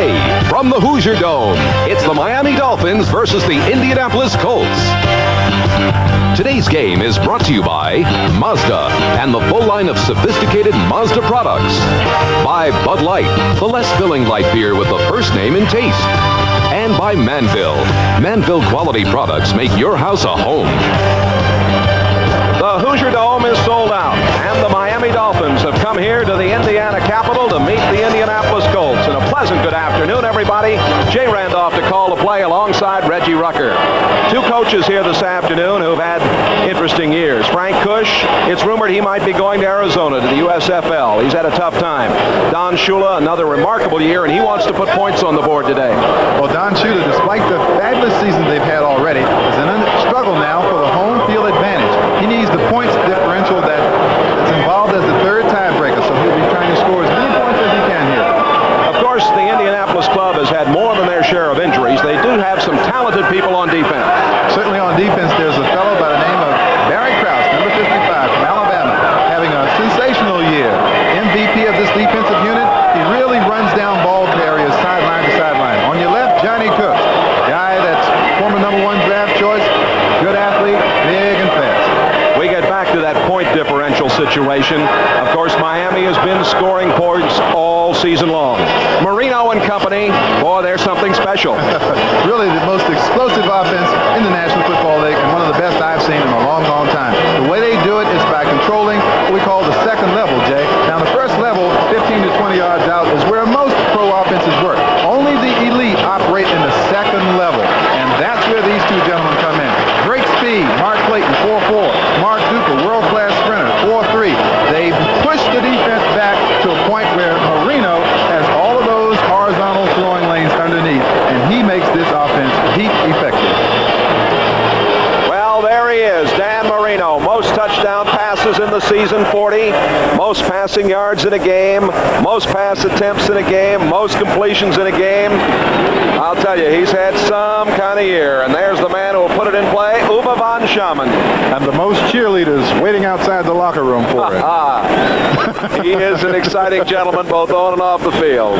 Today, from the Hoosier Dome, it's the Miami Dolphins versus the Indianapolis Colts. Today's game is brought to you by Mazda and the full line of sophisticated Mazda products. By Bud Light, the less filling light beer with the first name in taste. And by Manville. Manville quality products make your house a home. The Hoosier Dome is sold out, and the Miami Dolphins have come here to the Indiana capital to meet the Indianapolis Colts. And a pleasant good afternoon, everybody. Jay Randolph to call the play alongside Reggie Rucker. Two coaches here this afternoon who've had interesting years. Frank Kush, it's rumored he might be going to Arizona to the USFL. He's had a tough time. Don Shula, another remarkable year, and he wants to put points on the board today. Well, Don Shula, despite the fabulous season they've had already, is in a struggle now for the home field advantage. He needs the points differential that's involved as the third tiebreaker, so he'll be trying to score as many points as he can here. Of course, the Indianapolis club has had more than their share of injuries. They do have some talented people on defense. Certainly on defense, there's a fellow by the name of Barry Krause, number 55 from Alabama, having a sensational year. MVP of this defensive unit. He really runs down ball carriers sideline to sideline. On your left, Johnny Cook, guy that's former number 1 draft choice, good athlete, big and fast. We get back to that point differential situation. Of course, Miami has been scoring points all season long. Marino and company, boy, there's something special. Really the most explosive offense in the National Football League, and one of the best I've seen in a long, long time. The way they do it is by controlling what we call the second level, Jay. Now, the first level, 15 to 20 yards out, is where most pro offenses work. Only the elite operate in the second level, and that's where these two gentlemen come in. Great speed. Mark Clayton, 4.4. Mark Duper, world-class sprinter, 4.3. They push the defense back to a point where Marino has all of those horizontal throwing lanes underneath, and he makes this offense heat effective. Well, there he is, Dan Marino. Most touchdown passes in the season, 40. Most passing yards in a game. Most pass attempts in a game. Most completions in a game. I'll tell you, he's had some kind of year. And there's the man who will put it in play, Uwe von Schaman. And the most cheerleaders waiting outside the locker room for him. He is an exciting gentleman both on and off the field.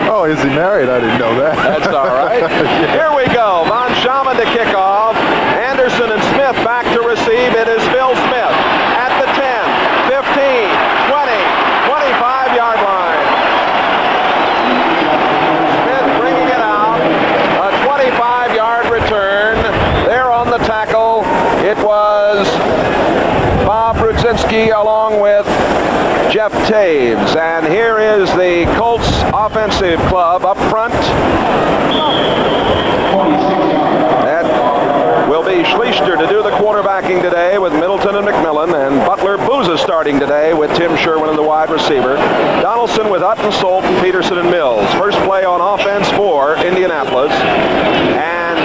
Oh, is he married? I didn't know that. That's all right. Yeah. Here we go. Von Schaman to kick off. Anderson and Smith back to receive. It is Phil Smith at the 10, 15, 20, 25-yard line. Smith bringing it out. A 25-yard return. There on the tackle, it was Bob Brudzinski along with Jeff Taves. And here is the Colts offensive club up front. That will be Schleister to do the quarterbacking today with Middleton and McMillan, and Butler Booza starting today with Tim Sherwin in the wide receiver. Donaldson with Hutton, Solton, Peterson, and Mills. First play on offense for Indianapolis. And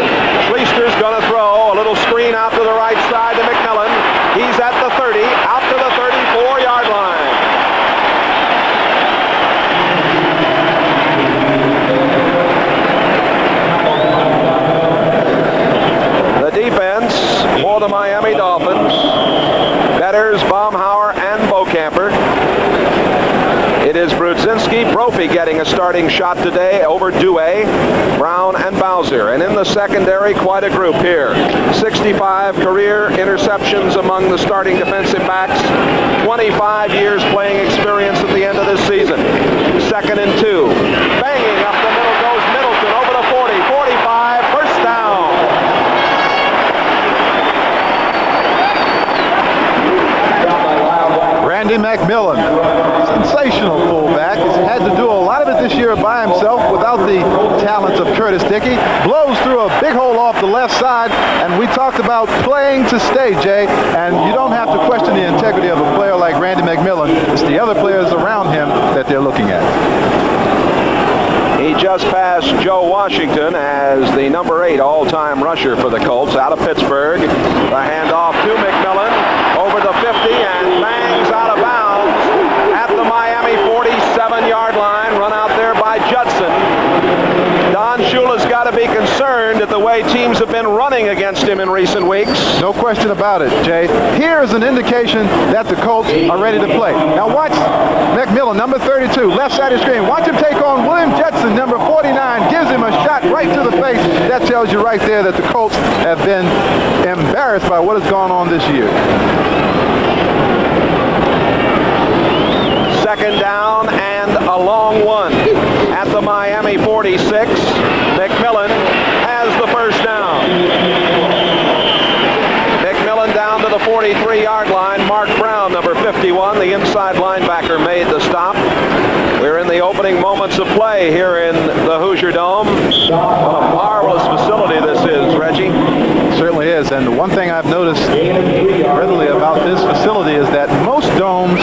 Schleister's going to throw a little screen out to the right side to McMillan. He's at the 30, out to the 34-yard line. Defense for the Miami Dolphins. Betters, Baumhauer, and Bocamper. It is Brudzinski, Brophy getting a starting shot today over Dewey, Brown, and Bowser. And in the secondary, quite a group here. 65 career interceptions among the starting defensive backs. 25 years playing experience at the end of this season. 2nd and 2. Banging up the middle goes Middleton over the 40, 45, first down. Randy McMillan, sensational fullback. He's had to do a lot of it this year by himself without the talents of Curtis Dickey. Blows through a big hole off the left side, and we talked about playing to stay, Jay, and you don't have to question the integrity of a player like Randy McMillan. It's the other players around him that they're looking at. He just passed Joe Washington as the number 8 all-time rusher for the Colts out of Pittsburgh. The handoff to McMillan over the 50 and bangs out of bounds at the Miami 47-yard line. Run out there by Judson. Don Shula's got to be concerned at the way teams have been running against him in recent weeks. No question about it, Jay. Here is an indication that the Colts are ready to play. Now watch McMillan, number 32, left side of the screen. Watch him take on William Jetson, number 49. Gives him a shot right to the face. That tells you right there that the Colts have been embarrassed by what has gone on this year. Second down and a long one at the Miami 46. McMillan has the first down. McMillan down to the 43-yard line. Mark Brown, number 51, the inside linebacker, made the stop. We're in the opening moments of play here in the Hoosier Dome. What a marvelous facility this is, Reggie. Certainly is, and one thing I've noticed readily about this facility is that most domes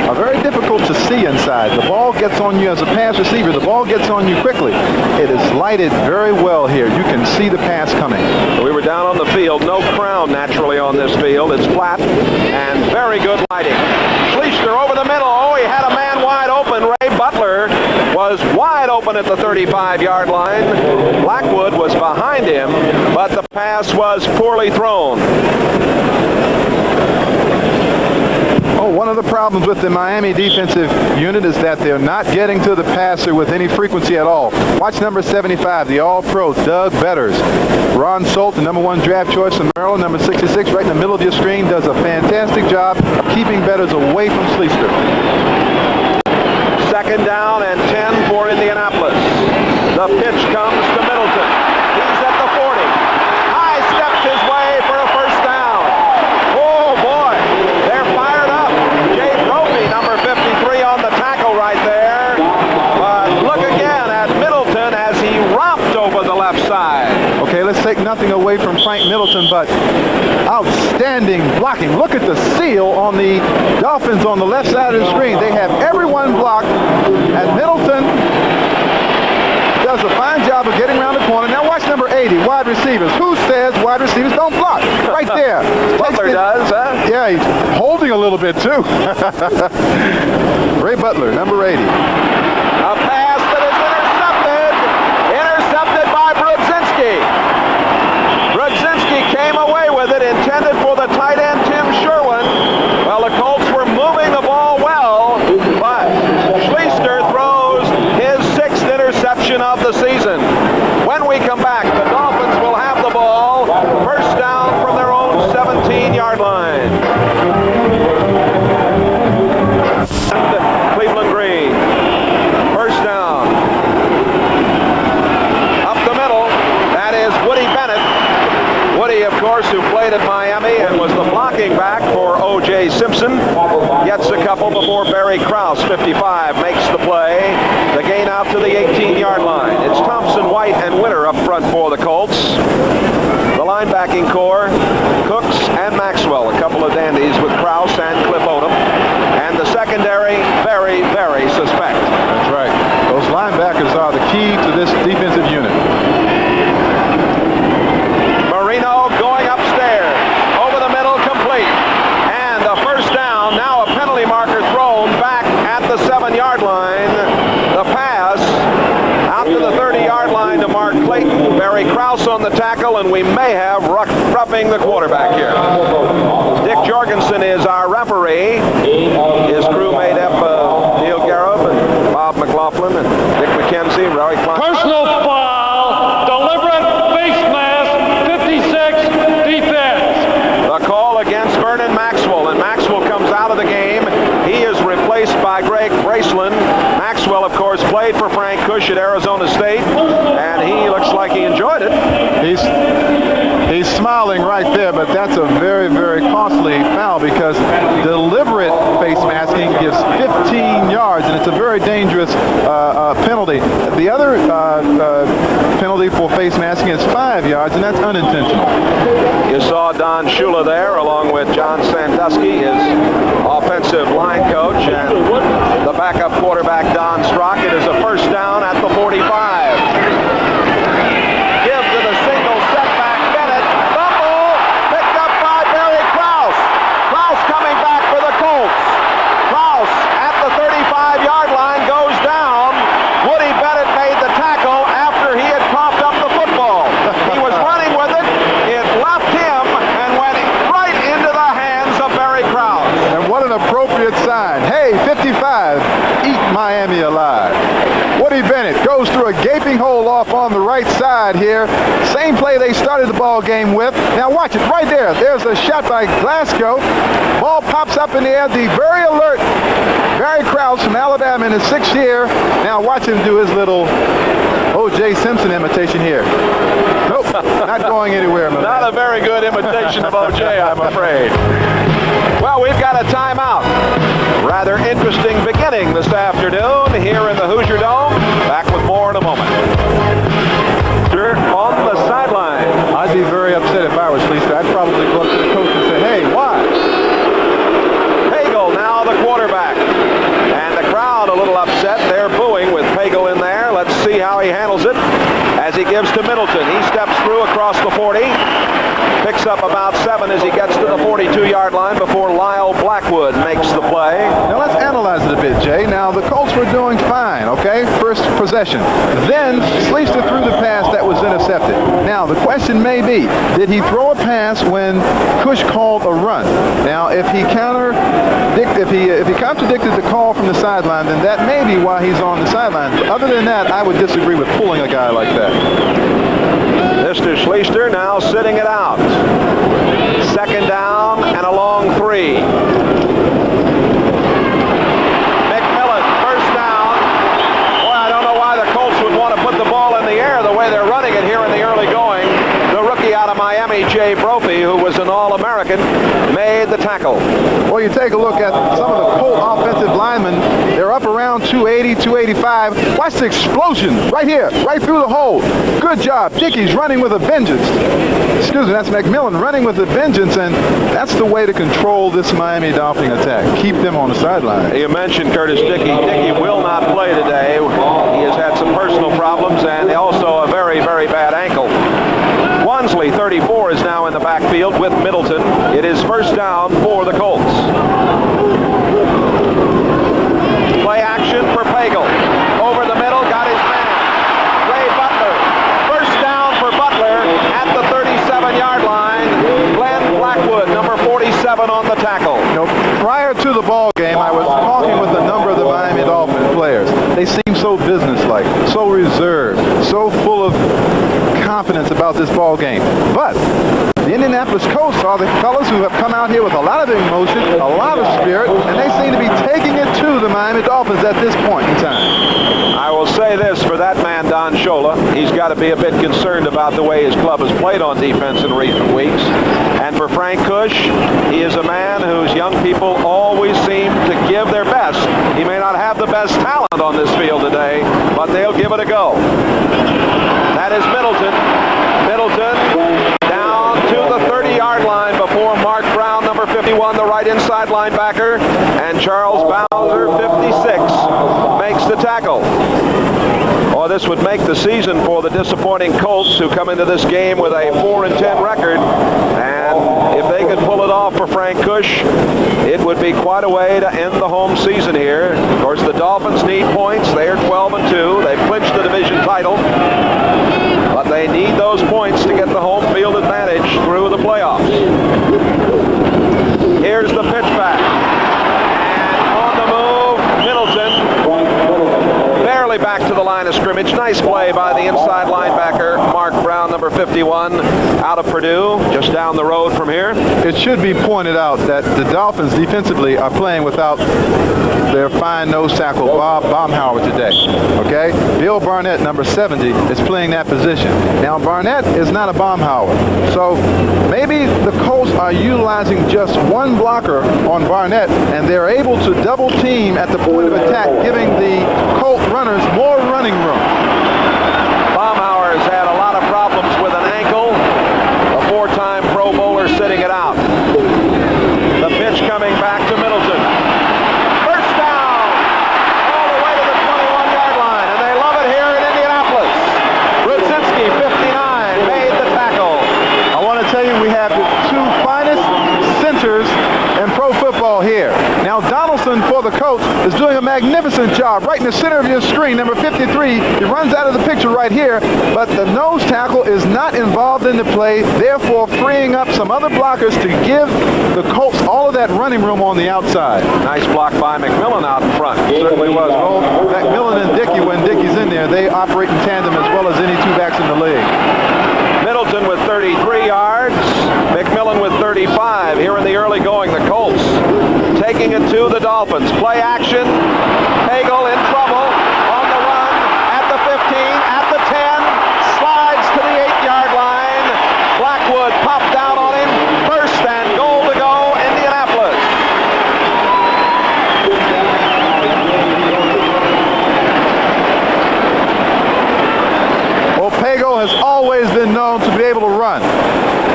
are very difficult to see inside. The ball gets on you as a pass receiver. The ball gets on you quickly. It is lighted very well here. You can see the pass coming. We were down on the field. No crown naturally on this field. It's flat and very good lighting. Schleicher over the middle. Oh, he had a man wide open. Ray Butler was wide open at the 35-yard line. Blackwood was behind him, but the pass was poorly thrown. Oh, one of the problems with the Miami defensive unit is that they're not getting to the passer with any frequency at all. Watch number 75, the All-Pro, Doug Betters. Ron Solt, the number 1 draft choice from Maryland, number 66, right in the middle of your screen, does a fantastic job of keeping Betters away from Schleicher. Second down and 10 for Indianapolis. The pitch comes to Middleton. He's at the 40. High steps his way for a first down. Oh, boy. They're fired up. Jay Brophy, number 53, on the tackle right there. But look again at Middleton as he romped over the left side. Okay, let's take nothing away from Frank Middleton, but outstanding blocking. Look at the seal on the Dolphins on the left side of the screen. They have everyone blocked, and Middleton does a fine job of getting around the corner. Now watch number 80, wide receivers. Who says wide receivers don't block? Right there. Butler does, huh? Yeah, he's holding a little bit too. Ray Butler, number 80. A pass that is intercepted by Brudzinski. Brudzinski came away with it, intended for the tight end Tim Sherwin. Well, the Colts were moving the ball well, but Schleicher throws his 6th interception of the season. When we come back, the Dolphins will have the ball. First down from their own 17-yard line. And Cleveland Green. First down. Up the middle. That is Woody Bennett. Woody, of course, who played at Miami and was the blocking back for O.J. Simpson. Gets a couple before Barry Krause, 55, makes the play. The gain out to the 18-yard line. It's Thompson, White, and Winter up front for the Colts. The linebacking core, Cooks and Maxwell, a couple of dandies with Krause and Cliff Odom. And the secondary, very, very suspect. That's right. Those linebackers are the key to this defensive unit. Marino going upstairs, over the middle, complete. And a first down, now a penalty marker thrown back at the 7-yard line. The pass out to the 30-yard line to Mark Clayton. Barry Krause on the tackle, and we may have roughing the quarterback here. Dick Jorgensen is our referee. His crew made up of Neil Garib and Bob McLaughlin and Dick McKenzie, Roy Clark. Personal foul, deliberate face mask, 56, defense. The call against Vernon Maxwell, and Maxwell comes out of the game. He is replaced by Greg Braceland. Maxwell, of course, played for Frank Cush at Arizona State, and he looks like he enjoyed it. He's smiling right there, but that's a very, very costly foul because deliberate face masking gives 15 yards, and it's a very dangerous penalty. The other penalty for face masking is 5 yards, and that's unintentional. You saw Don Shula there, along with John Sandusky, his offensive line coach, and the backup quarterback, Don Strock. It is a first down at the 45. Give to the single setback, Bennett. Fumble, picked up by Barry Krause. Krause coming back for the Colts. Krause at the 35-yard line goes down. Woody Bennett made the tackle after he had coughed up the football. He was running with it. It left him and went right into the hands of Barry Krause. And what an appropriate sign. Hey, 55. side here. Same play they started the ball game with. Now watch it right there. There's a shot by Glasgow. Ball pops up in the air. The very alert Barry Krause from Alabama in his 6th year. Now watch him do his little O.J. Simpson imitation here. Nope, not going anywhere. Not a very good imitation of O.J., I'm afraid. Well, we've got a timeout. Rather interesting beginning this afternoon here in the Hoosier Dome. Back with more in a moment. On the sideline. I'd be very upset if I was Fleester. I'd probably go up to the coach and say, hey, why? Pagel now the quarterback. And the crowd a little upset. They're booing with Pagel in there. Let's see how he handles it as he gives to Middleton. He steps through across the 40. Picks up about 7 as he gets to the 42-yard line before Lyle Blackwood makes the play. Now let's analyze it a bit, Jay. Now the Colts were doing fine, okay? First possession. Then Fleester threw the pass that was intercepted. Now the question may be, did he throw a pass when Cush called a run? Now if he contradicted the call from the sideline, then that may be why he's on the sideline. But other than that, I would disagree with pulling a guy like that. Mr. Schleister now sitting it out. 2nd down and a long 3. McMillan, 1st down. Boy, I don't know why the Colts would want to put the ball in the air the way they're running it here in the early going. The rookie out of Miami, Jay Brophy, who was an All-American, made the tackle. Well, you take a look at some of the Colt offensive linemen. They're up around 280, 285. Watch the explosion right here, right through the hole. Good job. Dickey's running with a vengeance. Excuse me, that's McMillan running with a vengeance, and that's the way to control this Miami Dolphin attack. Keep them on the sideline. You mentioned Curtis Dickey. Dickey will not play today. He has had some personal problems and also a very, very bad ankle. Wansley, 34, is now in the backfield with Middleton. It is 1st down for the Colts. Play action for Pagel. Over the middle, got his man. Ray Butler. 1st down for Butler at the 37-yard line. Glenn Blackwood, number 47, on the tackle. You know, prior to the ball game, I was talking with a number of the Miami Dolphin players. They seem so businesslike, so reserved, so full of confidence about this ball game. But the Indianapolis Colts are the fellas who have come out here with a lot of emotion, a lot of spirit, and they seem to be taking it to the Miami Dolphins at this point in time. I will say this for that man, Don Shula. He's got to be a bit concerned about the way his club has played on defense in recent weeks. And for Frank Cush, he is a man whose young people always seem to give their best. He may not have the best talent on this field today, but they'll give it a go. That is Middleton. Middleton down to the 30-yard line before Mark Brown, number 51, the right inside linebacker, and Charles Bowser, 56, makes the tackle. Well, this would make the season for the disappointing Colts, who come into this game with a 4-10 record. And if they could pull it off for Frank Cush, it would be quite a way to end the home season here. Of course, the Dolphins need points. They are 12-2. They've clinched the division title. But they need those points to get the home field advantage through the playoffs. Here's the pitch back. And on the move, Middleton. Barely back to the line of scrimmage. Nice play by the inside linebacker, Mark Brown, number 51, out of Purdue, just down the road from here. It should be pointed out that the Dolphins defensively are playing without their fine nose tackle, Bob Baumhauer, today. Okay? Bill Barnett, number 70, is playing that position. Now, Barnett is not a Baumhauer. So maybe the Colts are utilizing just one blocker on Barnett, and they're able to double team at the point of attack, giving the Colt runners more running room. Baumhauer has had a lot of problems with an ankle. A 4-time Pro Bowler sitting it out. The pitch coming back to Middleton. First down, all the way to the 21-yard line, and they love it here in Indianapolis. Brzezinski, 59, made the tackle. I want to tell you, we have the two finest centers in pro football here. Now, Donaldson for the Colts is doing a magnificent job right in the center of your screen. Number 53, he runs out of the picture right here, but the nose tackle is not involved in the play, therefore freeing up some other blockers to give the Colts all of that running room on the outside. Nice block by McMillan out in front. Certainly was. Well, McMillan and Dickey, when Dickey's in there, they operate in tandem as well as any two backs in the league. Middleton with 33 yards. McMillan with 35. Here in the early going, the Colts taking it to the Dolphins. Play action. Hagel in trouble on the run at the 15, at the 10. Slides to the 8-yard line. Blackwood popped down on him. First and goal to go, Indianapolis. Well, Pago has always been known to be able to run.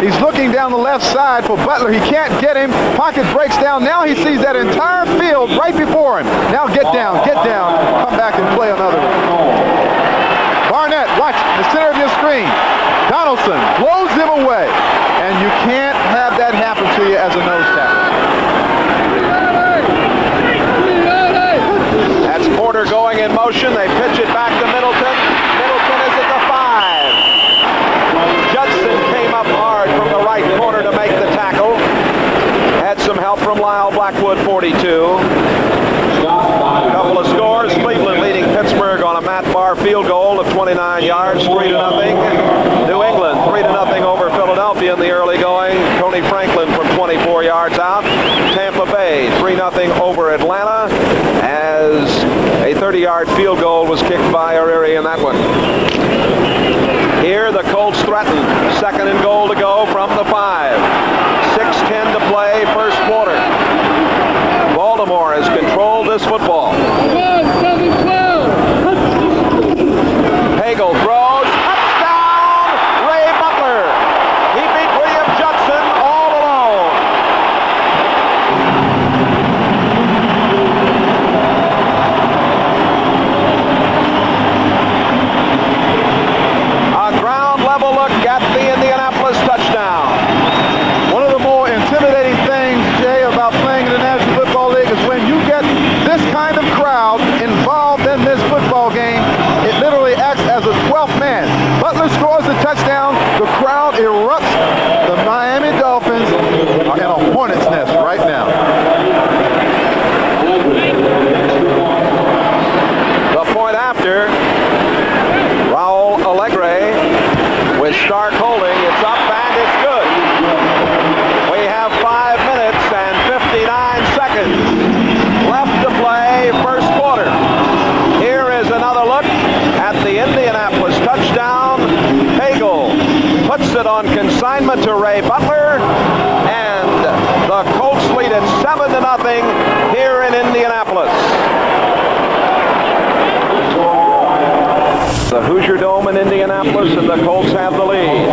He's looking down the left side for Butler. He can't get him. Pocket breaks down. Now he sees that entire field right before him. Now get down, come back and play another one. Barnett, watch the center of your screen. Donaldson blows him away. And you can't have that happen to you as a nose tackle. That's Porter going in motion. They pitch it back to Middleton. Middleton is at the 5. Judson came up hard from the right corner to make the tackle. Had some help from Lyle Blackwood, 42. A couple of scores. Cleveland leading Pittsburgh on a Matt Barr field goal of 29 yards, 3-0. New England 3-0 over Philadelphia in the early going. Tony Franklin from 24 yards out. Tampa Bay 3-0 over Atlanta as a 30-yard field goal was kicked by O'Reilly in that one. Here the Colts threaten. Second and goal to go from the 5. 6:10 to play, first quarter. Baltimore has controlled this football. Hagel throws. Touchdown! Ray Butler. He beat William Judson all alone. A ground level look at the Indianapolis touchdown. One of the more intimidating things, Jay, about playing in the National Football League is when you get this kind of crowd involved in this football game, it literally acts as a 12th man. Butler scores the touchdown, the crowd erupts. The Miami Dolphins are in a hornet's nest right now. The point after, Raul Alegre with Stark holding. It's up and it's good. We have 5 minutes and 59 seconds left to play first quarter. Here is another look at the Indianapolis touchdown. Hagel puts it on consignment to Ray Butler, and the Colts lead it 7-0 here in Indianapolis. The Hoosier Dome in Indianapolis, and the Colts have the lead.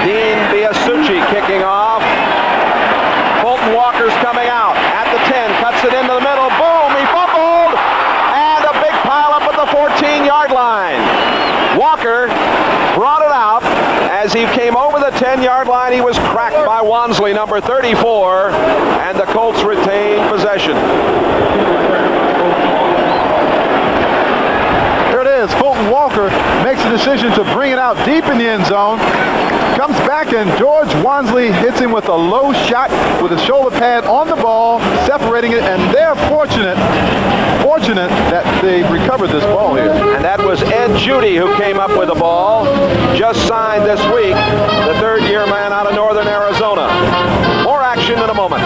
Dean Biasucci kicking off. Fulton Walker's coming out at the 10, cuts it into the middle. Boom, he fumbled, and a big pile up at the 14-yard line. Walker brought it out. As he came over the 10-yard line, he was cracked by Wansley, number 34, and the Colts retain possession. There it is. Fulton Walker makes a decision to bring it out deep in the end zone. Comes back, and George Wansley hits him with a low shot with his shoulder pad on the ball, separating it, and they're fortunate that they recovered this ball here. And that was Ed Judy who came up with the ball. Just signed this week, the third-year man out of northern Arizona. More action in a moment.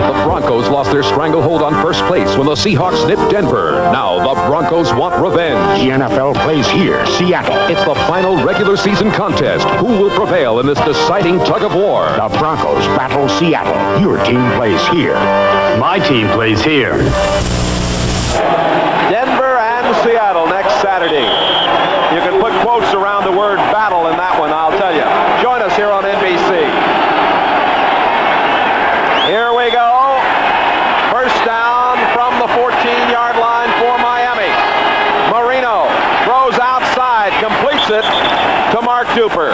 The Broncos lost their stranglehold on first place when the Seahawks nipped Denver. Now the Broncos want revenge. The NFL plays here, Seattle. It's the final regular season contest. Who will prevail in this deciding tug of war? The Broncos battle Seattle. Your team plays here. My team plays here. Denver and Seattle next Saturday. You can put quotes around the word battle in that one, I'll tell you. Join us here on NBC. Here we go. First down from the 14-yard line for Miami. Marino throws outside. completes it to Mark Duper.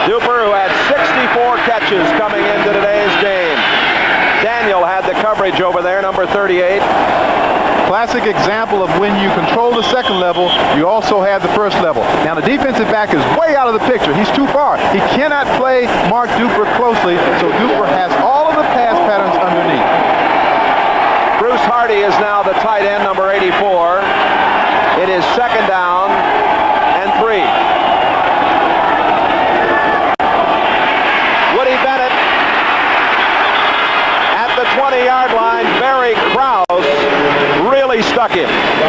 Duper, who had 64 catches coming into today's game. Daniel had the coverage over there, number 38. Classic example of when you control the second level, you also have the first level. Now the defensive back is way out of the picture. He's too far. He cannot play Mark Duper closely, so Duper has all of the pass patterns underneath. Bruce Hardy is now the tight end, number 84. It is second down and 3. Woody Bennett at the 20-yard line. Barry Krause really stuck him.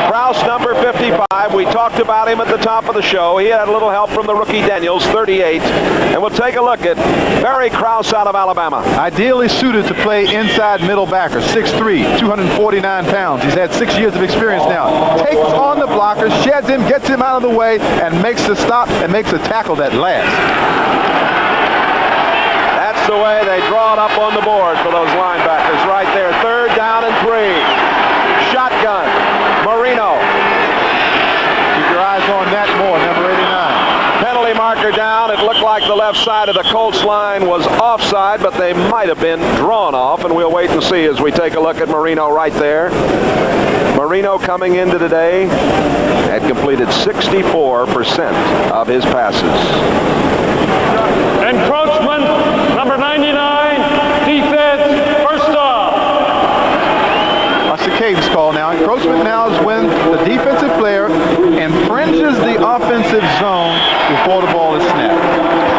Krause, number 55. We talked about him at the top of the show. He had a little help from the rookie Daniels, 38. And we'll take a look at Barry Krause out of Alabama. Ideally suited to play inside middle backer, 6'3", 249 pounds. He's had 6 years of experience now. Takes on the blocker, sheds him, gets him out of the way, and makes the stop and makes the tackle that lasts. That's the way they draw it up on the board for those linebackers right there. Third down and 3. Shotgun. Marino. Keep your eyes on that more, number 89. Penalty marker down. It looked like the left side of the Colts line was offside, but they might have been drawn off, and we'll wait and see as we take a look at Marino right there. Marino coming into today had completed 64% of his passes. Encroachment, number 99, defense, first off. That's the cadence call now. Encroachment now is when the defensive player infringes the offensive zone before the ball is snapped.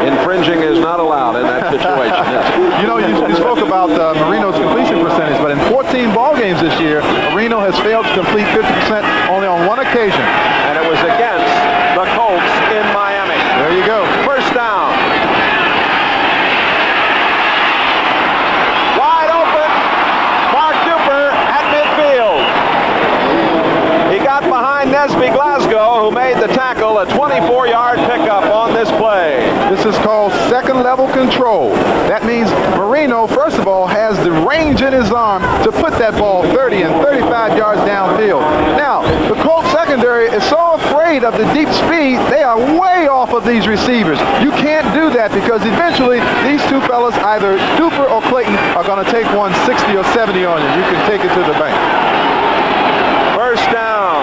Infringing is not allowed in that situation, is it? You know, you spoke about Marino's completion percentage, but in 14 ball games this year, Marino has failed to complete 50% only on one occasion. And it was against the Colts in Miami. There you go. First down. Wide open. Mark Duper at midfield. He got behind Nesby Glasgow, who made the tackle, a 24-yard pickup on this play. This is called second level control. That means Marino, first of all, has the range in his arm to put that ball 30 and 35 yards downfield. Now, the Colts secondary is so afraid of the deep speed, they are way off of these receivers. You can't do that because eventually these two fellas, either Duper or Clayton, are going to take one 60 or 70 on you. You can take it to the bank. First down.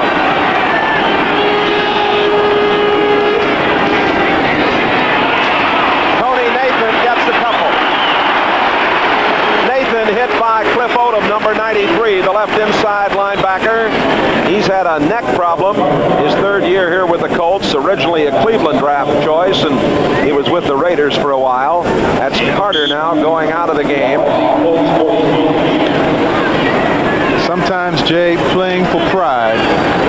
Hit by Cliff Odom, number 93, the left inside linebacker. He's had a neck problem his third year here with the Colts, originally a Cleveland draft choice, and he was with the Raiders for a while. That's Carter now going out of the game. Sometimes, Jay, playing for pride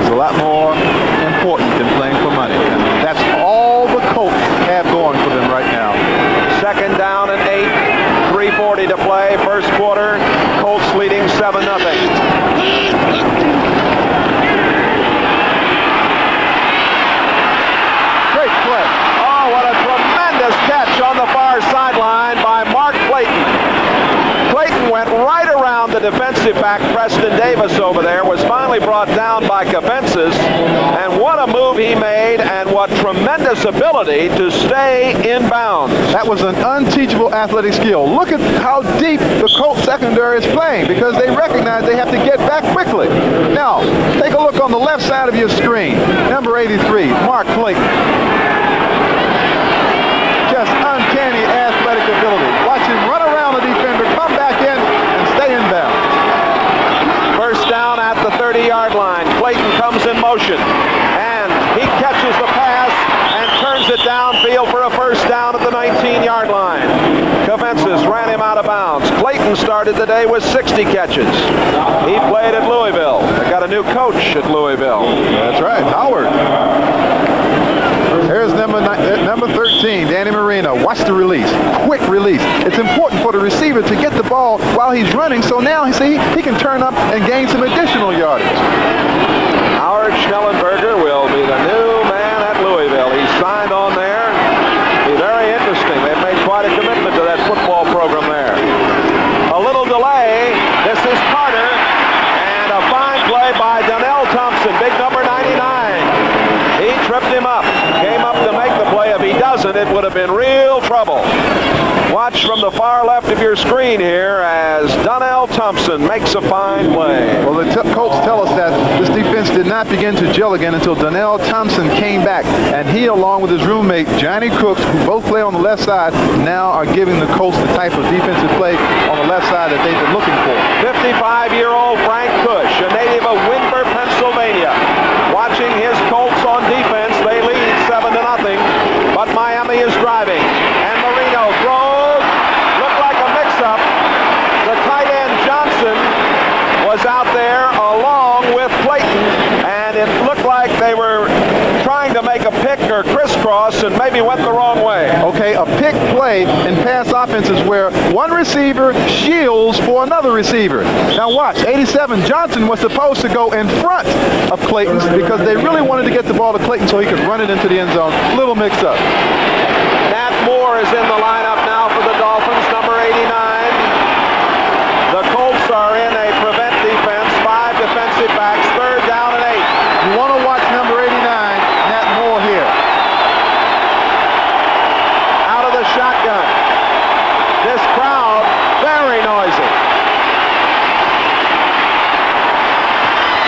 is a lot more important than playing for money. And that's all the Colts have going for them right now. Second down and 8. 3:40 to play, first quarter. Colts leading 7-0. Great play. Oh, what a tremendous catch on the far sideline by Mark Clayton. Clayton went right around the defensive back, Preston Davis over there, was finally brought down by Kafensis, and what a move he made, and what tremendous ability to stay in bounds. That was an unteachable athletic skill. Look at how deep the Colts secondary is playing because they recognize they have to get back quickly. Now, take a look on the left side of your screen. Number 83, Mark Clayton. Just uncanny athletic ability. Watch him run around the defender, come back in, and stay in bounds. First down at the 30-yard line. Clayton comes in motion, and he catches the pass and turns it downfield for a first down at the 19-yard line. Kafensis ran him out of bounds. Clayton started the day with 60 catches. He played at Louisville. They got a new coach at Louisville. That's right, Howard. Here's number 13, Danny Marino. Watch the release. Quick release. It's important for the receiver to get the ball while he's running, so now he can turn up and gain some additional yardage. Howard Schnellenberger will be the new man at Louisville. He's signed on there. Be very interesting. They've made quite a commitment to that football program there. A little delay. This is Carter. And a fine play by Donnell Thompson, big number 99. tripped him up. Came up to make the play. If he doesn't, it would have been real trouble. Watch from the far left of your screen here as Donnell Thompson makes a fine play. Well, the Colts tell us that this defense did not begin to gel again until Donnell Thompson came back. And he, along with his roommate, Johnny Cooks, who both play on the left side, now are giving the Colts the type of defensive play on the left side that they've been looking for. 55-year-old Frank Cush, a native of Windber, Pennsylvania. Watching his Colts on defense, they lead 7-0, but Miami is driving. And Marino throws, looked like a mix-up. The tight end Johnson was out there along with Clayton, and it looked like they were trying to make a pick or crisscross and maybe went the wrong way. Okay, a pick play in pass offenses where one receiver shields for another receiver. Now watch, 87 Johnson was supposed to go in front of Clayton because they really wanted to get the ball to Clayton so he could run it into the end zone. Little mix-up. Nat Moore is in the lineup now for the Dolphins, number 89. The Colts are in a prevent defense, 5 defensive backs, 3rd down and 8. You want to watch number 89, Nat Moore here. Out of the shotgun. This crowd, very noisy.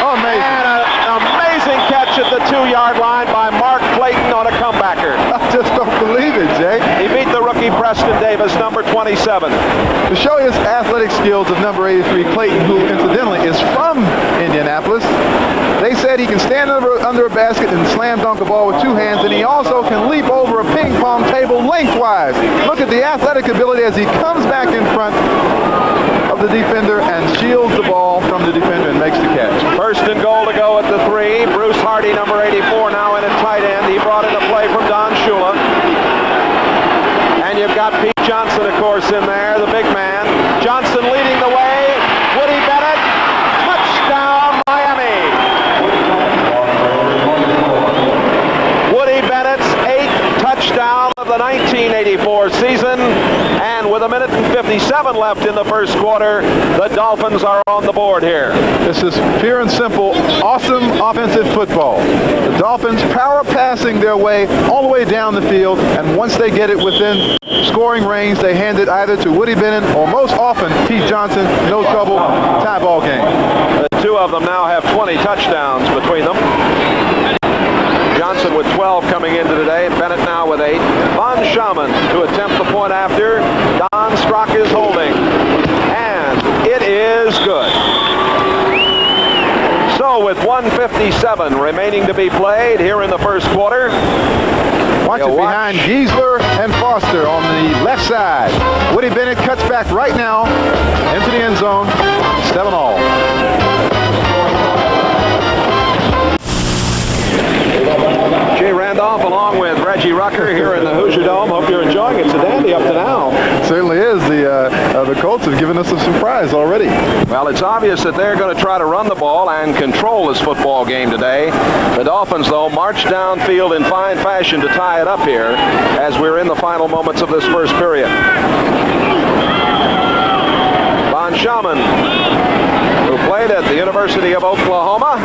Oh, amazing. And an amazing catch at the 2-yard line by Mark Clayton on a comebacker. I just don't believe it, Jay. He beat the rookie Preston Davis, number 27. To show his athletic skills of number 83, Clayton, who incidentally is from Indianapolis, they said he can stand under a basket and slam dunk a ball with 2 hands, and he also can leap over a ping pong table lengthwise. Look at the athletic ability as he comes back in front of the defender and shields the ball from the defender and makes the catch. 1st and goal to go at the 3. Bruce Hardy, number 84, now in at tight end. He brought in a play from Don Shula. And you've got Pete Johnson, of course, in there, the big man. Johnson leading the way. Woody Bennett, touchdown Miami. Woody Bennett's 8th touchdown of the 1984 season. And with 1:57 left in the first quarter, the Dolphins are on the board here. This is pure and simple, awesome offensive football. The Dolphins power passing their way all the way down the field, and once they get it within scoring range, they hand it either to Woody Bennett or most often Pete Johnson. No trouble, tie ball game. The 2 of them now have 20 touchdowns between them. Johnson with 12 coming into today, and Bennett now with 8. Von Schaman to attempt the point after. Don Strock is holding, and it is good. So with 1:57 remaining to be played here in the first quarter. Watch it behind Giesler and Foster on the left side. Woody Bennett cuts back right now into the end zone. 7-all. Jay Randolph along with Reggie Rucker here in the Hoosier Dome. Hope you're enjoying it. It's a dandy up to now. Certainly is. The Colts have given us a surprise already. Well, it's obvious that they're going to try to run the ball and control this football game today. The Dolphins, though, march downfield in fine fashion to tie it up here as we're in the final moments of this first period. Von Schaman, who played at the University of Oklahoma,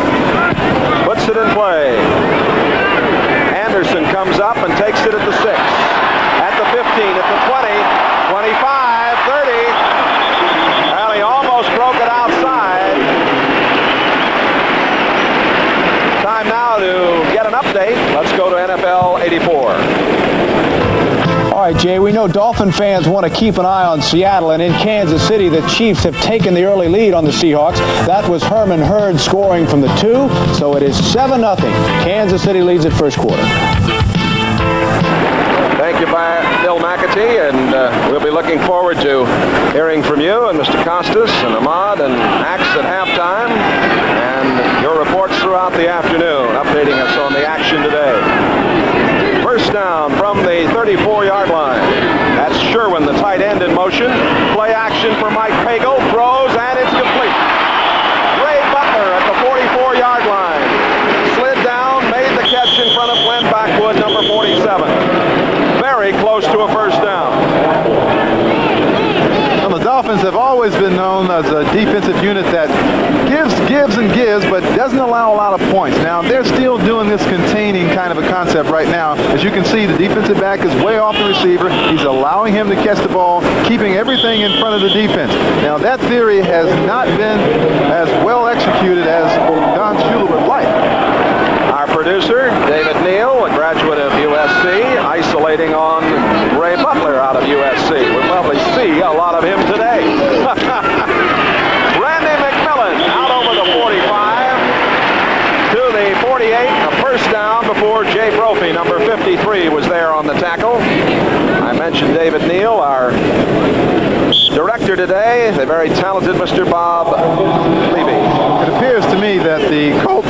puts it in play. Anderson comes up and takes it at the 6, at the 15, at the 20, 25, 30. Well, he almost broke it outside. Time now to get an update. Let's go to NFL 84. All right, Jay, we know Dolphin fans want to keep an eye on Seattle, and in Kansas City, the Chiefs have taken the early lead on the Seahawks. That was Herman Hurd scoring from the 2, so it is 7-0. Kansas City leads at first quarter. Thank you, Bill McAtee, and we'll be looking forward to hearing from you and Mr. Costas and Ahmad and Axe at halftime, and your reports throughout the afternoon, updating us on the action today. First down from the 34-yard line. That's Sherwin, the tight end, in motion. Play action for Mike Pagel. Throws, and it's complete. Ray Butler at the 44-yard line. Slid down, made the catch in front of Glenn Backwood, number 47. Very close to a first down. Well, the Dolphins have always been known as a defensive unit that gives and gives, but doesn't allow a lot of points. Now, they're still doing this containing kind of a concept right now. As you can see, the defensive back is way off the receiver. He's allowing him to catch the ball, keeping everything in front of the defense. Now, that theory has not been as well executed as Don Shula would like. Our producer, David Neal, a graduate of USC, isolating on Ray Butler out of USC. We'll probably see a lot of him today. Randy McMillan out over the 45 to the 48, a first down before Jay Brophy, number 53, was there on the tackle. I mentioned David Neal, our director today, the very talented Mr. Bob Levy. It appears to me that the Colts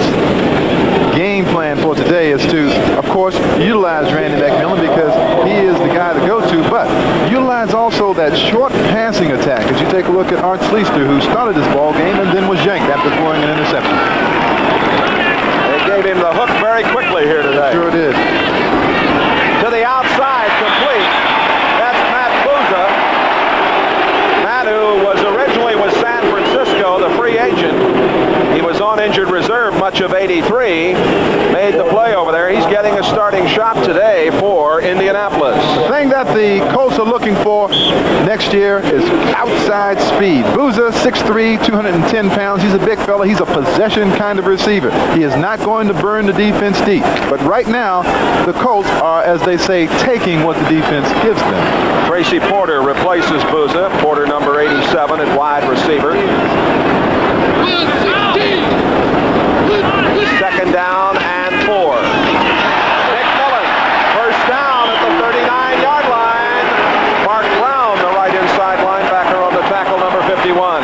game plan for today is to, of course, utilize Randy McMillan because he is the guy to go to, but utilize also that short passing attack. As you take a look at Art Sleester, who started this ball game and then was yanked after throwing an interception. They gave him the hook very quickly here today. Sure did. To the outside, complete. That's Matt Bouza. Matt, who was originally with San Francisco, the free agent. He was on injured reserve much of '83, made the play over there. He's getting a starting shot today for Indianapolis. The thing that the Colts are looking for next year is outside speed. Bouza, 6'3", 210 pounds. He's a big fella. He's a possession kind of receiver. He is not going to burn the defense deep. But right now, the Colts are, as they say, taking what the defense gives them. Tracy Porter replaces Bouza. Porter, number 87, at wide receiver. Second down and 4. McMillan, first down at the 39-yard line. Mark Brown, the right inside linebacker, on the tackle, number 51.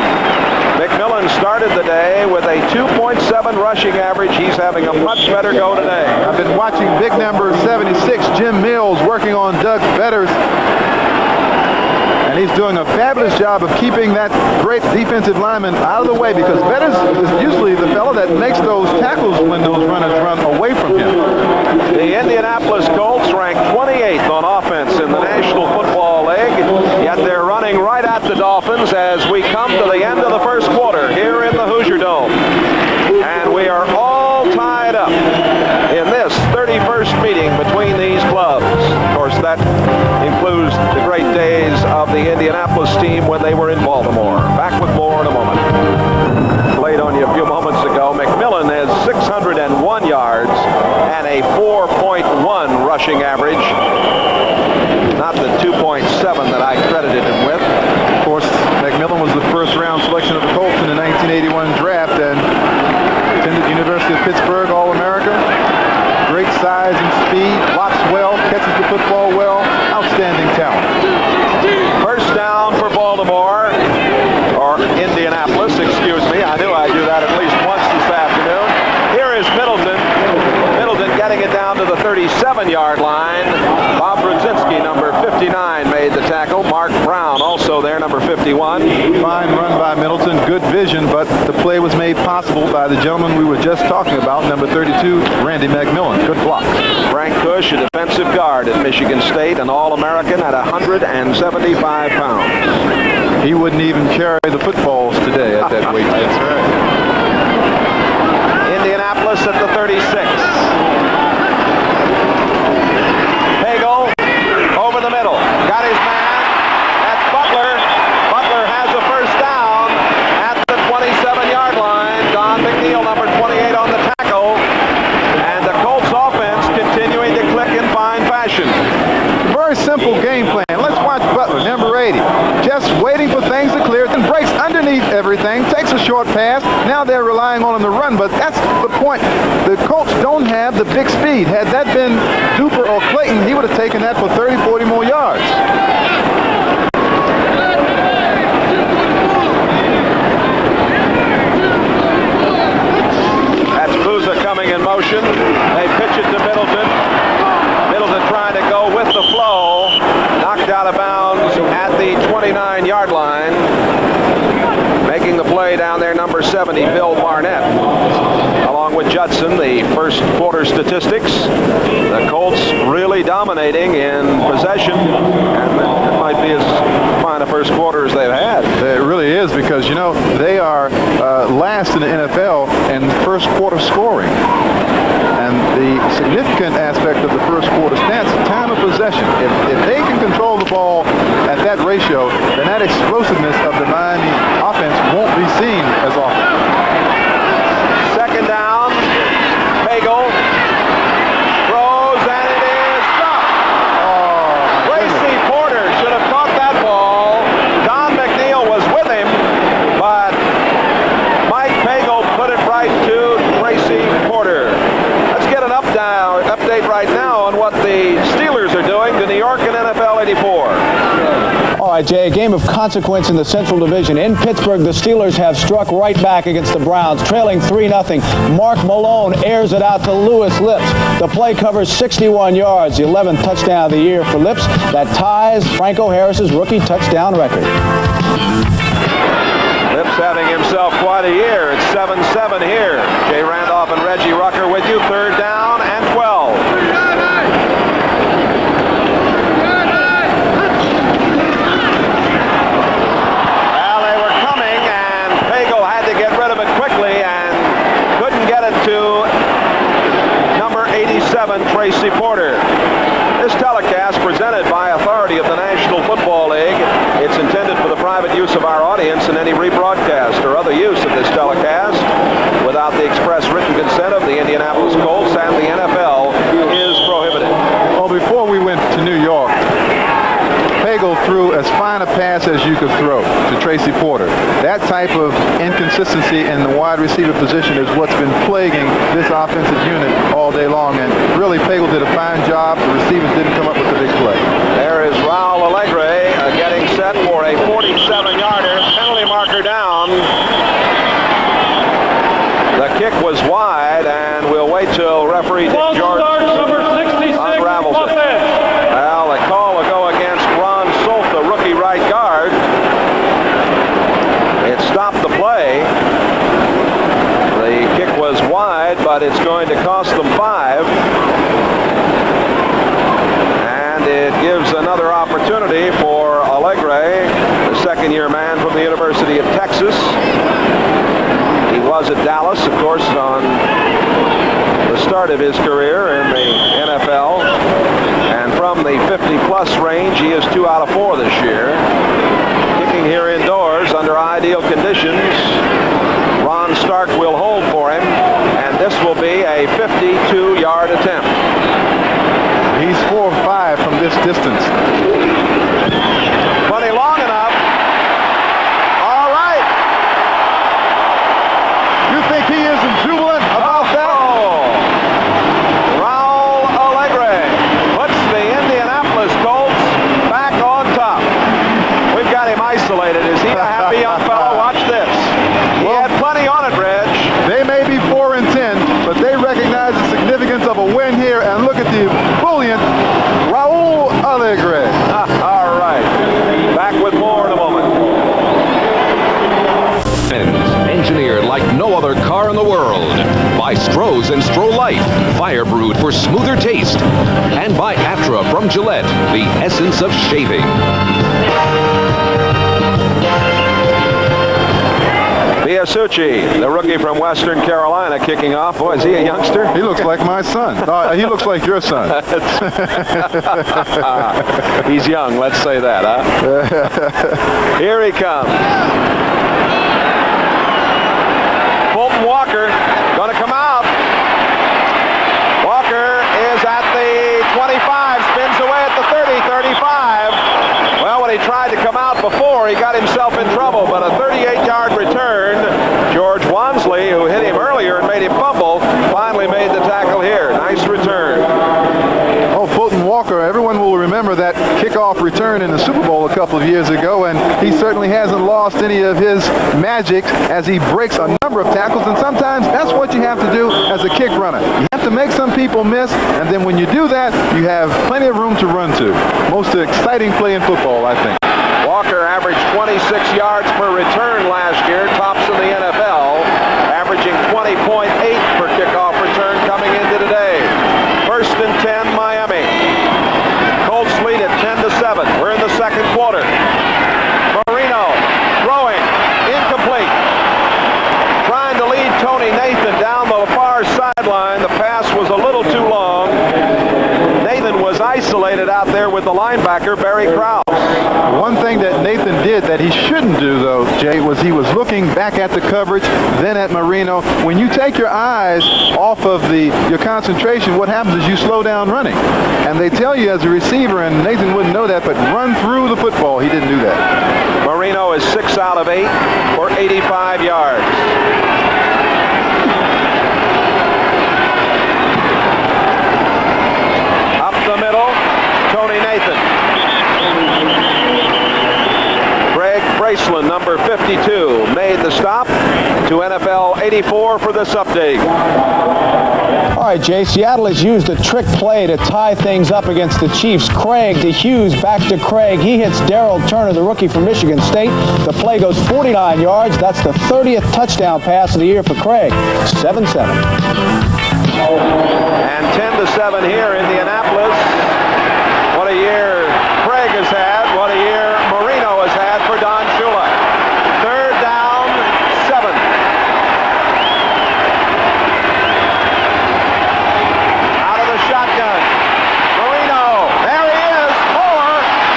McMillan started the day with a 2.7 rushing average. He's having a much better go today. I've been watching big number 76, Jim Mills, working on Doug Vetters. And he's doing a fabulous job of keeping that great defensive lineman out of the way because Vetters is usually the fellow that makes those tackles when those runners run away from him. The Indianapolis Colts ranked 28th on offense in the National Football League, yet they're running right at the Dolphins as we come to the end of the first quarter here in the Hoosier Dome. And we are all tied up in this 31st meeting between these clubs. Of course, that includes the great days of the Indianapolis team when they were in Baltimore. Back with more in a moment. Played on you a few moments ago. McMillan has 601 yards and a 4.1 rushing average. Not the 2.7 that I credited him with. Of course, McMillan was the first-round selection of the Colts in the 1981 draft and attended the University of Pittsburgh, All-America. Great size and speed, blocks well, catches the football well, outstanding talent. First down for Baltimore, or Indianapolis, excuse me. I knew I'd do that at least once this afternoon. Here is Middleton. Middleton getting it down to the 37-yard line. Bob Brudzinski, number 59, made the tackle. Mark Brown also there, number 51. Fine run by Middleton, good vision, but the play was made possible by the gentleman we were just talking about, number 32, Randy McMillan. Good block. Frank Cush, a defensive guard at Michigan State, an All-American at 175 pounds. He wouldn't even carry the footballs today at that weight. That's right. Indianapolis at the 36. Hagel over the middle. Got his man. That's Butler. Butler has a first down at the 27-yard line. Don McNeil, number 28, on the tackle. And the Colts offense continuing to click in fine fashion. Very simple game plan. Let's watch Butler, number 80. Just waiting for things to clear, then breaks underneath everything, takes a short pass. Now they're relying on him to run, but that's the point. The Colts don't have the big speed. Had that been Duper or Clayton, he would have taken that for 30, 40 more yards. That's Bouza coming in motion. They pitch it to Middleton. Middleton trying to go with the flow. Knocked out of bounds at the 29-yard line. Making the play down there, number 70, Bill Barnett, along with Judson the first quarter statistics. The Colts really dominating in possession, and it might be as fine a first quarter as they've had. It really is, because, you know, they are last in the NFL in first quarter scoring. And the significant aspect of the first quarter stats, time of possession. If they can control the ball at that ratio, then that explosiveness of the Miami offense won't be seen as often. Second down, Pagel throws, and it is stopped. Tracy Porter should have caught that ball. Don McNeil was with him, but Mike Pagel put it right to Tracy Porter. Let's get an update right now on what the Steelers are doing to New York and NFL 84. All right, Jay, a game of consequence in the Central Division. In Pittsburgh, the Steelers have struck right back against the Browns, trailing 3-0. Mark Malone airs it out to Lewis Lips. The play covers 61 yards, the 11th touchdown of the year for Lips. That ties Franco Harris's rookie touchdown record. Lips having himself quite a year. It's 7-7 here. Jay Randolph and Reggie Rucker with you. Third down and 12. Tracy Porter. This telecast presented by authority of the National Football League. It's intended for the private use of our audience, and any rebroadcast or other use of this telecast without the express written consent of the Indianapolis Colts and the NFL is prohibited. Well, before we went to New York, Pagel threw as fine a pass as you could throw to Tracy Porter. That type of inconsistency in the wide receiver position is what's been plaguing this offensive unit all day long, and really Pagel did a fine job. The receivers didn't come up with the big play. There is Raul Alegre getting set for a 47-yarder, penalty marker down. The kick was wide, and we'll wait till referee Dick George unravels it. Well, the call will go against Ron Solt, the rookie right guard. It stopped the play. The kick was wide, but it's going to cost them 5. And it gives another opportunity for Alegre, the second-year man from the University of Texas. He was at Dallas, of course, on the start of his career in the NFL. And from the 50-plus range, he is 2 out of 4 this year. Kicking here indoors under ideal conditions. Ron Stark will hold for him, and this will be a 52-yard attempt. He's 4 of 5 from this distance. Plenty long enough. All right. You think he isn't jubilant about that? Raul Alegre puts the Indianapolis Colts back on top. We've got him isolated. Is he a happy young fellow? Watch this. He had plenty on it, Reg. They may be 4 and 10, but they recognize the significance of a win here, and look at the brilliant Raul Alegre. All right. Back with more in a moment. Engineered like no other car in the world. By Stroh's and Stroh Light, fire brewed for smoother taste. And by Atra from Gillette, the essence of shaving. Biasucci, the rookie from Western Carolina, kicking off. Boy, is he a youngster? He looks like my son. He looks like your son. He's young, let's say that, huh? Here he comes. Fulton Walker going to come out. Walker is at the 25, spins away at the 30, 35. Well, when he tried to come out before, he got himself in trouble, but a 38-yard return. George Wansley, who hit him earlier and made him fumble, finally made the tackle here. Nice return. Oh, Fulton Walker, everyone will remember that kickoff return in the Super Bowl a couple of years ago, and he certainly hasn't lost any of his magic as he breaks a number of tackles, and sometimes that's what you have to do as a kick runner. You have to make some people miss, and then when you do that, you have plenty of room to run to. Most exciting play in football, I think. Walker averaged 26 yards per return last year, tops in the NFL, averaging 20.8 per kickoff First and 10, Miami. Colts lead at 10-7. We're in the second quarter. Marino throwing, incomplete. Trying to lead Tony Nathan down the far sideline. The pass was a little too long. Nathan was isolated out there with the linebacker, Barry Krause. One thing that Nathan did that he shouldn't do, though, Jay, was he was looking back at the coverage, then at Marino. When you take your eyes off of your concentration, what happens is you slow down running. And they tell you as a receiver, and Nathan wouldn't know that, but run through the football. He didn't do that. Marino is 6 out of 8 for 85 yards. Up the middle, Tony Nathan. Greg Braceland, number 52, made the stop to NFL 84 for this update. All right, Jay, Seattle has used a trick play to tie things up against the Chiefs. Craig to Hughes, back to Craig. He hits Darrell Turner, the rookie from Michigan State. The play goes 49 yards. That's the 30th touchdown pass of the year for Craig. 7-7. And 10-7 here, Indianapolis. What a year Craig has had. What a year Marino has had for Don Shula. Third down, 7. Out of the shotgun. Marino. There he is.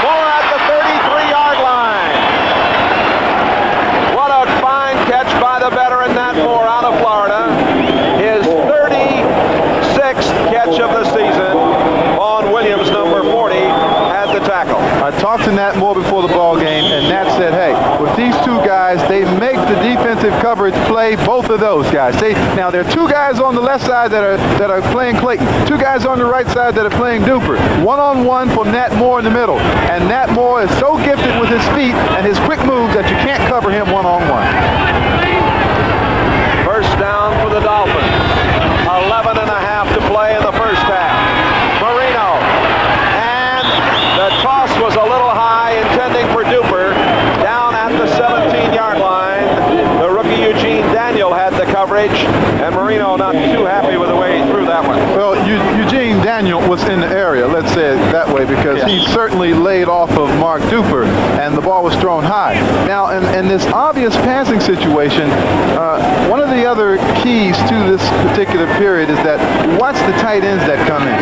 More at the 33-yard line. What a fine catch by the veteran Nat Moore out of Florida. His 36th catch of the season. Vaughn Williams, number 40, had the tackle. I talked to Nat Moore before the ball game, and Nat said, hey, with these two guys, they make the defensive coverage play, both of those guys. Now, there are two guys on the left side that are playing Clayton, two guys on the right side that are playing Duper. One-on-one for Nat Moore in the middle. And Nat Moore is so gifted with his feet and his quick moves that you can't cover him one-on-one. First down for the Dolphins. 11 and a half to play in the first half. Marino. And the toss was a little high, intending for Duper. Down at the 17-yard line. The rookie Eugene Daniel had the coverage, and Marino not too happy with the way he threw that one. Well, Eugene Daniel was in the area, let's say it that way, because he certainly laid off of Mark Duper, and the ball was thrown high. Now, in this obvious passing situation, one of the other keys to this particular period is that watch the tight ends that come in.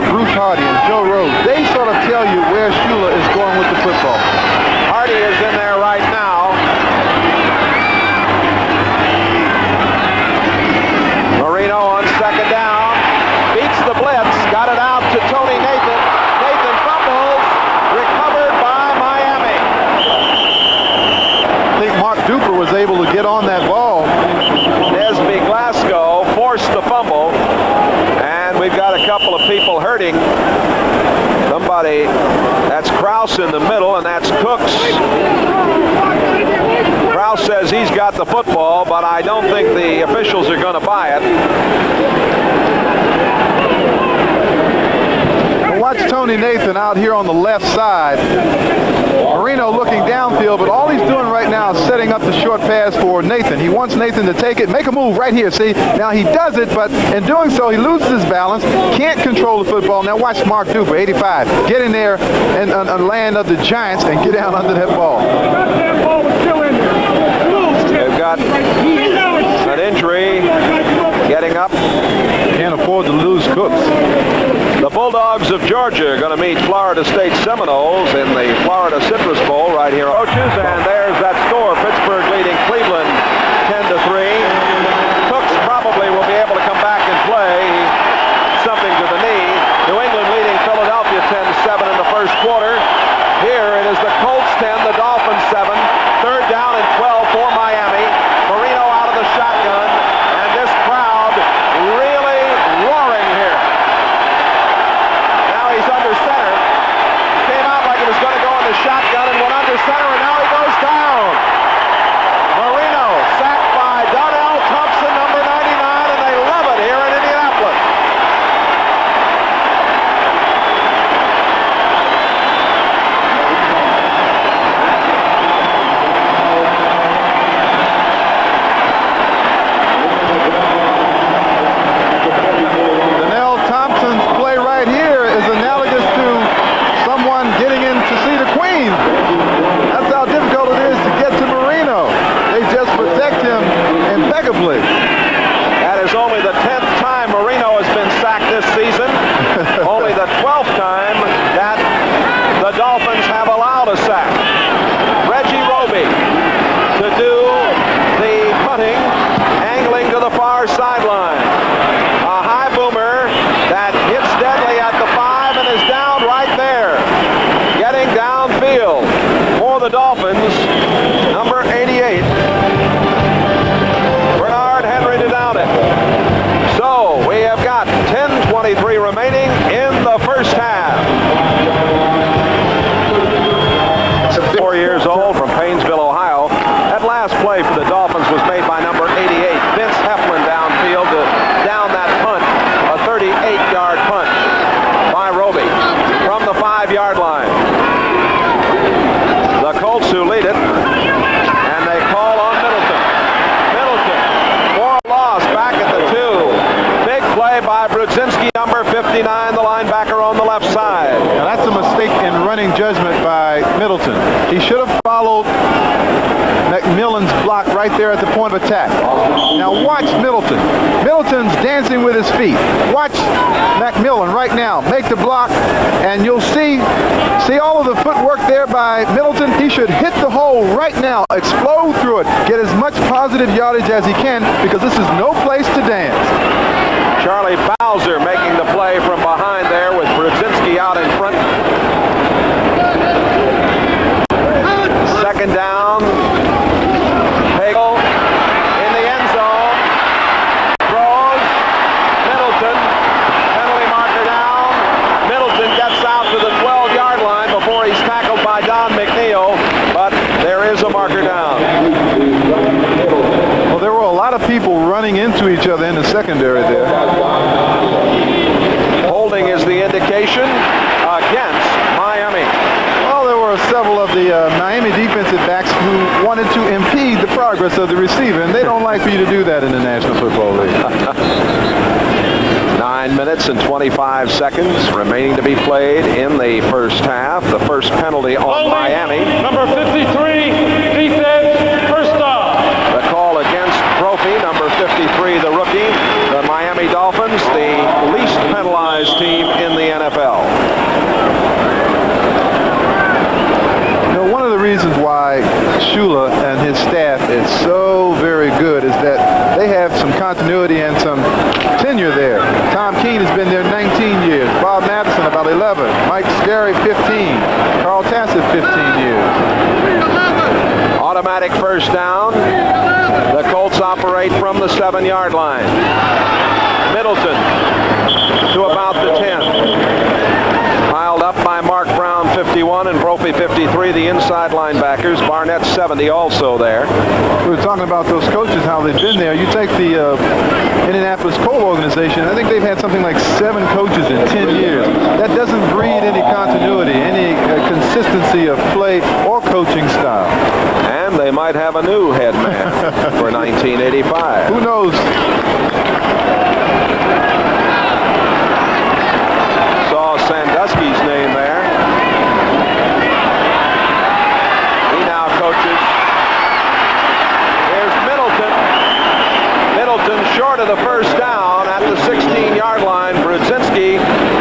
Bruce Hardy and Joe Rhodes, they sort of tell you where Shula is going with the football. Hardy is in there right now. Marino on second down. Beats the blitz. Got it out to Tony Nathan. Nathan fumbles. Recovered by Miami. I think Mark Duper was able to get on that ball. Desby Glasgow forced the fumble. And we've got a couple of people hurting. Somebody, that's Krause in the middle, and that's Cooks. Krause says he's got the football, but I don't think the officials are going to buy it. Watch Tony Nathan out here on the left side. Marino looking downfield, but all he's doing right now is setting up the short pass for Nathan. He wants Nathan to take it, make a move right here. See, now he does it, but in doing so, he loses his balance, can't control the football. Now watch Mark Duper, 85, get in there and land of the Giants and get down under that ball. They've got an injury, getting up. Can't afford to lose Cooks. The Bulldogs of Georgia are going to meet Florida State Seminoles in the Florida Citrus Bowl right here. Coaches, and there's that score. Pittsburgh leading Cleveland 10-3. Cooks probably will be able to come back and play. Something to the knee. New England leading Philadelphia 10-7 in the first quarter. Here it is the Colts 10, the Dolphins 7. Third down and 12 for Miami. Marino out of the shotgun, and this crowd really roaring here. Now he's under center. Came out like he was going to go in the shotgun and went under center, and now he goes down. Marino 12th time that the Dolphins have allowed a sack. Reggie Roby to do the punting, angling to the far sideline. A high boomer that hits deadly at the 5 and is down right there. Getting downfield for the Dolphins, number 88. Bernard Henry to down it. So we have got 10:23 remaining in the first half. 4 years old from Painesville, Ohio. That last play for the Dolphins was made by number 88, Vince Heflin, downfield to down that punt, a 38-yard punt by Roby from the 5-yard line. The Colts who lead it, and they call on Middleton. Middleton for a loss back at the 2. Big play by Brudzinski, number 59, the linebacker on the left side. Now that's a mistake in running judgment by Middleton. He should have followed McMillan's block right there at the point of attack. Now watch Middleton. Middleton's dancing with his feet. Watch McMillan right now make the block, and you'll see all of the footwork there by Middleton. He should hit the hole right now, explode through it, get as much positive yardage as he can, because this is no place to dance. Charlie Bowser making the play from behind there with Brudzinski out in front. Second down. Pagel in the end zone. Throws. Middleton. Penalty marker down. Middleton gets out to the 12-yard line before he's tackled by Don McNeil, but there is a marker down. Well, there were a lot of people running into each other in the secondary there. Holding is the indication against Miami. Well, there were several of the Miami defensive backs who wanted to impede the progress of the receiver, and they don't like for you to do that in the National Football League. 9 minutes and 25 seconds remaining to be played in the first half. The first penalty on Miami. Number 53, defense, first down. The call against Brophy, number 53, the rookie. The Miami Dolphins, the least penalized team in the NFL. One of the reasons why Shula and his staff is so very good is that they have some continuity and some tenure there. Tom Keene has been there 19 years. Bob Madison about 11. Mike Scarry 15. Carl Tassett 15 years. Automatic first down. The Colts operate from the 7-yard line. Middleton to about the 10. Piled up by Mark Brown, 51, and Brophy, 53, the inside linebackers. Barnett, 70, also there. We were talking about those coaches, how they've been there. You take the Indianapolis Colts organization, I think they've had something like 7 coaches in 10 years. That doesn't breed any continuity, any consistency of play or coaching style. And they might have a new head man for 1985. Who knows? Saw Sandusky's name there. He now coaches. Here's Middleton. Middleton short of the first down at the 16-yard line. Brudzinski,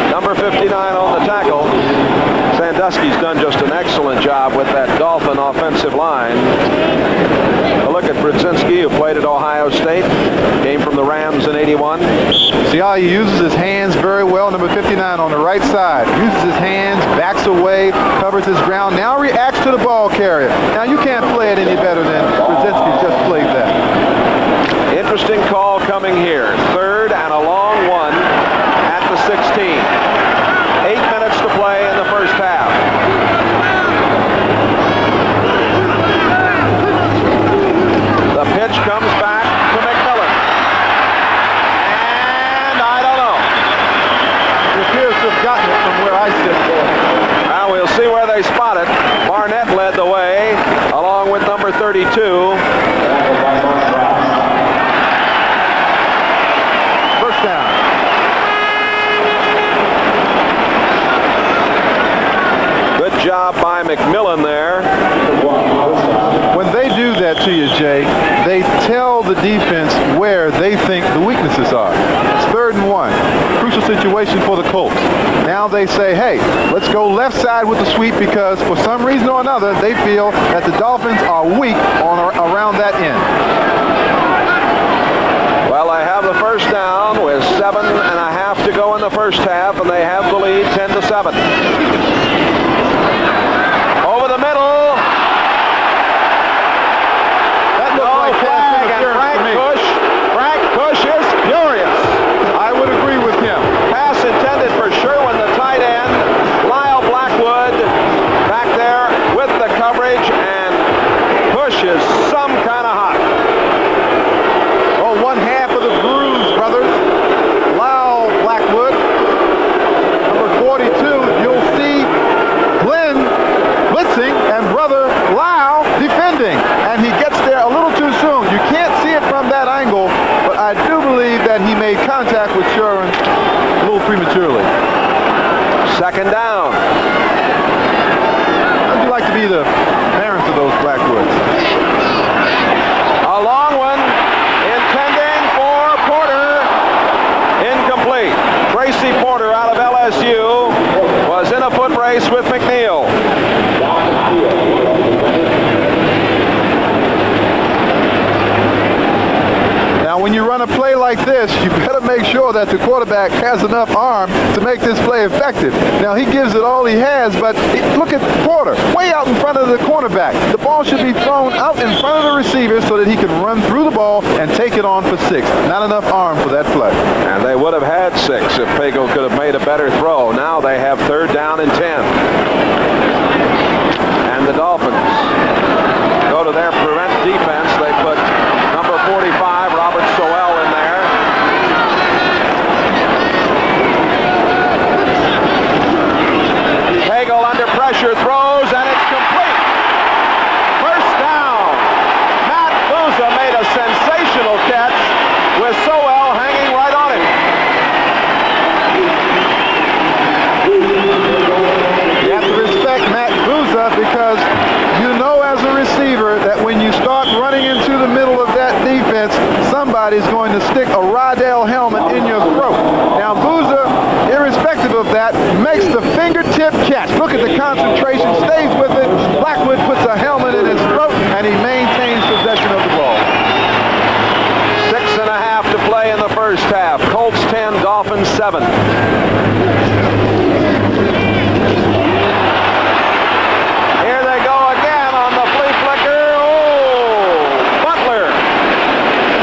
number 59 on the tackle. Sandusky's done just an excellent job with that Dolphin offensive line. A look at Brudzinski, who played at Ohio State, came from the Rams in 81. See how he uses his hands very well. Number 59 on the right side. Uses his hands, backs away, covers his ground. Now reacts to the ball carrier. Now you can't play it any better than Brudzinski just played that. Interesting call coming here. Third and a long one at the 16. 8 minutes to play in the first half. The pitch comes back to McMillan. And I don't know. He appears to have gotten it from where I sit. Now we'll see where they spot it. Barnett led the way along with number 32. First down. Good job by McMillan there. When they do that to you, Jay, they tell the defense where they think the weaknesses are. It's 3rd and 1. Crucial situation for the Colts. Now they say, hey, let's go left side with the sweep because for some reason or another, they feel that the Dolphins are weak around that end. Well, they have the first down with 7.5 to go in the first half, and they have the lead 10-7. Over the middle. That looked like pass interference to me. Frank Bush is furious. I would agree with him. Pass intended for Sherwin, the tight end. Lyle Blackwood back there with the coverage, and Bush is some kind of hot. Oh, one half of the bruise, brothers. Lyle Blackwood, number 42. You'll see Glenn blitzing and brother Lyle defending, and he gets there a little too soon. You can't see it from that angle, but I do believe that he made contact with Sherwin a little prematurely. Second down. How'd you like to be the parents of those Blackwoods? A long one, intending for Porter. Incomplete. Tracy Porter out of LSU was in a foot race with McNeil. Now, when you run a play like this, you better make sure that the quarterback has enough arm to make this play effective. Now, he gives it all he has, but look at Porter, way out in front of the cornerback. The ball should be thrown out in front of the receiver so that he can run through the ball and take it on for 6. Not enough arm for that play. And they would have had 6 if Pagel could have made a better throw. Now they have third down and 10. And the Dolphins go to their prevent defense. They put number 45, Robert Sowell, in there. Pagel under pressure throws, and it's complete. First down. Matt Bouza made a sensational catch with Sowell hanging right on him. You have to respect Matt Bouza because you know as a receiver that when you start running into the middle of that defense, somebody's going to stick a Rydell helmet in your throat. Now Bouza, irrespective of that, makes the fingertip catch. Look at the concentration, stays with it. Blackwood puts a helmet in his throat, and he maintains possession of the ball. 6.5 to play in the first half. Colts 10, Dolphins 7. Here they go again on the flea flicker. Oh, Butler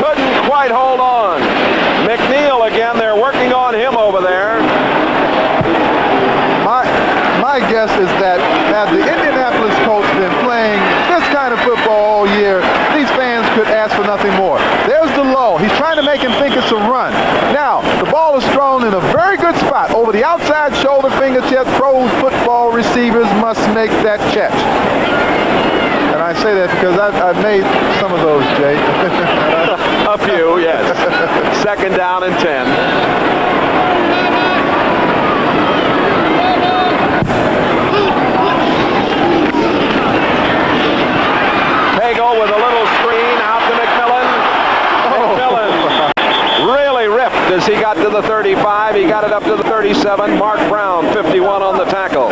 couldn't quite hold on. McNeil again, they're working on him over there. My guess is that had the Indianapolis Colts been playing this kind of football all year, these fans could ask for nothing more. There's the low. He's trying to make him think it's a run. Now, the ball is thrown in a very good spot over the outside shoulder fingertip. Pro football receivers must make that catch. And I say that because I've made some of those, Jay. A few, yes. Second down and 10. Pagel with a little screen out to McMillan. McMillan really ripped as he got to the 35. He got it up to the 37. Mark Brown, 51 on the tackle.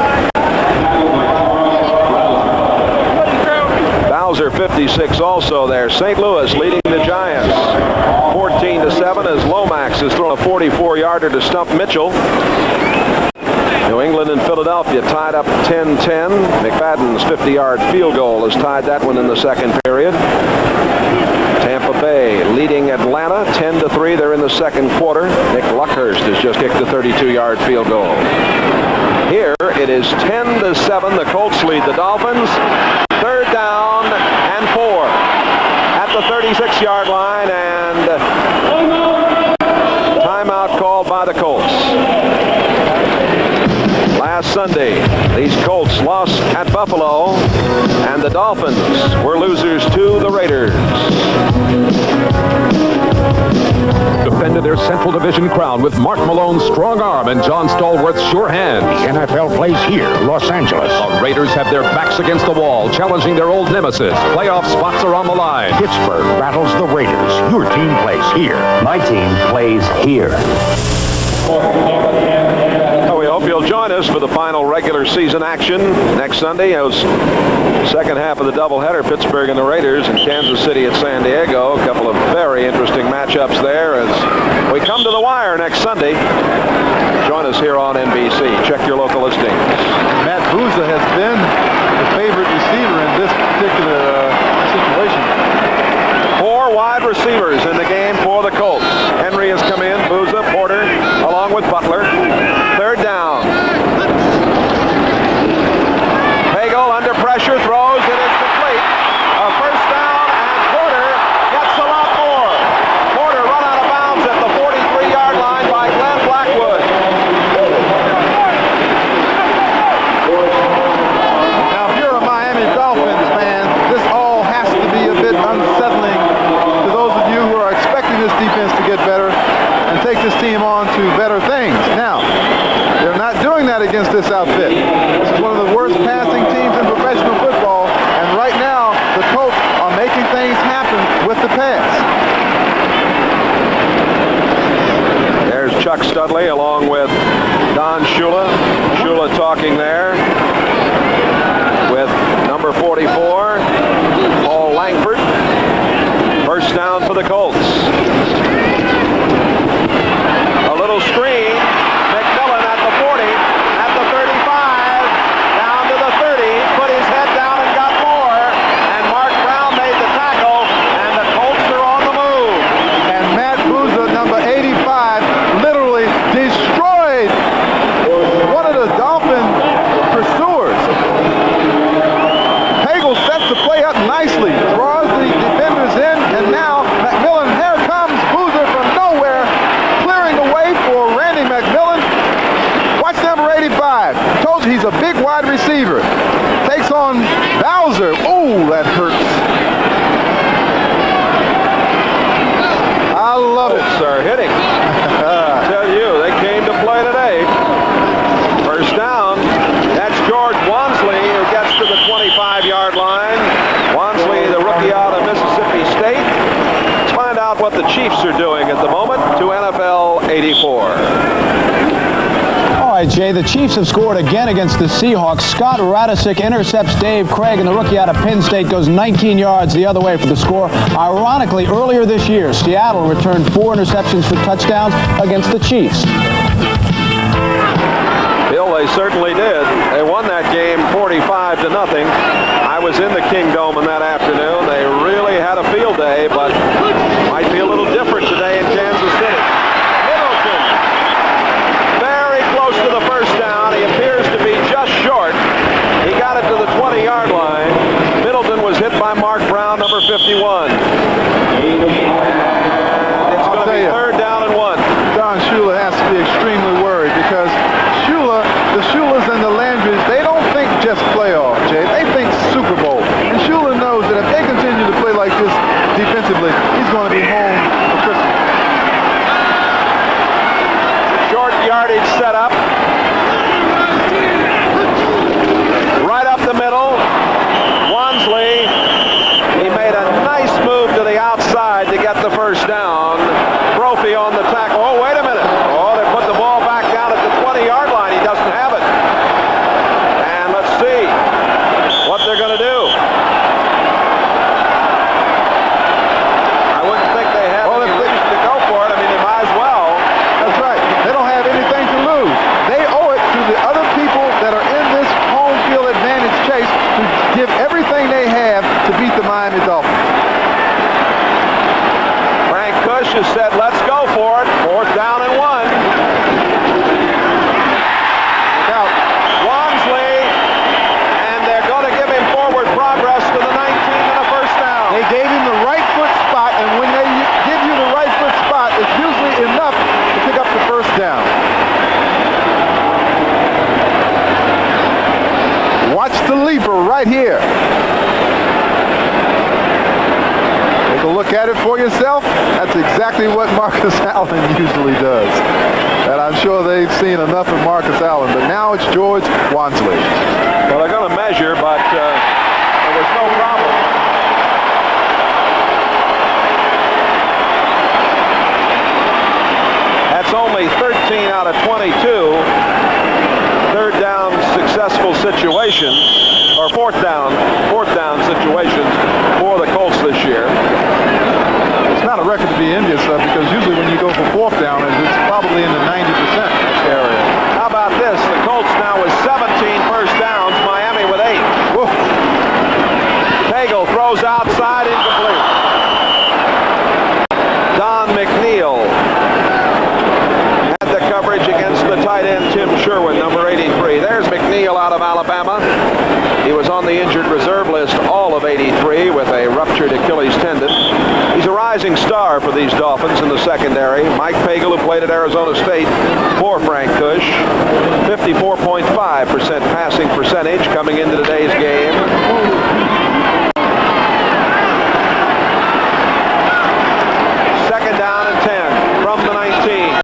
Bowser, 56 also there. St. Louis leading the Giants 14-7 as Lomax has thrown a 44-yarder to stump Mitchell. New England and Philadelphia tied up 10-10. McFadden's 50-yard field goal has tied that one in the second period. Tampa Bay leading Atlanta 10-3. They're in the second quarter. Nick Luckhurst has just kicked a 32-yard field goal. Here it is 10-7. The Colts lead the Dolphins. Third down and 4 at the 36-yard line, and timeout called by the Colts. Last Sunday, these Colts lost at Buffalo, and the Dolphins were losers to the Raiders. Defended their Central Division crown with Mark Malone's strong arm and John Stallworth's sure hands. The NFL plays here, Los Angeles. The Raiders have their backs against the wall, challenging their old nemesis. Playoff spots are on the line. Pittsburgh battles the Raiders. Your team plays here. My team plays here. We hope Join us for the final regular season action next Sunday. It was second half of the doubleheader, Pittsburgh and the Raiders, and Kansas City at San Diego. A couple of very interesting matchups there as we come to the wire next Sunday. Join us here on NBC. Check your local listings. Matt Booza has been the favorite receiver in this particular situation. 4 wide receivers in the game for the Colts. Henry has come in, Booza, Porter, along with Butler. Third down. Pagel under pressure, throws, it is complete. A first down, and Porter gets a lot more. Porter run out of bounds at the 43-yard line by Glenn Blackwood. Now, if you're a Miami Dolphins fan, this all has to be a bit unsettling to those of you who are expecting this defense to get better and take this team on to better things. Now, they're not doing that against this outfit. This is one of the worst passing teams in professional football, and right now, the Colts are making things happen with the pass. There's Chuck Studley along with Don Shula. Shula talking there with number 44, Paul Langford. First down for the Colts. A little screen. McMillan at the 40, at the 35, down to the 30, put his head down and got more. And Mark Brown made the tackle, and the Colts are on the move. And Matt Booza, number 85, literally destroyed one of the Dolphin pursuers. Pagel sets the play up nicely, draws the defenders in, and now McMillan, here comes Booza from nowhere, clearing the way for Randy McMillan. Watch number 85. Told you he's a big wide receiver. Takes on Bowser. Oh, that hurts. I love it. Colts are hitting. I tell you, they came to play today. First down. That's George Wansley who gets to the 25-yard line. Wansley, the rookie out of Mississippi State. Let's find out what the Chiefs are doing at the moment to NFL 84. All right, Jay, the Chiefs have scored again against the Seahawks. Scott Radisick intercepts Dave Craig, and the rookie out of Penn State goes 19 yards the other way for the score. Ironically, earlier this year, Seattle returned 4 interceptions for touchdowns against the Chiefs. Bill, they certainly did. They won that game 45-0. I was in the Kingdome that afternoon. They really had a field day, but might be a little different today in Kansas City. Middleton, very close to the first down. He appears to be just short. He got it to the 20-yard line. Middleton was hit by Mark Brown, number 51. It's going to be third down and 1. Don Shula has to be extremely worried because the Shulas and the Landrys, they don't think just playoff, Jay. They think Super Bowl. And Shula knows that if they continue to play like this defensively, he's going to be home for Christmas. Short yardage set up. Right up the middle. Wansley, he made a nice move to the outside to get the first down. Brophy on the tackle. Oh, wait a minute. Oh, they put the ball back down at the 20-yard line. He doesn't have it. And let's see what they're going to do. I wouldn't think they have any reason to go for it. I mean, they might as well. That's right. They don't have anything to lose. They owe it to the other people that are in this home field advantage chase to give everything they have to beat the Miami Dolphins. Frank Kush has said, let's go for it. Fourth down and 1. Now, Wansley, and they're going to give him forward progress to the 19 and a first down. They gave him the right foot spot, and when they give you the right foot spot, it's usually enough to pick up the first down. Watch the leaper right here. Take a look at it for yourself. That's exactly what Marcus Allen usually does. And I'm sure they've seen enough of Marcus Allen, but now it's George Wansley. Well, they're going to measure, but there was no problem. That's only 13 out of 22. down successful situations, or fourth down situations for the Colts this year. It's not a record to be envious of, because usually when you go for fourth down, it's probably in the 90% area. How about this? The Colts now with 17 first downs, Miami with 8. Woof. Pagel throws outside, incomplete. Don McNeil had the coverage against the tight end Tim Sherwin, number 83. There's McNeil out of Alabama. He was on the injured reserve list all of '83 with a ruptured Achilles tendon. He's a rising star for these Dolphins in the secondary. Mike Pagel, who played at Arizona State for Frank Kush, 54.5% passing percentage coming into today's game. Second down and 10 from the 19.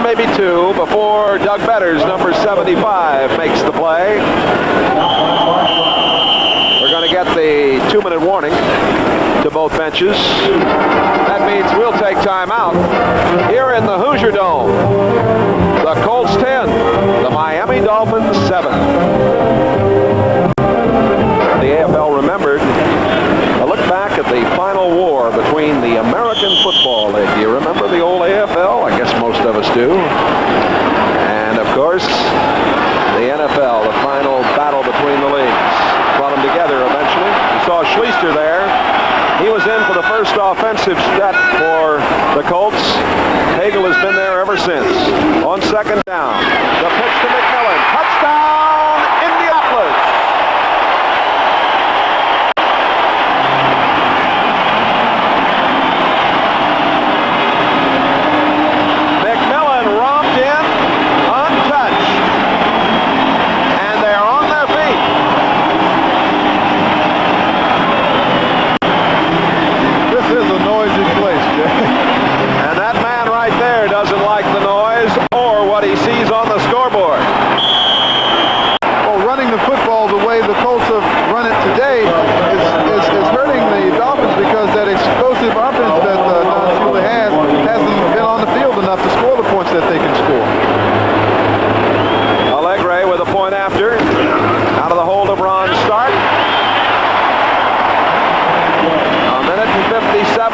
Maybe two before Doug Betters, number 75, makes the play. We're going to get the 2-minute warning to both benches. That means we'll take time out here in the Hoosier Dome. The Colts 10, the Miami Dolphins 7. The AFL remembered a look back at the final war between the American Football League. Do you remember the old AFL? I guess most of us do. And of course, the NFL, the final battle between the leagues. Brought them together eventually. You saw Schleister there. He was in for the first offensive set for the Colts. Pagel has been there ever since. On second down, the pitch to McMillan. Touchdown, Indianapolis!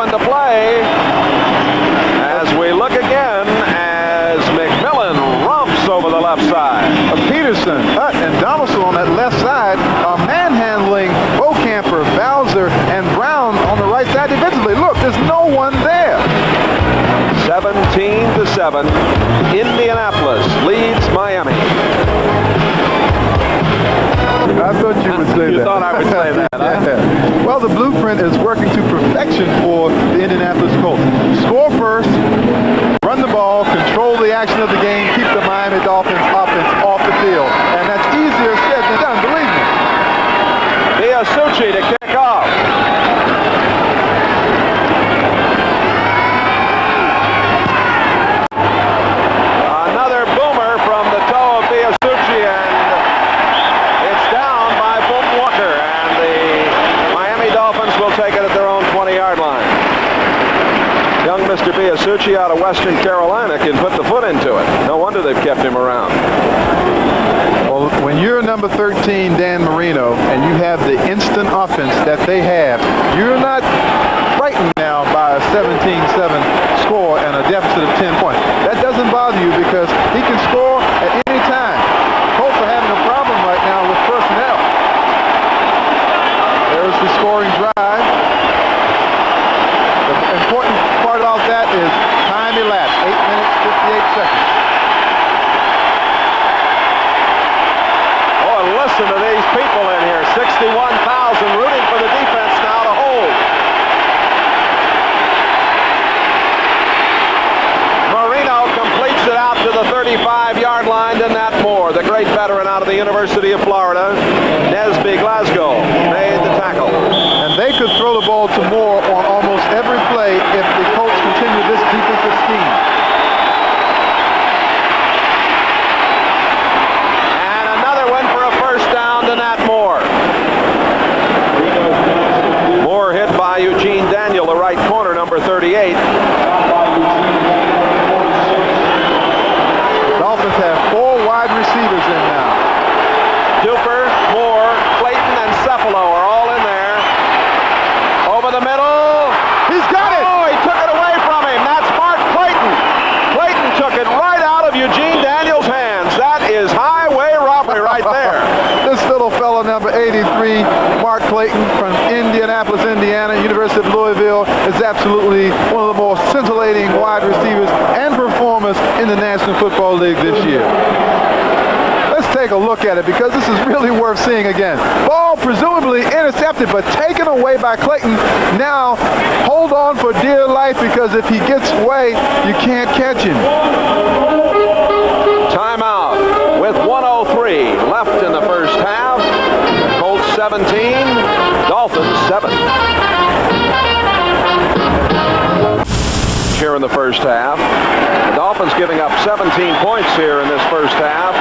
To play as we look again as McMillan romps over the left side. Peterson, Hutt, and Donaldson on that left side are manhandling Bocamper, Bowser, and Brown on the right side defensively. Look, there's no one there. 17-7. Indianapolis leads Miami. I thought you would say that. You thought I would say that, huh? Yeah. Well, the blueprint is working to perfection for the Indianapolis Colts. Score first, run the ball, control the action of the game, keep the Miami Dolphins offense off the field. And that's easier said than done, believe me. Biasucci to kick off. Another boomer from the toe of Biasucci, and it's down by Fulton Walker, and the Miami Dolphins will take it at their own 20-yard line. Young Mr. Biasucci out of Western Carolina can put the foot into it. No wonder they've kept him around. Well, when you're number 13, Dan Marino, and you have the instant offense that they have, you're not frightened now by a 17-7 score and a deficit of 10 points. That doesn't bother you because he can score at any time. Colts are having a problem right now with personnel. There's the scoring drive. University of Florida. Nesby Glasgow made the tackle. And they could throw the ball to Moore on almost every play if the Colts continue this defensive scheme. And another one for a first down to Nat Moore. Moore hit by Eugene Daniel, the right corner, number 38. Dolphins have 4 wide receivers in now. Duper, Moore, Clayton, and Cephalo are all in there. Over the middle. He's got it! Oh, he took it away from him. That's Mark Clayton. Clayton took it right out of Eugene Daniel's hands. That is highway robbery right there. This little fellow, number 83, Mark Clayton from Indianapolis, Indiana, University of Louisville, is absolutely one of the most scintillating wide receivers and performers in the National Football League this year. Let's take a look at it because this is really worth seeing again. Ball presumably intercepted but taken away by Clayton. Now hold on for dear life because if he gets away, you can't catch him. Timeout with 1:03 left in the first half. Colts 17, Dolphins 7. Here in the first half. The Dolphins giving up 17 points here in this first half.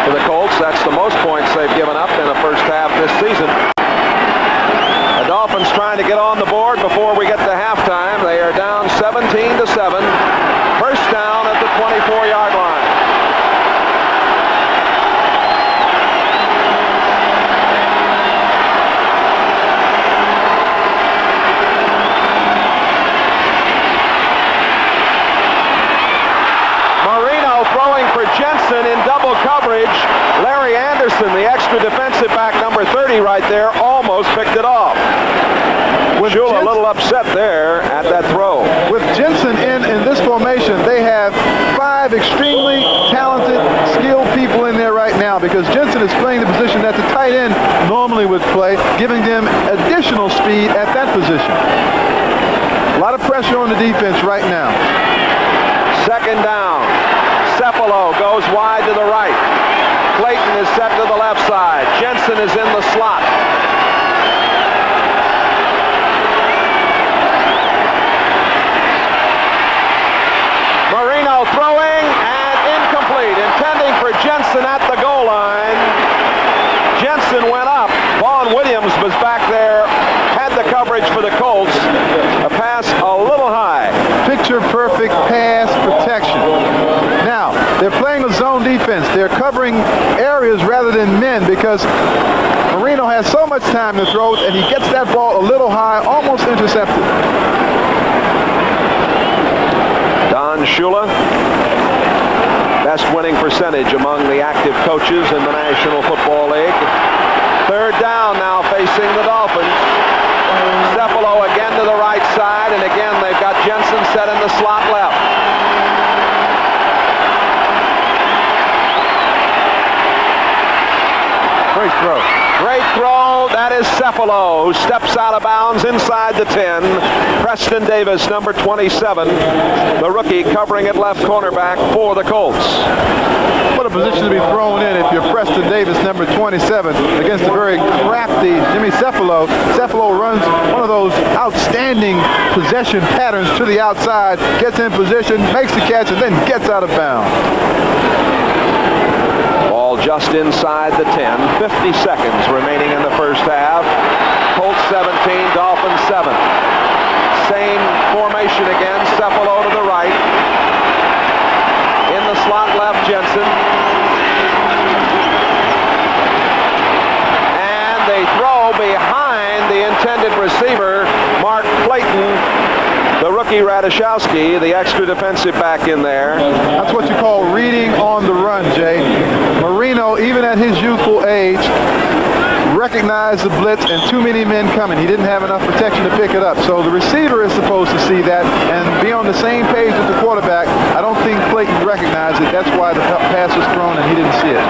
For the Colts, that's the most points they've given up in the first half this season. The Dolphins trying to get on the board before we get to halftime. They are down 17-7. First down at the 24-yard line. Throwing for Jensen in double coverage. Larry Anderson, the extra defensive back, number 30 right there, almost picked it off. Shula a little upset there at that throw. With Jensen in this formation, they have 5 extremely talented, skilled people in there right now because Jensen is playing the position that the tight end normally would play, giving them additional speed at that position. A lot of pressure on the defense right now. Second down. Cephalo goes wide to the right. Clayton is set to the left side. Jensen is in the slot. Marino throwing and incomplete. Intending for Jensen at the goal line. Jensen went up. Vaughn Williams was back there. Had the coverage for the Colts. A pass a little high. Picture-perfect pass protection. Now, they're playing a zone defense. They're covering areas rather than men because Marino has so much time to throw, and he gets that ball a little high, almost intercepted. Don Shula, best winning percentage among the active coaches in the National Football League. Third down now facing the Dolphins. Cephalo again to the right side, and again they've got Jensen set in the slot left. Great throw. Great throw. That is Cephalo, who steps out of bounds inside the 10. Preston Davis, number 27, the rookie, covering at left cornerback for the Colts. What a position to be thrown in if you're Preston Davis, number 27, against a very crafty Jimmy Cephalo. Cephalo runs one of those outstanding possession patterns to the outside, gets in position, makes the catch, and then gets out of bounds. Ball just inside the 10. 50 seconds remaining in the first half. Colts 17, Dolphins 7. Same formation again. Cephalo to the right. In the slot left, Jensen. And they throw behind the intended receiver, Mark Clayton. The rookie Radishowski, the extra defensive back in there. That's what you call reading on the run, Jay. Marino, even at his youthful age, recognized the blitz and too many men coming. He didn't have enough protection to pick it up. So the receiver is supposed to see that and be on the same page as the quarterback. I don't think Clayton recognized it. That's why the pass was thrown and he didn't see it.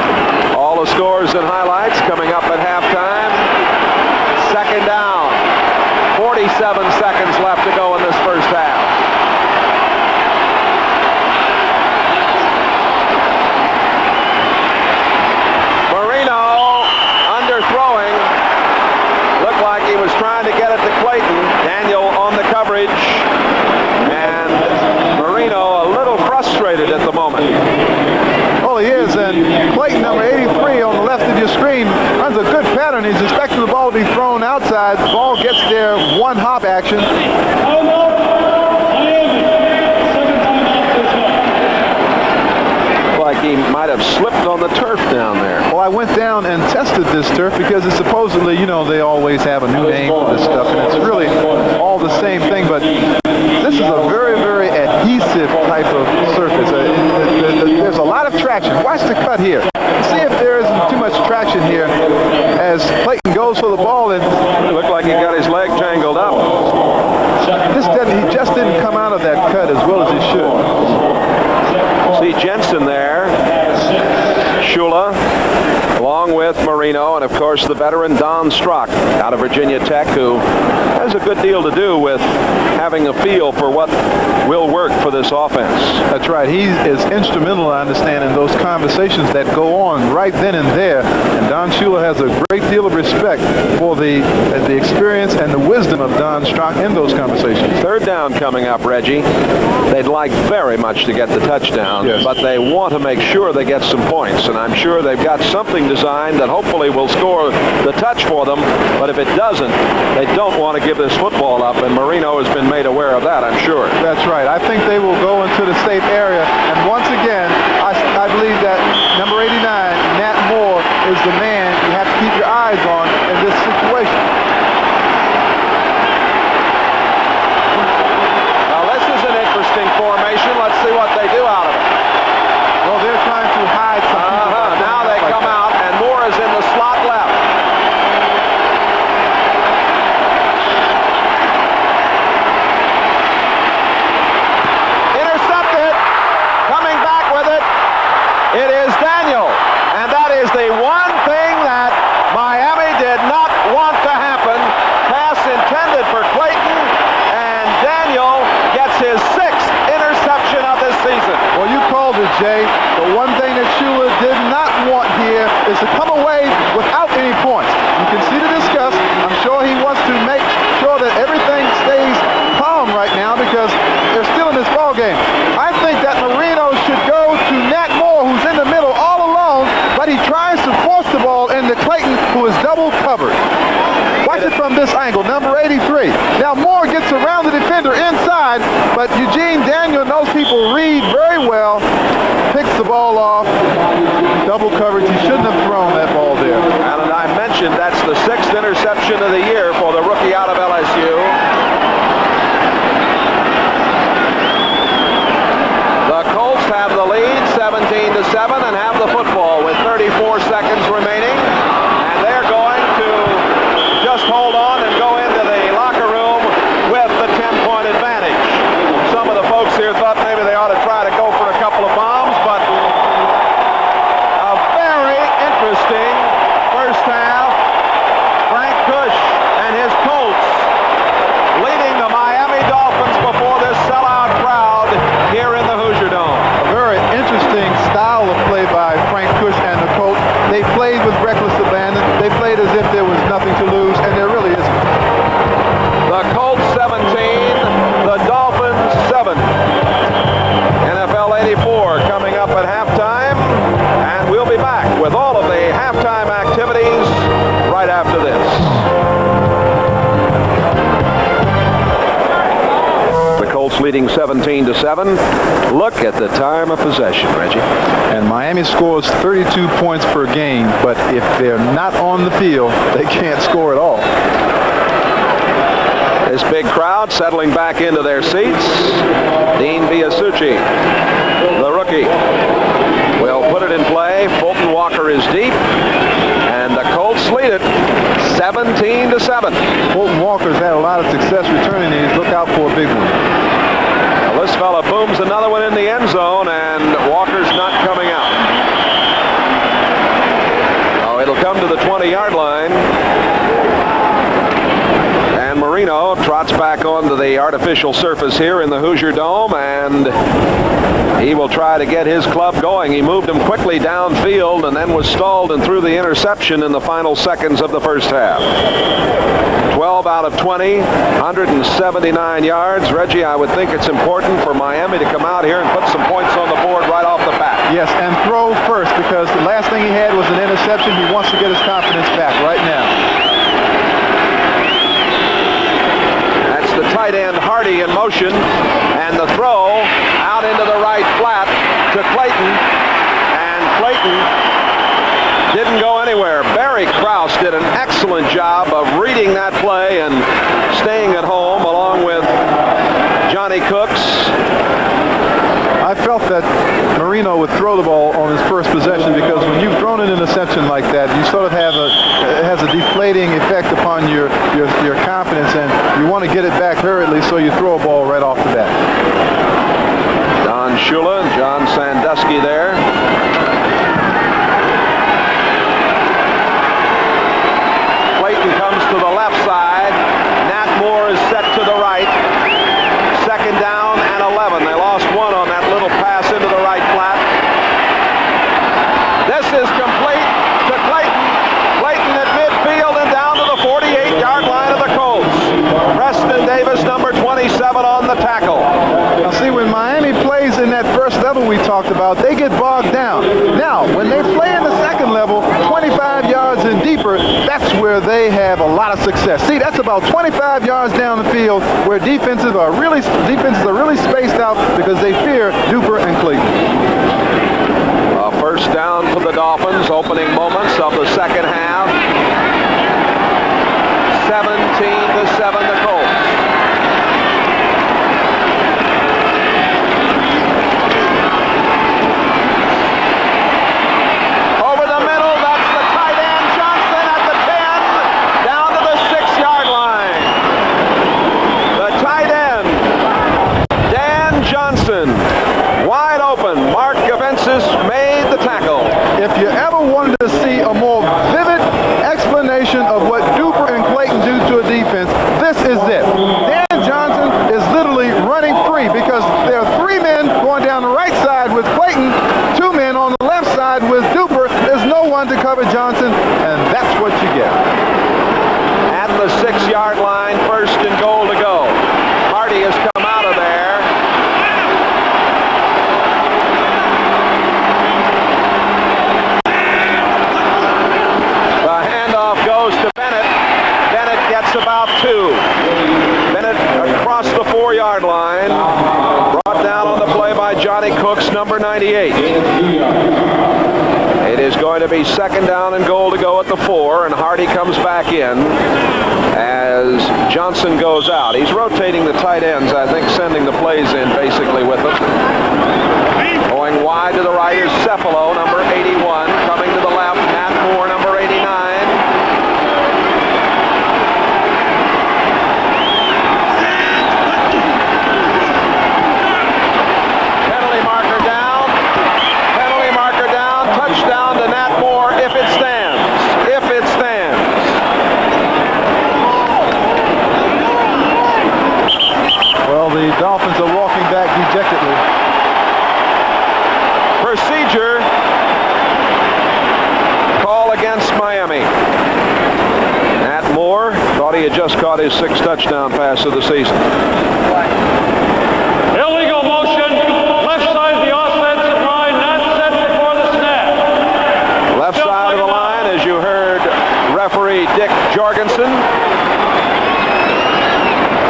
All the scores and highlights coming up at halftime. Second down. 47 seconds left to go in this first half. Daniel on the coverage, and Marino a little frustrated at the moment. Well, he is, and Clayton, number 83 on the left of your screen, runs a good pattern. He's expecting the ball to be thrown outside. The ball gets there, one hop action. Like he might have slipped on the turf down there. Well, I went down and tested this turf because it's supposedly, you know, they always have a new name for this stuff, and it's really all the same thing, but this is a very, very adhesive type of surface. There's a lot of traction. Watch the cut here. See if there isn't too much traction here as Clayton goes for the ball, and It looked like he got his leg tangled up. he just didn't come out of that cut as well as he should. See Jensen there, Shula, along with Marino, and of course the veteran Don Strock out of Virginia Tech, who has a good deal to do with having a feel for what will work for this offense. That's right. He is instrumental, I understand, in those conversations that go on right then and there. And Don Shula has a great deal of respect for the experience and the wisdom of Don Strock in those conversations. Third down coming up, Reggie. They'd like very much to get the touchdown, yes, but they want to make sure they get some points. And I'm sure they've got something designed that hopefully will score the touch for them. But if it doesn't, they don't want to give this football up. And Marino has been made aware of that, I'm sure. That's right. I think they will go into the safe area. And once again, I believe that number 89, Nat Moore, is the man you have to keep your eyes on in this situation. Now this is an interesting formation. Let's see what they do out of it. Well, they're trying to hide some people. Now they come out, and Moore is in the slot left. Intercepted. Coming back with it. It is Daniel. And that is the one thing that Miami did not want to happen. Pass intended for Clayton, and Daniel gets his 6th interception of this season. Well, you called it, Jay. The one thing that Shula did not want here is to come away without any points. You can see the disgust. I'm sure he wants to make sure that everything stays calm right now because they're still in this ball game. I think that Marino should go to Nat Moore, who's in the middle all alone, but he tries to force the ball into Clayton, who is double covered. Watch it from this angle, number 83. Now Moore gets around the defender inside, but Eugene Daniel knows people read very well, picks the ball off, double coverage. He shouldn't have thrown that ball there. And I mentioned that's the 6th interception of the year for the rookie out of LSU. The Colts have the lead 17-7 and have the football with 34 seconds remaining. And they're going to just hold on and go into the locker room with the 10-point advantage. Some of the folks here thought maybe they ought to try to go for a couple of bombs, but a very interesting first half. Frank Kush and his Colts leading the Miami Dolphins before this sellout crowd here in the Hoosier Dome. A very interesting style of play by Frank Kush and the Colts. They played with reckless abandon. They played as if there was nothing to lose, and there really isn't. The Colts 17, the Dolphins 7. NFL 84 coming up at halftime, and we'll be back with all of the halftime activities right after this. The Colts leading 17-7. Look at the time of possession, Reggie. And Miami scores 32 points per game, but if they're not on the field, they can't score at all. This big crowd settling back into their seats. Dean Biasucci, the rookie, will put it in play. Fulton Walker is deep, and the Colts lead it 17-7. Fulton Walker's had a lot of success returning these. Look out for a big one. Well, this fella booms another one in the end zone, and Walker's not coming out. Oh, it'll come to the 20-yard line. And Marino Marino trots back onto the artificial surface here in the Hoosier Dome, and he will try to get his club going. He moved him quickly downfield and then was stalled and threw the interception in the final seconds of the first half. 12 out of 20, 179 yards. Reggie, I would think it's important for Miami to come out here and put some points on the board right off the bat. Yes, and throw first, because the last thing he had was an interception. He wants to get his confidence back right now. That's the tight end Hardy in motion, and the throw out into the right flat to Clayton, and Clayton didn't go anywhere. Barry Krause did an excellent job of reading that play and staying at home along with Johnny Cooks. I felt that Marino would throw the ball on his first possession, because when you've thrown an interception like that, you sort of have it has a deflating effect upon your confidence, and you want to get it back hurriedly, so you throw a ball right off the bat. Don Shula and John Sandusky there. Clayton comes to the left side. Nat Moore is set to the right. Second down and 11. They lost one on that little pass into the right flat. This is complete to Clayton. Clayton at midfield and down to the 48-yard line of the Colts. Preston Davis, number 27, on the tackle. Now see, when Miami plays in that first level we talked about, they get bogged down. Now, when they play in the second level, 25 yards and deeper, that's where they have a lot of success. See, that's about 25 yards down the field, where defenses are really spaced out because they fear Duper and Clayton. First down for the Dolphins, opening moments of the second half. 17-7 the Colts. Over the middle, that's the tight end Johnson at the 10, down to the 6-yard line. The tight end, Dan Johnson, wide open. Mark Gavensis made the tackle. If you ever wanted to see a more vivid explanation of what Duper and Clayton do to a defense, this is it. Dan Johnson is literally running free, because there are 3 men going down the right side with Clayton, 2 men on the left side with Duper. There's no one to cover Johnson, and that's what you get. At the 6-yard line, first and goal to go. Hardy has come out of there. Goes to Bennett. Bennett gets about 2. Bennett across the 4-yard line. Brought down on the play by Johnny Cooks, number 98. It is going to be second down and goal to go at the 4, and Hardy comes back in as Johnson goes out. He's rotating the tight ends, I think, sending the plays in basically with them. Going wide to the right is Cephalo, number 81. Coming to the left, Nat Moore, number 89. Touchdown to Nat Moore if it stands. If it stands. Well, the Dolphins are walking back dejectedly. Procedure call against Miami. Nat Moore thought he had just caught his 6th touchdown pass of the season. Illegal motion, left side of the offensive line, not set before the snap. Left side of the line, as you heard referee Dick Jorgensen.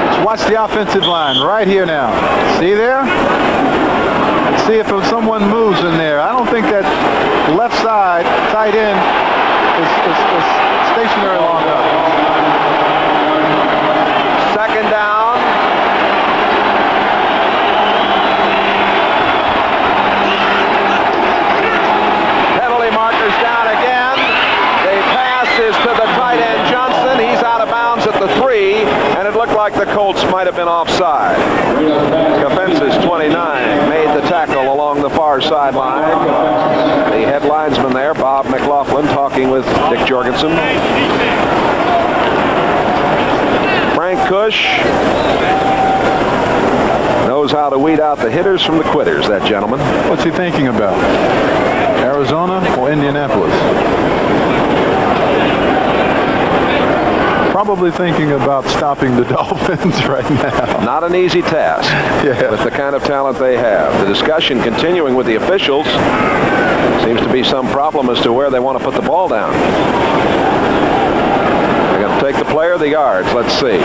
Let's watch the offensive line right here now. See there? Let's see if someone moves in there. I don't think that left side tight end is stationary long enough. Second down. Markers down again. The pass is to the tight end Johnson. He's out of bounds at the 3, and it looked like the Colts might have been offside. Gavensis, 29, made the tackle along the far sideline. The head linesman there, Bob McLaughlin, talking with Dick Jorgensen. Frank Kush knows how to weed out the hitters from the quitters, that gentleman. What's he thinking about? Arizona or Indianapolis? Probably thinking about stopping the Dolphins right now. Not an easy task with the kind of talent they have. The discussion continuing with the officials. Seems to be some problem as to where they want to put the ball down. They're going to take the player the yards. Let's see.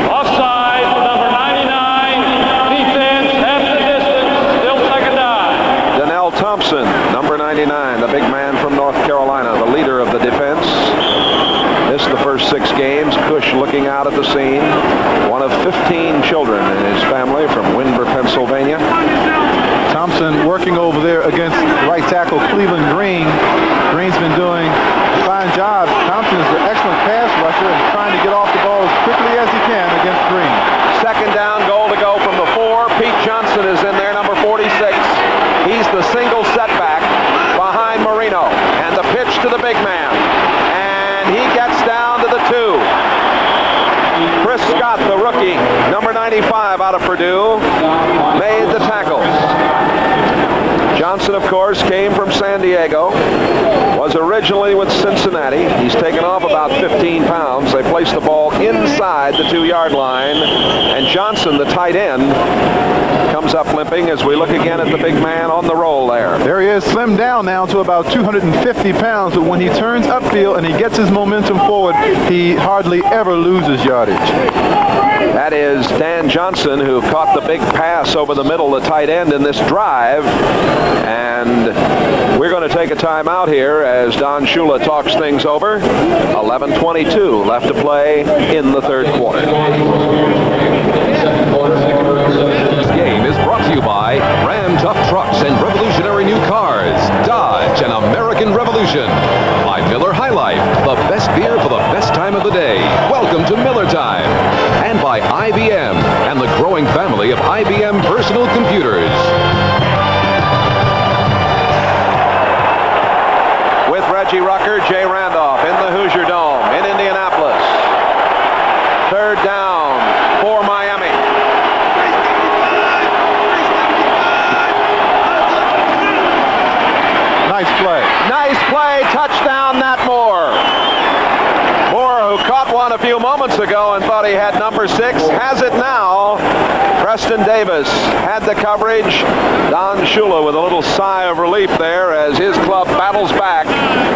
Offside for number 99. Defense half the distance. Still second down. Donnell Thompson, number 99, the big man from North Carolina, the leader of the defense. Missed the first 6 games. Kush looking out at the scene. One of 15 children in his family from Windsor, Pennsylvania. Thompson working over there against right tackle Cleveland Green. Green's been doing a fine job. Thompson is an excellent pass rusher and trying to get off the ball as quickly as he can against Green. Second down, goal to go from the 4. Pete Johnson is in there, number 46. He's the single setback behind Marino. And the pitch to the big man. And he gets down to the 2. Chris Scott, the rookie, number 95 out of Purdue, made the tackles. Johnson, of course, came from San Diego, was originally with Cincinnati. He's taken off about 15 pounds. They placed the ball inside the 2-yard line, and Johnson, the tight end, comes up limping as we look again at the big man on the roll there. There he is, slimmed down now to about 250 pounds, but when he turns upfield and he gets his momentum forward, he hardly ever loses yardage. That is Dan Johnson, who caught the big pass over the middle, the tight end in this drive. And we're going to take a timeout here as Don Shula talks things over. 11:22 left to play in the third quarter. This game is brought to you by Ram Tough Trucks and revolutionary new cars, Dodge and American Revolution. By Miller High Life, the best beer for the best time of the day. Welcome to Miller Time. And by IBM and the growing family of IBM personal computers. With Reggie Rucker, Jay Randolph in the Hoosier Dome in Indianapolis. Third down for Miami. Nice play. Nice play, touchdown, Nat Moore. Moore, who caught one a few moments ago and thought he had number 6, has it now. Preston Davis had the coverage. Don Shula with a little sigh of relief there as his club battles back,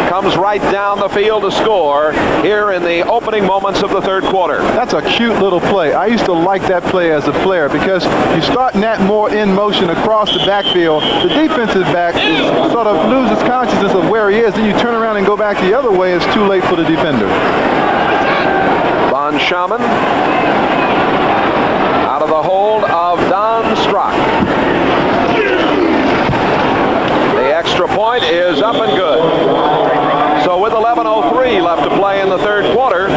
comes right down the field to score here in the opening moments of the third quarter. That's a cute little play. I used to like that play as a player because you start Nat Moore in motion across the backfield. The defensive back sort of loses consciousness of where he is. Then you turn around and go back the other way. It's too late for the defender. Von Schaman out of the hold of Don Strock. The extra point is up and good. So with 11:03 left to play in the third quarter,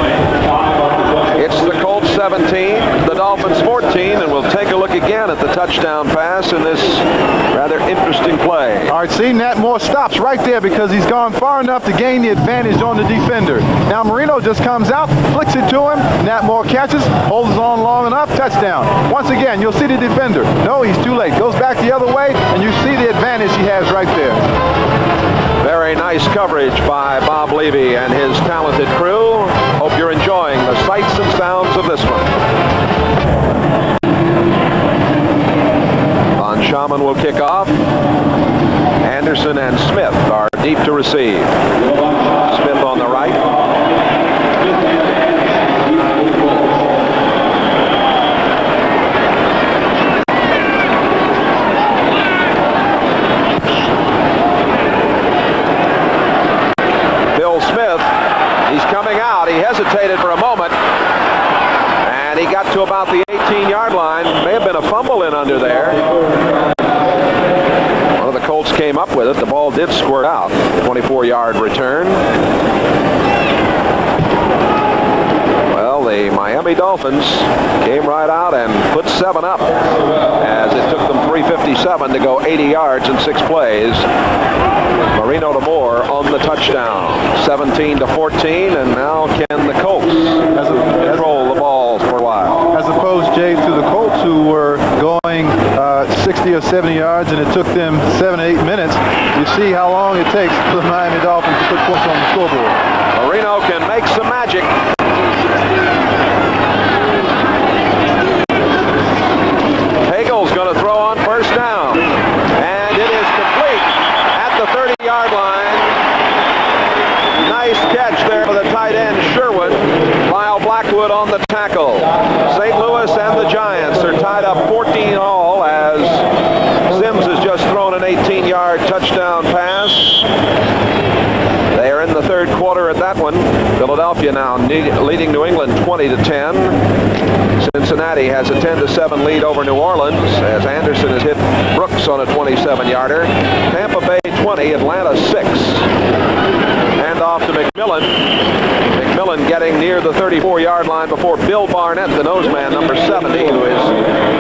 it's the Colts 17, the Dolphins 14, and we'll take a look again at the touchdown pass in this rather interesting play. All right, see, Nat Moore stops right there because he's gone far enough to gain the advantage on the defender. Now Marino just comes out, flicks it to him. Nat Moore catches, holds on long enough, touchdown. Once again, you'll see the defender. No, he's too late. Goes back the other way, and you see the advantage he has right there. Very nice coverage by Bob Levy and his talented crew. Hope you're enjoying the sights and sounds of this one. Von Schaman will kick off. Anderson and Smith are deep to receive. Smith on the right. He's coming out. He hesitated for a moment, and he got to about the 18-yard line. May have been a fumble in under there. One of the Colts came up with it. The ball did squirt out. 24-yard return. Well, the Miami Dolphins came right out and put 7 up as it took them 3:57 to go 80 yards in 6 plays. Marino to Moore on the touchdown. 17-14, and now can the Colts control the ball for a Jay, to the Colts, who were going 60 or 70 yards, and it took them 7 or 8 minutes. You see how long it takes for the Miami Dolphins to put points on the scoreboard. Marino can make some magic. Hagel's going to throw on first down, and it is complete at the 30-yard line. Nice catch there for the tight end, Sherwood. Lyle Blackwood on the tackle. St. Louis and the Giants are tied up 14 all as Sims has just thrown an 18-yard touchdown pass. They are in the third quarter at that one. Philadelphia now leading New England 20-10. Cincinnati has a 10-7 lead over New Orleans as Anderson has hit Brooks on a 27-yarder. Tampa Bay 20, Atlanta 6. Hand off to McMillan. McMillan getting near the 34-yard line before Bill Barnett, the noseman, number 70, who is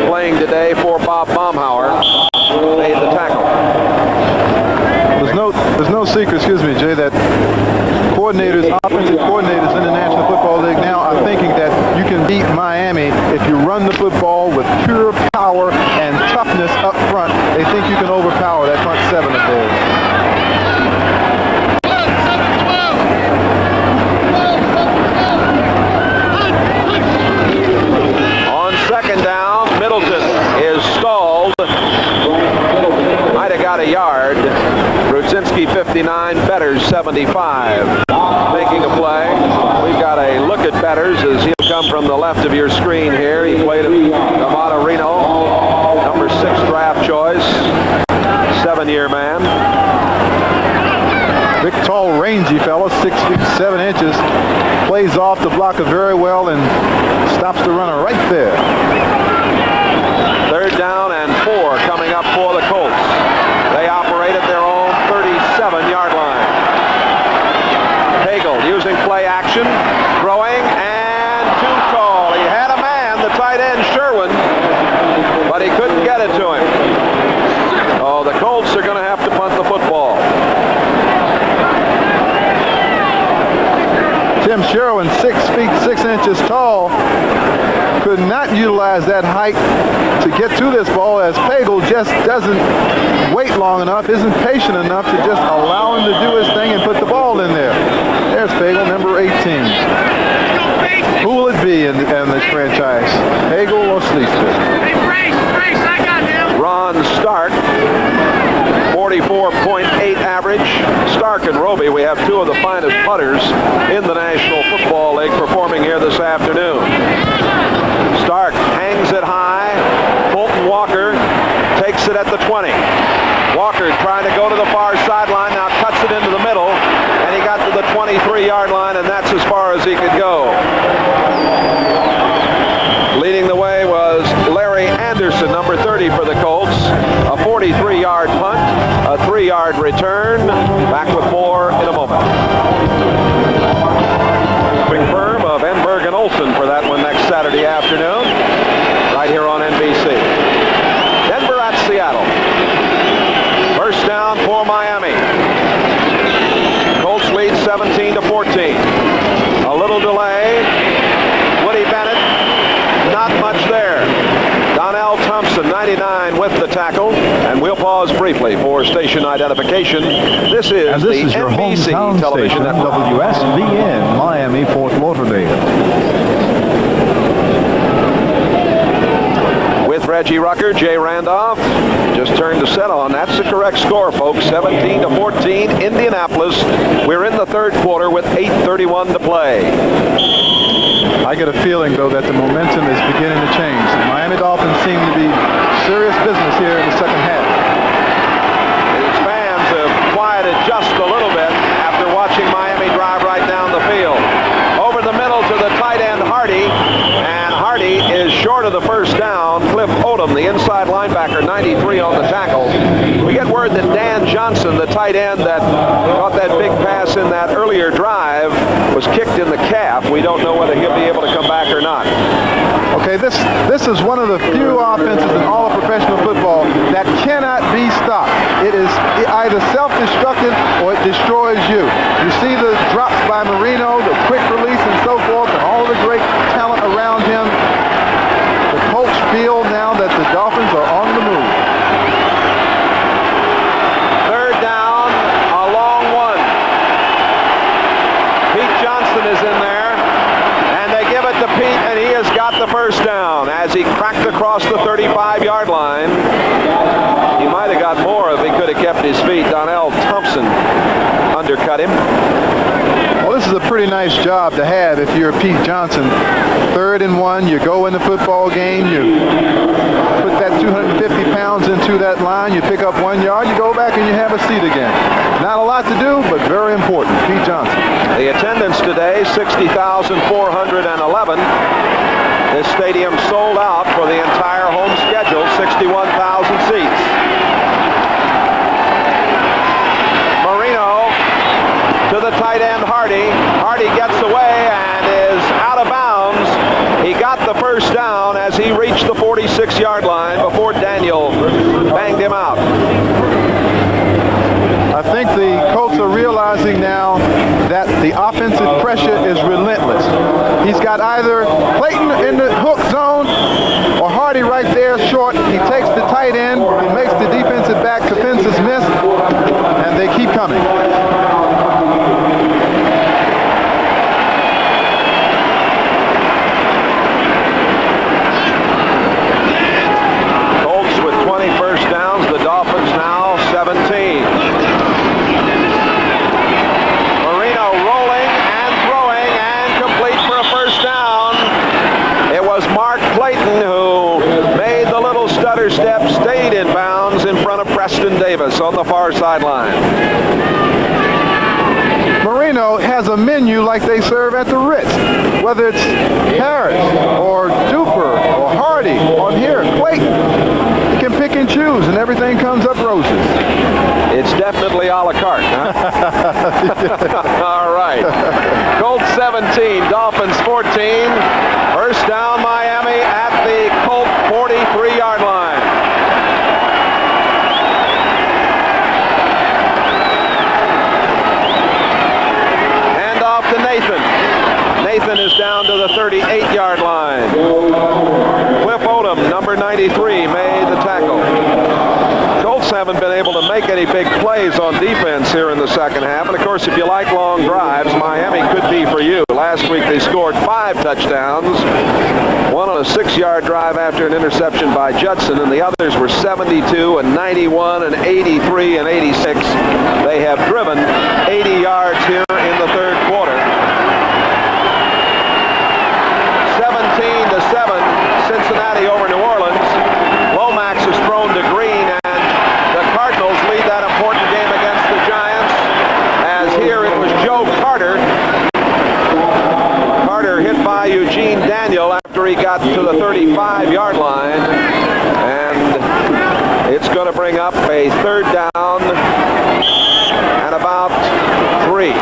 playing today for Bob Baumhauer, made the tackle. There's no secret, excuse me, Jay, that coordinators, offensive coordinators in the National Football League now are thinking that you can beat Miami if you run the football with pure power and toughness up front. They think you can overpower that front seven of theirs. Second down, Middleton is stalled. Might have got a yard. Brudzinski 59, Betters 75. Making a play. We've got a look at Betters as he'll come from the left of your screen here. He played at Nevada Reno, number 6 draft choice, 7-year man. Big, tall, rangy fellow, 6 feet 7 inches. Plays off the blocker very well and stops the runner right there. Third down and 4 coming up for the Colts. They operate at their own 37-yard line. Hagel using play action, throwing, and too tall. He had a man, the tight end Sherwin, but he couldn't get it to him. Oh, the Colts are going to have to punt the football. Tim Sherwin, 6 feet 6 inches tall, could not utilize that height to get to this ball as Pagel just doesn't wait long enough, isn't patient enough to just allow him to do his thing and put the ball in there. There's Pagel, number 18. Who will it be in this franchise? Hagel or Sleesville? Ron Stark, 44.8 average. Stark and Roby, we have 2 of the finest putters in the National Football League performing here this afternoon. Stark hangs it high. Fulton Walker takes it at the 20. Walker trying to go to the far sideline, now cuts it into the middle, and he got to the 23-yard line, and that's as far as he could go. Leading the way was Larry Anderson, number 30 for the Colts. A 43-yard punt, a 3-yard return. Back with more in a moment. Quick firm of Enberg and Olson for that one next Saturday afternoon, right here on NBC. Denver at Seattle. First down for Miami. Colts lead 17-14. A little delay. Woody Bennett, not much there. Donnell Thompson, 99, with the tackle. And we'll pause briefly for station identification. This is the your NBC hometown television station, network. WSBN, Miami, Fort Lauderdale. With Reggie Rucker, Jay Randolph. Just turned the set on. That's the correct score, folks. 17-14, Indianapolis. We're in the third quarter with 8:31 to play. I get a feeling, though, that the momentum is beginning to change. The Miami Dolphins seem to be serious business here in the second half. His fans have quieted just a little bit after watching Miami drive right down the field. Over the middle to the tight end, Hardy. And Hardy is short of the first down. Cliff Odom, the inside linebacker, 93 on the tackle. We get word that Dan Johnson, the tight end that caught that big pass in that earlier drive, was kicked in the calf. We don't know whether he'll be able to come back or not. Okay, this is one of the few offenses in all of professional football that cannot be stopped. It is either self-destructive or it destroys you. You see the drops by Marino, the quick release and so forth, and all the great talent around him. The Dolphins are on the move. Third down, a long one. Pete Johnson is in there, and they give it to Pete, and he has got the first down as he cracked across the 35-yard line. He might have got more if he could have kept his feet. Donnell Thompson undercut him. Well, this is a pretty nice job to have if you're Pete Johnson. 3rd and 1, you go in the football game, you put that 250 pounds into that line, you pick up 1 yard, you go back and you have a seat again. Not a lot to do, but very important. Pete Johnson. The attendance today, 60,411. This stadium sold out for the entire home schedule, 61,000 seats. Marino to the tight end Hardy. Hardy gets away and is out of bounds. He got the first down as he reached the 46-yard line before Daniel banged him out. I think the Colts are realizing now that the offensive pressure is relentless. He's got either Clayton in the hook zone or Hardy right there short. He takes the tight end, he makes the defensive back defenses miss, and they keep coming. Colts with 20 first downs, the Dolphins now 17. Who made the little stutter step, stayed in bounds in front of Preston Davis on the far sideline. Marino has a menu like they serve at the Ritz, whether it's Harris or Duper or Hardy or here, Clayton. You can pick and choose and everything comes up roses. It's definitely a la carte, huh? All right. Colts 17, Dolphins 14. First down Miami at the Colt 43-yard line. Hand off to Nathan. Nathan is down to the 38-yard line. Cliff Odom, number 93, made the tackle. Colts haven't been able to make any big plays on defense here in the second half. And, of course, if you like long drives, Miami could be for you. Last week they scored 5 touchdowns, one on a 6-yard drive after an interception by Judson, and the others were 72 and 91 and 83 and 86. They have driven 80 yards here in the third quarter. 17-7, Cincinnati over New Orleans. Lomax is thrown to Green, and the Cardinals lead that important game against the Giants, as here it was Joe Carter. Carter hit by Eugene Daniel after he got to the 35-yard line, and it's going to bring up a third down and about 3.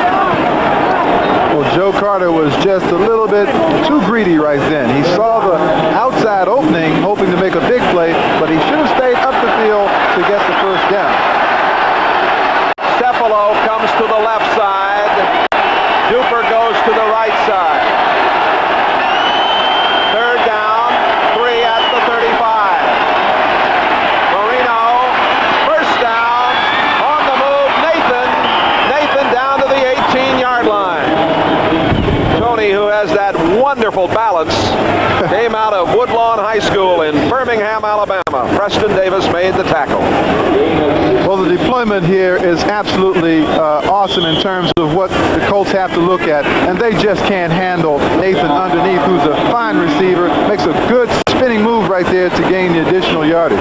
Well, Joe Carter was just a little bit too greedy right then. He saw the outside opening, hoping to make a big play, but he should have stayed up the field to get the first down. Cephalo comes to the left side. Duper goes to the right side. Third down, 3 at the 35. Marino, first down, on the move, Nathan down to the 18-yard line. Tony, who has that wonderful balance, came out of Woodlawn High School in Birmingham, Alabama. Preston Davis made the tackle. Well, the deployment here is absolutely awesome in terms of what the Colts have to look at, and they just can't handle Nathan underneath, who's a fine receiver, makes a good spinning move right there to gain the additional yardage.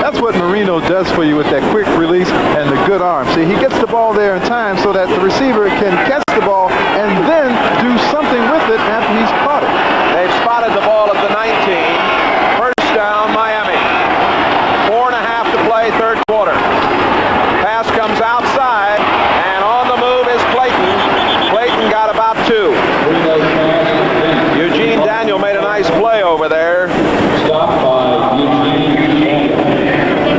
That's what Marino does for you with that quick release and the good arm. See, he gets the ball there in time so that the receiver can catch the ball and then do something with it after he's caught it. They've spotted the ball at the 19. First down, Miami. 4.5 to play, third quarter. Pass comes outside, and on the move is Clayton. Clayton got about 2. Eugene Daniel made a nice play over there.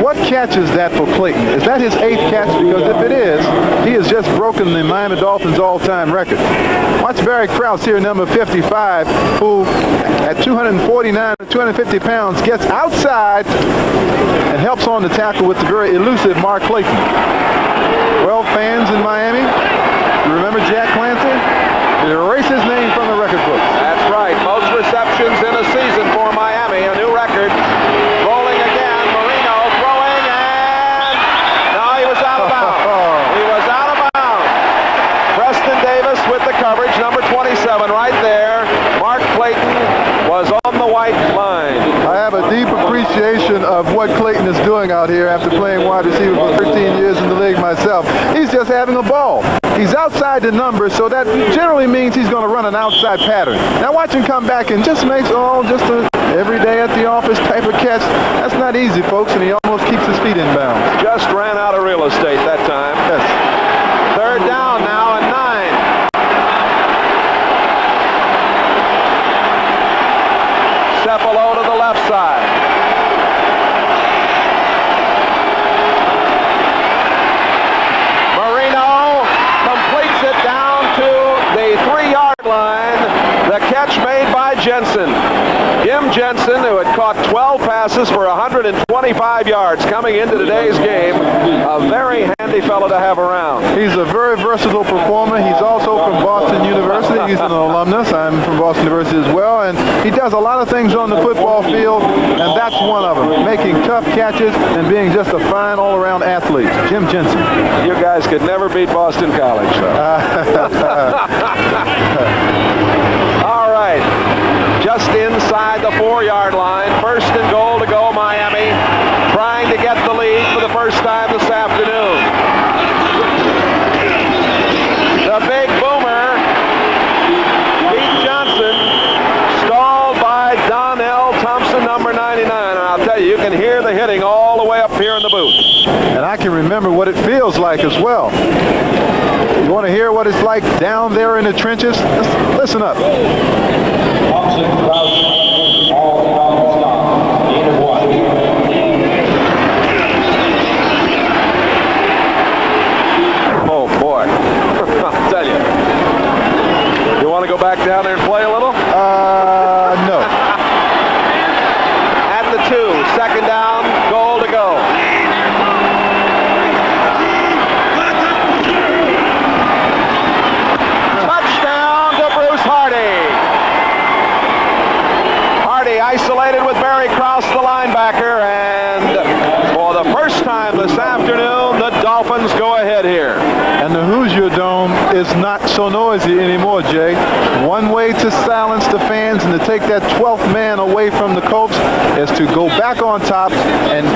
What catches that for Clayton? Is that his 8th catch? Because if it is, he has just broken the Miami Dolphins all-time record. Watch Barry Krause here, number 55, who at 249 or 250 pounds gets outside and helps on the tackle with the very elusive Mark Clayton. Well, fans in Miami, you remember Jack Clancy? Erase his name from the record books. That's right. Most receptions in a season for Miami. A new record. Rolling again. Marino throwing, and no, he was out of bounds. He was out of bounds. Preston Davis with the coverage. Number 27 right there. Mark Clayton was on the white line. I have a deep appreciation of what Clayton is doing out here after playing wide receiver for 13 years in the league myself. He's just having a ball. He's outside the numbers, so that generally means he's going to run an outside pattern. Now watch him come back and just makes just a every day at the office type of catch. That's not easy, folks, and he almost keeps his feet in bounds. Just ran out of real estate that time. Yes. Third down now and 9. Cepolo to the left side. Marino completes it down to the 3-yard line. The catch made by Jensen. Jim Jensen, who had caught 12 passes for 125 yards coming into today's game. A very handy fellow to have around. He's a very versatile performer. He's also from Boston University. He's an alumnus. I'm from Boston University as well. And he does a lot of things on the football field, and that's one of them. Making tough catches and being just a fine all-around athlete. Jim Jensen. You guys could never beat Boston College, though. All right. Just inside the 4-yard line. 1st and goal to go, Miami. Trying to get the lead for the first time this afternoon. The big boomer, Pete Johnson, stalled by Donnell Thompson, number 99. And I'll tell you, you can hear the hitting all the way up here in the booth. And I can remember what it feels like as well. You want to hear what it's like down there in the trenches? Listen up. Oh, boy. I'll tell you. You want to go back down there and play a little? No. At the 2, 2nd down, goal to go. Touchdown to Bruce Hardy. Hardy isolated with Barry Krause, the linebacker, and for the first time this afternoon, the Dolphins go ahead here. And the Hoosier Dome is not so noisy anymore, Jay. One way to silence the fans and to take that 12th man away from the Colts is to go back on top and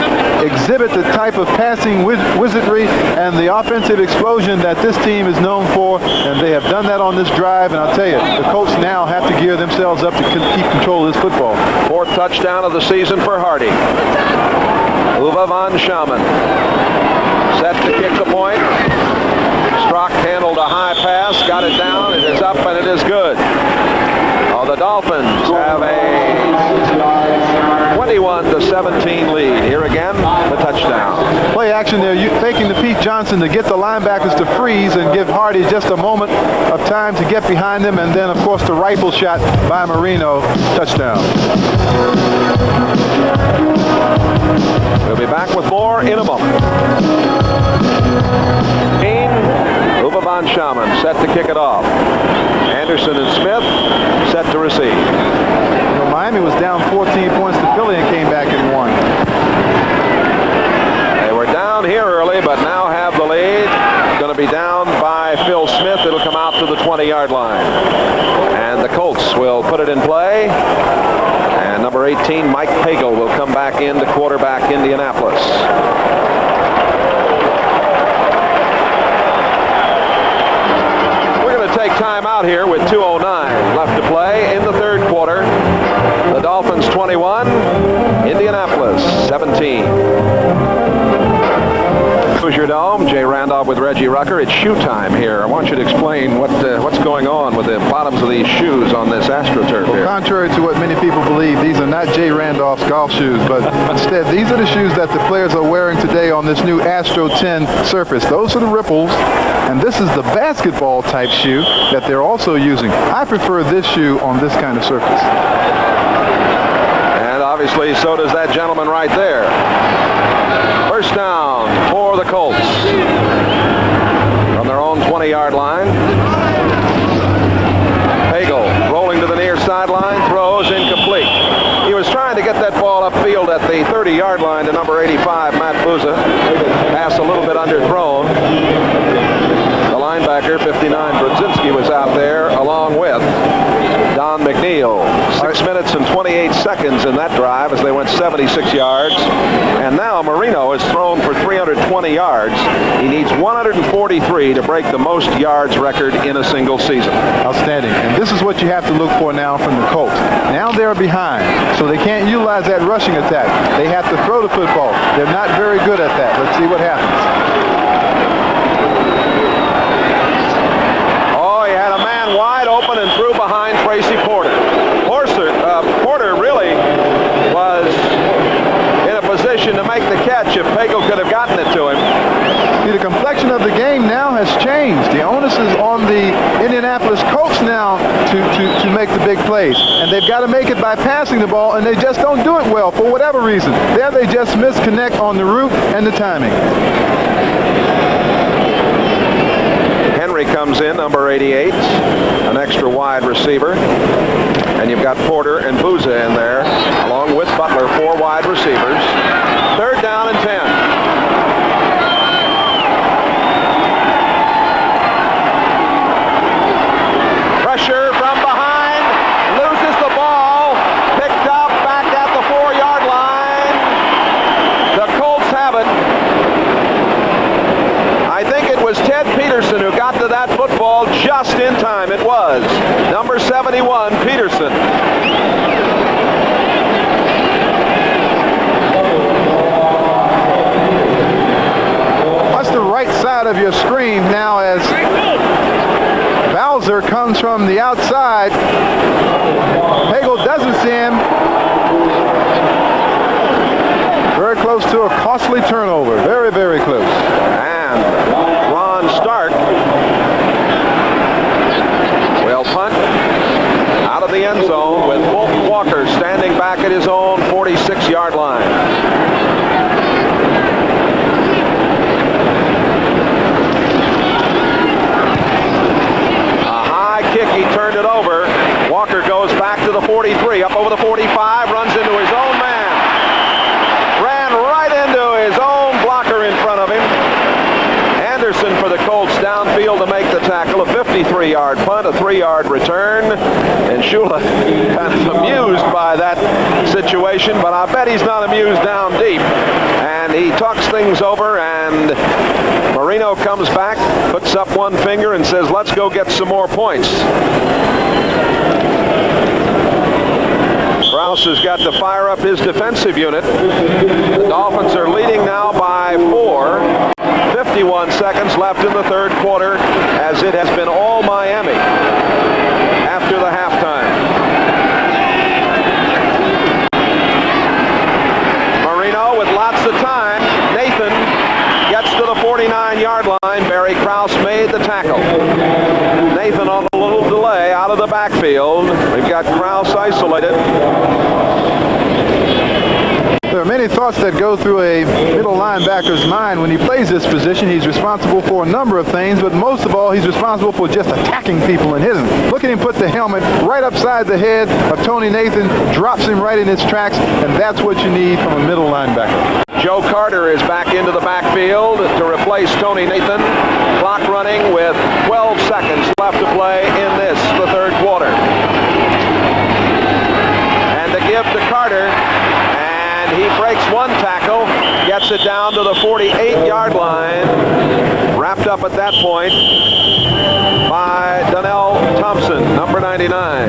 exhibit the type of passing wizardry and the offensive explosion that this team is known for, and they have done that on this drive. And I'll tell you, the Colts now have to gear themselves up to keep control of this football. 4th touchdown of the season for Hardy. Uwe von Schaman set to kick the point. Strock handled a high pass, got it down, it is up, and it is good. The Dolphins have a 21-17 lead. Here again, the touchdown. Play action there, faking to Pete Johnson to get the linebackers to freeze and give Hardy just a moment of time to get behind him, and then, of course, the rifle shot by Marino. Touchdown. We'll be back with more in a moment. Uwe von Schaman set to kick it off. Anderson and Smith set to receive. Miami was down 14 points to Philly and came back and won. They were down here early, but now have the lead. Going to be down by Phil Smith. It'll come out to the 20-yard line. And the Colts will put it in play. And number 18, Mike Pagel, will come back in to quarterback Indianapolis. Take time out here with 2:09 left to play in the third quarter. The Dolphins 21, Indianapolis 17. Hoosier Dome. Jay Randolph with Reggie Rucker. It's shoe time here. I want you to explain what's going on with the bottoms of these shoes on this AstroTurf Well, here. contrary to what many people believe, these are not Jay Randolph's golf shoes, but instead these are the shoes that the players are wearing today on this new Astro 10 surface. Those are the ripples, and this is the basketball type shoe that they're also using. I prefer this shoe on this kind of surface. And obviously so does that gentleman right there. First down for the Colts from their own 20-yard line. Hagel rolling to the near sideline, throws incomplete. He was trying to get that ball upfield at the 30-yard line to number 85, Matt Bouza. Pass a little bit underthrown. The linebacker, 59, Brudzinski, was out there along with Don McNeil. 6 minutes and 28 seconds in that drive as they went 76 yards. And now Marino has thrown for 320 yards. He needs 143 to break the most yards record in a single season. Outstanding. And this is what you have to look for now from the Colts. Now they're behind, so they can't utilize that rushing attack. They have to throw the football. They're not very good at that. Let's see what happens. Oh, he had a man wide open and threw behind Tracy Porter. Porter really was in a position to make the catch if Pagel could have gotten it to him. See, the complexion of the game now has changed. The onus is on the Indianapolis Colts now to make the big plays. And they've got to make it by passing the ball, and they just don't do it well for whatever reason. There they just misconnect on the route and the timing. Henry comes in, number 88, an extra wide receiver. And you've got Porter and Bouza in there, along with Butler, 4 wide receivers. Third down and 10. Pressure from behind, loses the ball, picked up back at the 4-yard line. The Colts have it. I think it was Ted Peterson who got to that football just in time. It was number 71, Peterson. Watch the right side of your screen now as Bowser comes from the outside. Hagel doesn't see him. Very close to a costly turnover. Very, very close. And Ron Stark will punt out of the end zone with Wolf Walker standing back at his own 46-yard line. A high kick, he turned it over. Walker goes back to the 43, up over the 45, runs into his own man. Ran right into his own blocker in front of him. Anderson for the Colts downfield to make the tackle. A 53-yard punt, a 3-yard return. And Shula kind of amused by that situation, but I bet he's not amused down deep. And he talks things over, and Marino comes back, puts up one finger and says, let's go get some more points. Krause has got to fire up his defensive unit. The Dolphins are leading now by 4. 51 seconds left in the third quarter, as it has been all Miami after the halftime. Marino with lots of time. Nathan gets to the 49-yard line. Barry Krause made the tackle. Nathan on a little delay out of the backfield. We've got Krause isolated. There are many thoughts that go through a middle linebacker's mind when he plays this position. He's responsible for a number of things, but most of all, he's responsible for just attacking people and hitting them. Look at him put the helmet right upside the head of Tony Nathan, drops him right in his tracks, and that's what you need from a middle linebacker. Joe Carter is back into the backfield to replace Tony Nathan. Clock running with 12 seconds left to play in this, the third quarter. And to give to Carter. And and he breaks one tackle, gets it down to the 48-yard line. Wrapped up at that point by Donnell Thompson, number 99.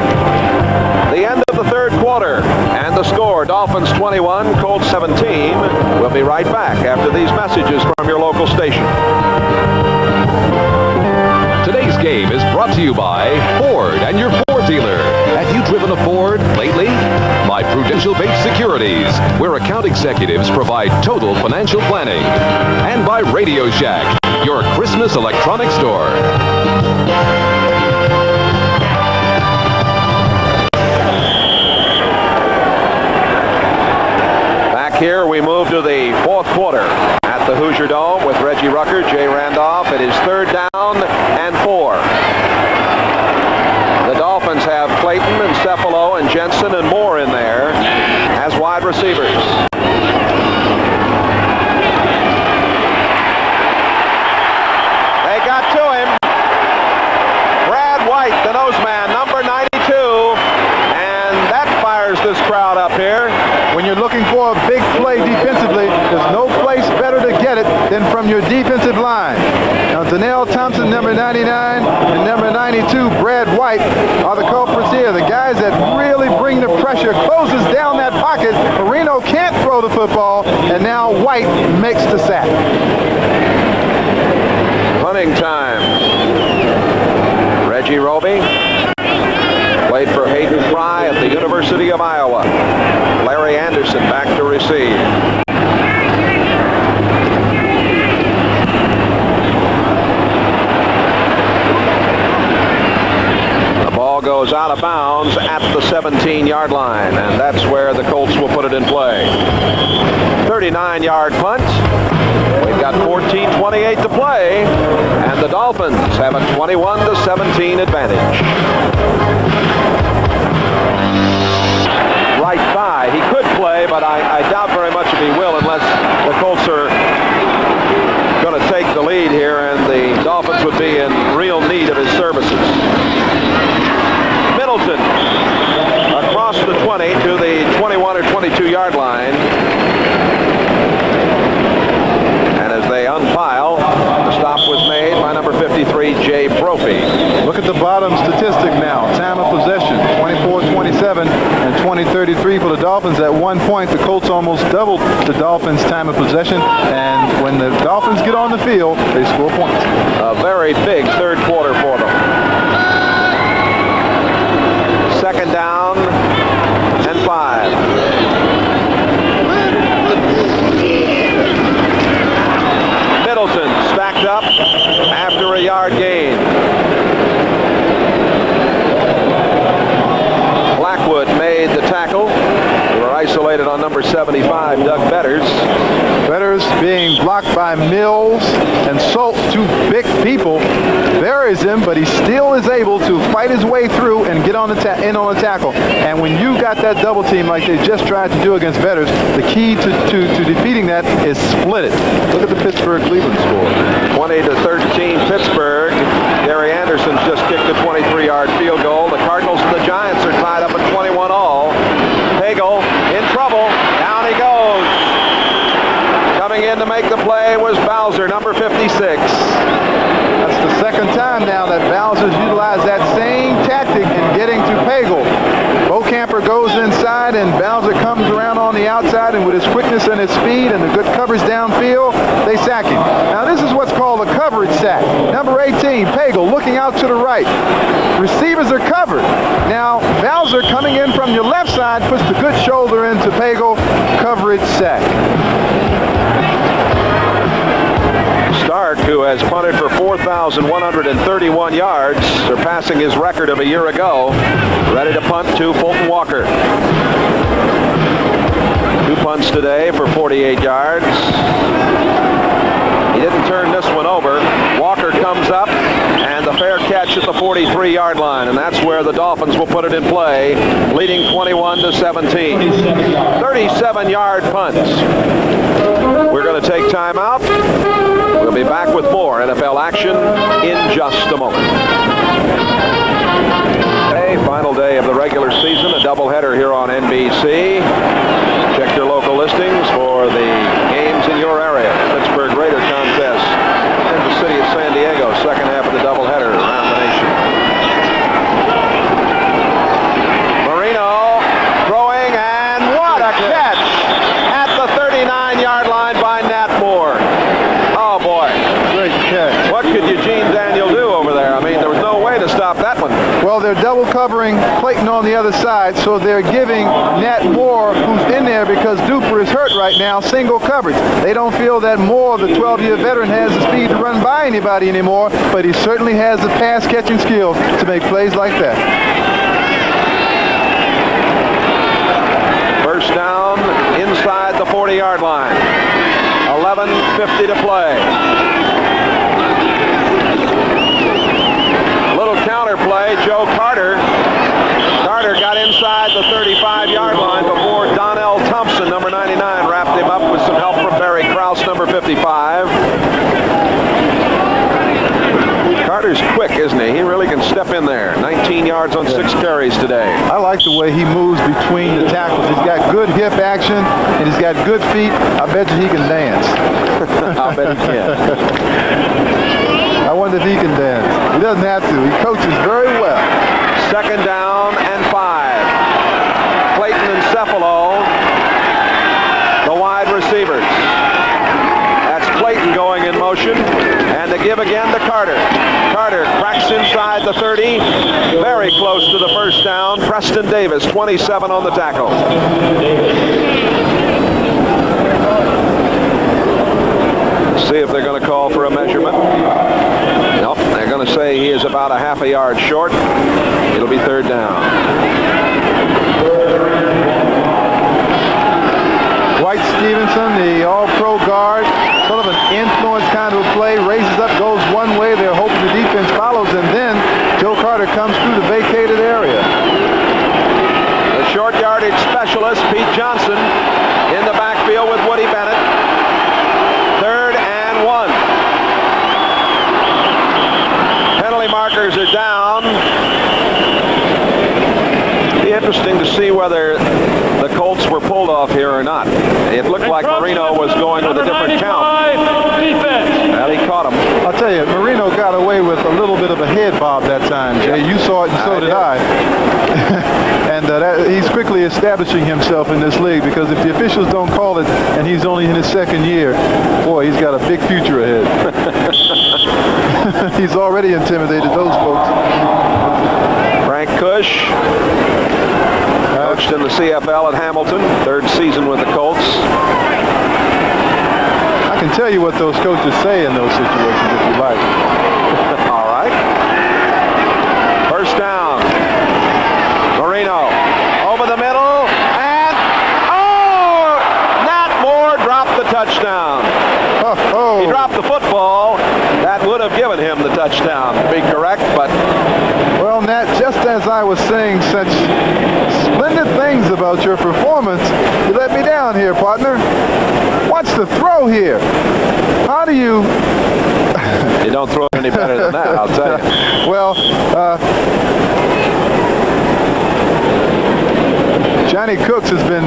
The end of the third quarter, and the score, Dolphins 21, Colts 17. We'll be right back after these messages from your local station. Today's game is brought to you by Ford and your Ford dealer. Have you driven a Ford lately? By Prudential Bates Securities, where account executives provide total financial planning. And by Radio Shack, your Christmas electronics store. Back here, we move to the fourth quarter at the Hoosier Dome with Reggie Rucker, Jay Randolph. It is third down and 4. The Dolphins have Clayton and Cephalo and Jensen and Moore in there as wide receivers. They got to him. Brad White, the nose man, number 92. And that fires this crowd up here. When you're looking for a big play defensively, there's no place better to get it than from your defensive line. Now, Donnell Thompson, number 99, and number 92, Brad White, are the culprits here. The guys that really bring the pressure, closes down that pocket. Marino can't throw the football, and now White makes the sack. Punting time. Reggie Roby played for Hayden Fry at the University of Iowa. Larry Anderson back to receive. The ball goes out of bounds at the 17-yard line, and that's where the Colts will put it in play. 39-yard punt. We've got 14:28 to play, and the Dolphins have a 21-17 advantage. Right thigh. He could play, but I doubt very much if he will unless the Colts are going to take the lead here, and the Dolphins would be in real need of his services. Middleton across the 20 to the 21 or 22-yard line. And as they unpile, the stop was made by number 53, Jay Brophy. Look at the bottom statistic now. Time of possession, 24-27 and 20-33 for the Dolphins. At one point, the Colts almost doubled the Dolphins' time of possession. And when the Dolphins get on the field, they score points. A very big third quarter for them. Second down and 5. Middleton stacked up after a yard gain. Blackwood made the tackle. They were isolated on number 75, Doug Betters. Betters being blocked by Mills and Schultz, two big people. Buries him, but he still is able to fight his way through and get on the in on the tackle. And when you got that double team like they just tried to do against Betters, the key to defeating that is split it. Look at the Pittsburgh-Cleveland score. 20-13 Pittsburgh. Gary Anderson's just kicked a 23-yard field goal. The Cardinals and the Giants are tied up at 21 all. Pagel in trouble. Down he goes. Coming in to make the play was Bowser, number 56. That's the second time now that Bowser's utilized that same tactic in getting to Pagel. Bocamper goes inside and Bowser comes around on the outside, and with his quickness and his speed and the good coverage downfield, they sack him. Now this is what's called a coverage sack. Number 18, Pagel, looking out to the right. Receivers are covered. Now Bowser coming in from your left side puts the good shoulder into Pagel. Coverage sack. Stark, who has punted for 4,131 yards, surpassing his record of a year ago, ready to punt to Fulton Walker. 2 punts today for 48 yards. He didn't turn this one over. Walker comes up, and the fair catch at the 43-yard line, and that's where the Dolphins will put it in play, leading 21-17. 37-yard punts. We're going to take time out. We'll be back with more NFL action in just a moment. Hey, final day of the regular season, a doubleheader here on NBC. Check your local listings. Well, they're double covering Clayton on the other side, so they're giving Nat Moore, who's in there because Duper is hurt right now, single coverage. They don't feel that Moore, the 12-year veteran, has the speed to run by anybody anymore, but he certainly has the pass-catching skills to make plays like that. First down inside the 40-yard line. 11:50 to play. Little counter play. Joe Carter. Carter got inside the 35-yard line before Donnell Thompson, number 99, wrapped him up with some help from Barry Krause, number 55. Carter's quick, isn't he? He really can step in there. 19 yards on 6 carries today. I like the way he moves between the tackles. He's got good hip action, and he's got good feet. I bet you he can dance. I bet he can. I wonder if he can dance. He doesn't have to. He coaches very well. Second down and 5. Clayton and Cephalo, the wide receivers. That's Clayton going in motion. And the give again to Carter. Carter cracks inside the 30. Very close to the first down. Preston Davis, 27 on the tackle. See if they're going to call for a measurement. Nope, they're going to say he is about a half a yard short. It'll be third down. Dwight Stevenson, the all-pro guard, sort of an influence kind of a play, raises up, goes one way, they're hoping the defense follows, and then Joe Carter comes through the vacated area. The short yardage specialist, Pete Johnson, in the backfield with Woody Bennett. 3rd and 1. Penalty markers are down. Be interesting to see whether the Colts were pulled off here or not. It looked like Marino was going with a different count. Well, he caught him. I'll tell you, Marino got away with a little bit of a head bob that time, Jay. You saw it and so did I. And he's quickly establishing himself in this league because if the officials don't call it and he's only in his 2nd year, boy, he's got a big future ahead. He's already intimidated those folks. Frank Kush, coached in the CFL at Hamilton, 3rd season with the Colts. I can tell you what those coaches say in those situations if you like. All right. First down. Marino over the middle, and Nat Moore dropped the touchdown. He dropped the football. That would have given him the touchdown, to be correct, but... Well, Nat, just as I was saying such splendid things about your performance, you let me down here, partner. Watch the throw here. How do you... You don't throw it any better than that, I'll tell you. Well, Johnny Cooks has been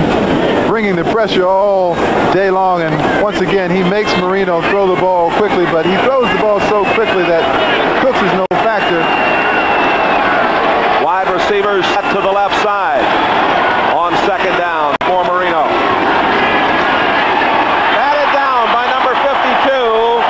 bringing the pressure all day long, and once again he makes Marino throw the ball quickly, but he throws the ball so quickly that Cooks is no factor. Wide receivers set to the left side on 2nd down for Marino. Batted down by number 52,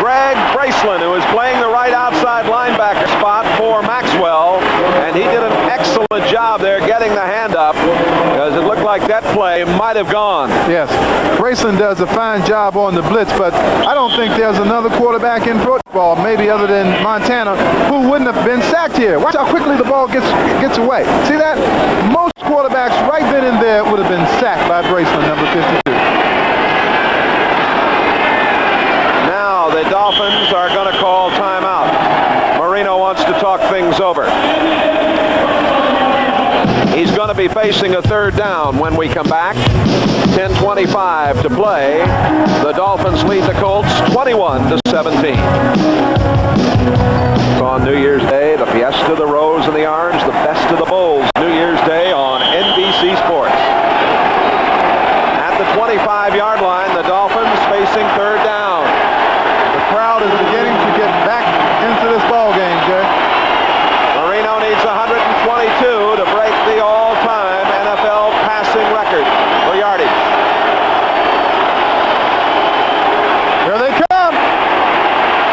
Greg Braceland, who is playing the right outside linebacker spot for Maxwell, and he did an excellent job there getting the hand up because it looked like that play might have gone. Yes, Braceland does a fine job on the blitz, but I don't think there's another quarterback in football, maybe other than Montana, who wouldn't have been sacked here. Watch how quickly the ball gets away. See that? Most quarterbacks right then and there would have been sacked by Braceland, number 52. Now the Dolphins are going to call timeout. Marino wants to talk things over. He's going to be facing a 3rd down when we come back. 10:25 to play. The Dolphins lead the Colts 21-17. On New Year's Day, the Fiesta, the Rose, and the Orange, the best of the bowls. New Year's Day on NBC Sports. At the 25-yard line, the Dolphins facing 3rd down. The crowd is beginning to get back into this ball game, Jay. Marino needs 122 to break the all-time NFL passing record for yardage.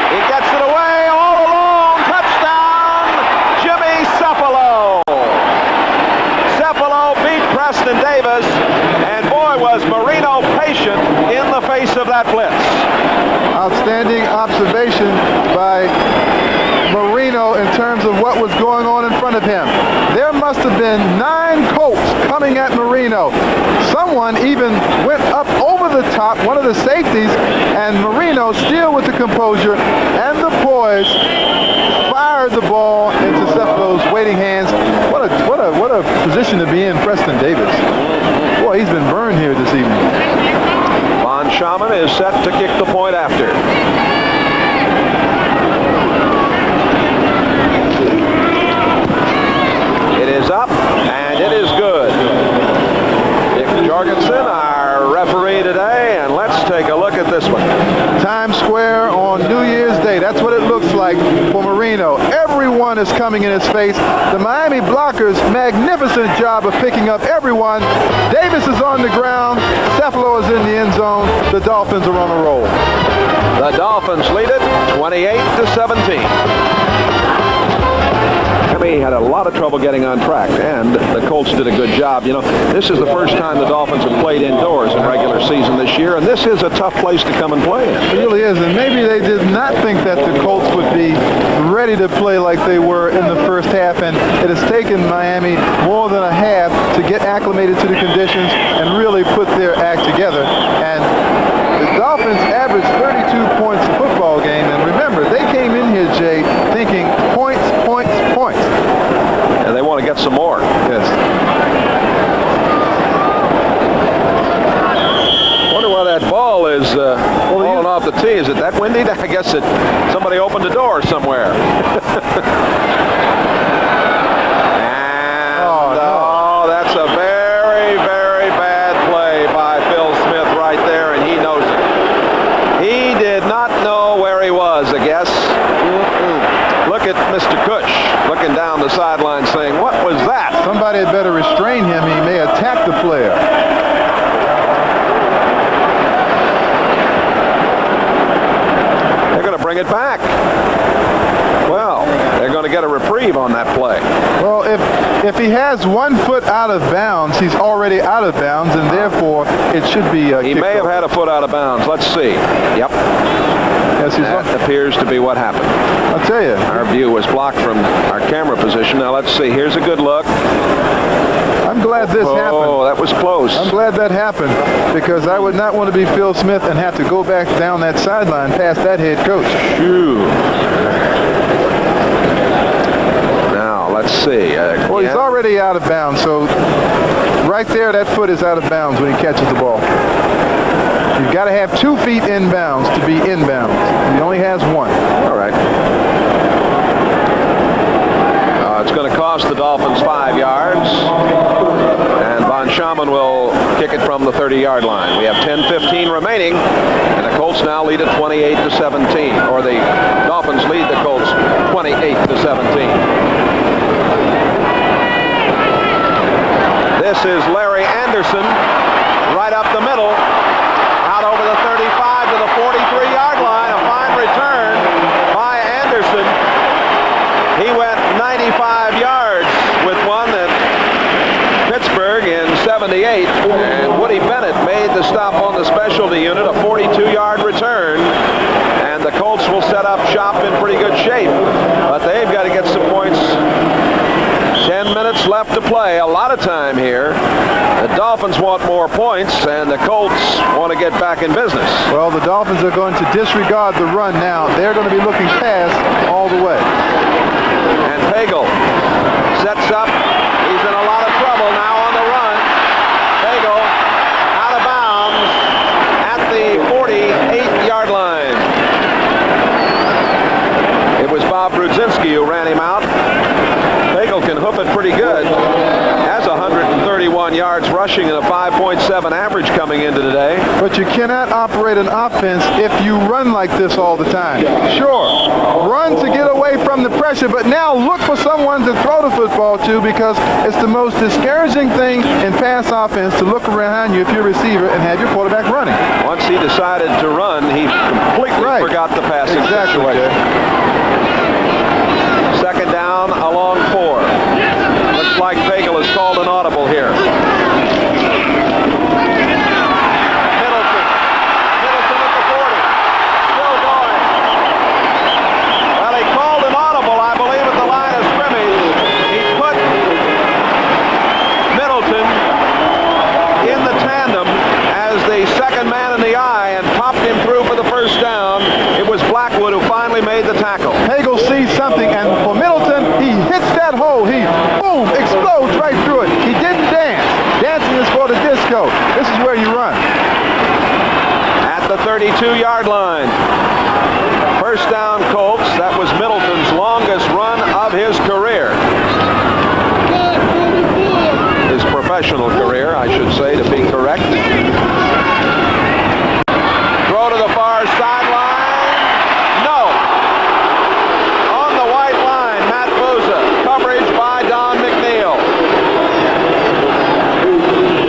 He gets it away all along. Touchdown, was Marino patient in the face of that blitz. Outstanding observation by Marino in terms of what was going on in front of him. There must have been 9 Colts coming at Marino. Someone even went up over the top, one of the safeties, and Marino, still with the composure and the poise, fired the ball into Cephalo's waiting hands. What a position to be in, Preston Davis. Boy, he's been burned here this evening. Von Schaman is set to kick the point after. It is up, and it is good. Dick Jorgensen, our referee today, and let's take a look at this one. Times Square on New Year's Day. That's what it looks like for Marino. Everyone is coming in his face. The Miami blockers, magnificent job of picking up everyone. Davis is on the ground. Cephalo is in the end zone. The Dolphins are on a roll. The Dolphins lead it 28-17. Miami had a lot of trouble getting on track, and the Colts did a good job. You know, this is the first time the Dolphins have played indoors in regular season this year, and this is a tough place to come and play in. It really is, and maybe they did not think that the Colts would be ready to play like they were in the first half, and it has taken Miami more than a half to get acclimated to the conditions and really put their act together. And the Dolphins averaged 32 points a football game, and remember, they came in here, Jay, thinking points, points, points. And they want to get some more. Yes. Wonder why that ball is falling off the tee. Is it that windy? I guess somebody opened the door somewhere. And that's a very, very bad play by Phil Smith right there, and he knows it. He did not know where he was, I guess. Look at Mr. Cush looking down the sideline saying, what was that? Somebody had better restrain him. He may attack the player. They're going to bring it back. Well, they're going to get a reprieve on that play. Well, if he has 1 foot out of bounds, he's already out of bounds, and therefore it should be He may have had a foot out of bounds. Let's see. Yep. Yes, that appears to be what happened. I'll tell you. Our view was blocked from our camera position. Now let's see. Here's a good look. I'm glad this happened. Oh, that was close. I'm glad that happened, because I would not want to be Phil Smith and have to go back down that sideline past that head coach. Phew. Now let's see. Well, he's already out of bounds, so right there, that foot is out of bounds when he catches the ball. You've got to have 2 feet in bounds to be in bounds. He only has 1. All right. It's going to cost the Dolphins 5 yards, and Von Schaman will kick it from the 30-yard line. We have 10:15 remaining, and the Colts now lead at 28-17, or the Dolphins lead the Colts 28-17. This is Larry Anderson, right up the middle, out over the 35 to the 43-yard line. A fine return by Anderson. He went 95 yards with one at Pittsburgh in 78, and Woody Bennett made the stop on the specialty unit, a 42-yard return, and the Colts will set up shop in pretty good shape, but they've got to get some points. 10 minutes left to play, a lot of time here. The Dolphins want more points, and the Colts want to get back in business. Well, the Dolphins are going to disregard the run now. They're going to be looking pass all the way. And Pagel sets up. He's in a lot of trouble now on the run. Pagel out of bounds at the 48-yard line. It was Bob Brudzinski who ran him out. Pagel can hoof it pretty good. Has 131 yards rushing and a 5.7 average coming into today. But you cannot operate an offense if you run like this all the time. Sure, run to get away from the pressure, but now look for someone to throw the football to, because it's the most discouraging thing in pass offense to look around you if you're a receiver and have your quarterback running. Once he decided to run, he completely forgot the passing situation. Second down along 4. Looks like Pagel has called an audible here. This is where you run. At the 32-yard line. First down, Colts. That was Middleton's longest run of his career. His professional career, I should say, to be correct. Throw to the far sideline. No. On the white line, Matt Bouza. Coverage by Don McNeil.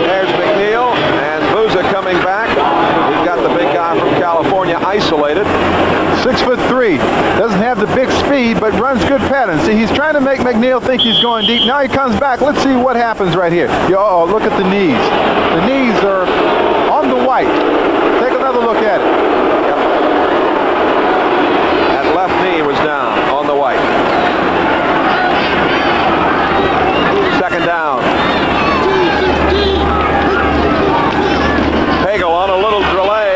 There's McNeil, and Bouza coming back. He's got the big guy from California isolated. 6'3", doesn't have the big speed, but runs good patterns. See, he's trying to make McNeil think he's going deep. Now he comes back. Let's see what happens right here. Oh, look at the knees. The knees are on the white. Take another look at it. Yep. That left knee was down on the white. Second down. Pagel on a little delay.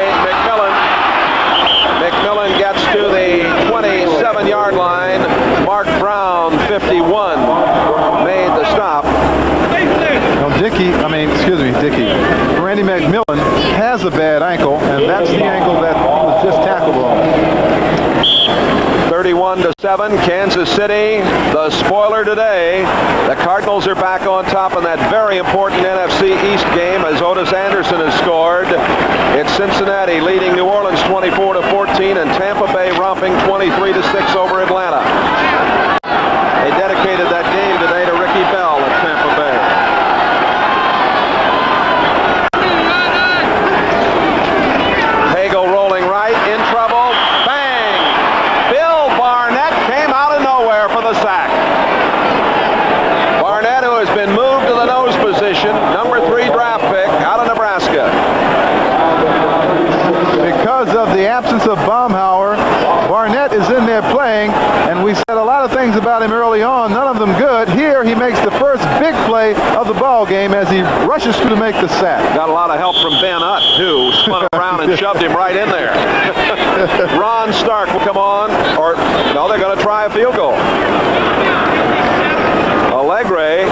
McMillan gets to the 27-yard line. Mark Brown, 51, made the stop. Well, Dickey. Randy McMillan has a bad ankle, and that's the ankle that was just tackled on. 31-7, Kansas City, the spoiler today. The Cardinals are back on top in that very important NFC East game as Otis Anderson has scored. It's Cincinnati leading New Orleans 24-14 and Tampa Bay romping 23-6 over Atlanta. They dedicated that game today to Ricky Bell at Tampa Bay. Pagel rolling right, in trouble. Bang! Bill Barnett came out of nowhere for the sack. Barnett, who has been moved to the nose position, number 3 draft pick out of Nebraska. Because of the absence of Baumhauer, Barnett is in there playing, and we said a lot of things about him early on, none of them good. Here he makes the first big play of the ball game as he rushes through to make the sack. Got a lot of help from Ben Utt, too. Spun around and shoved him right in there. Ron Stark will come on, or no, they're going to try a field goal. Allegre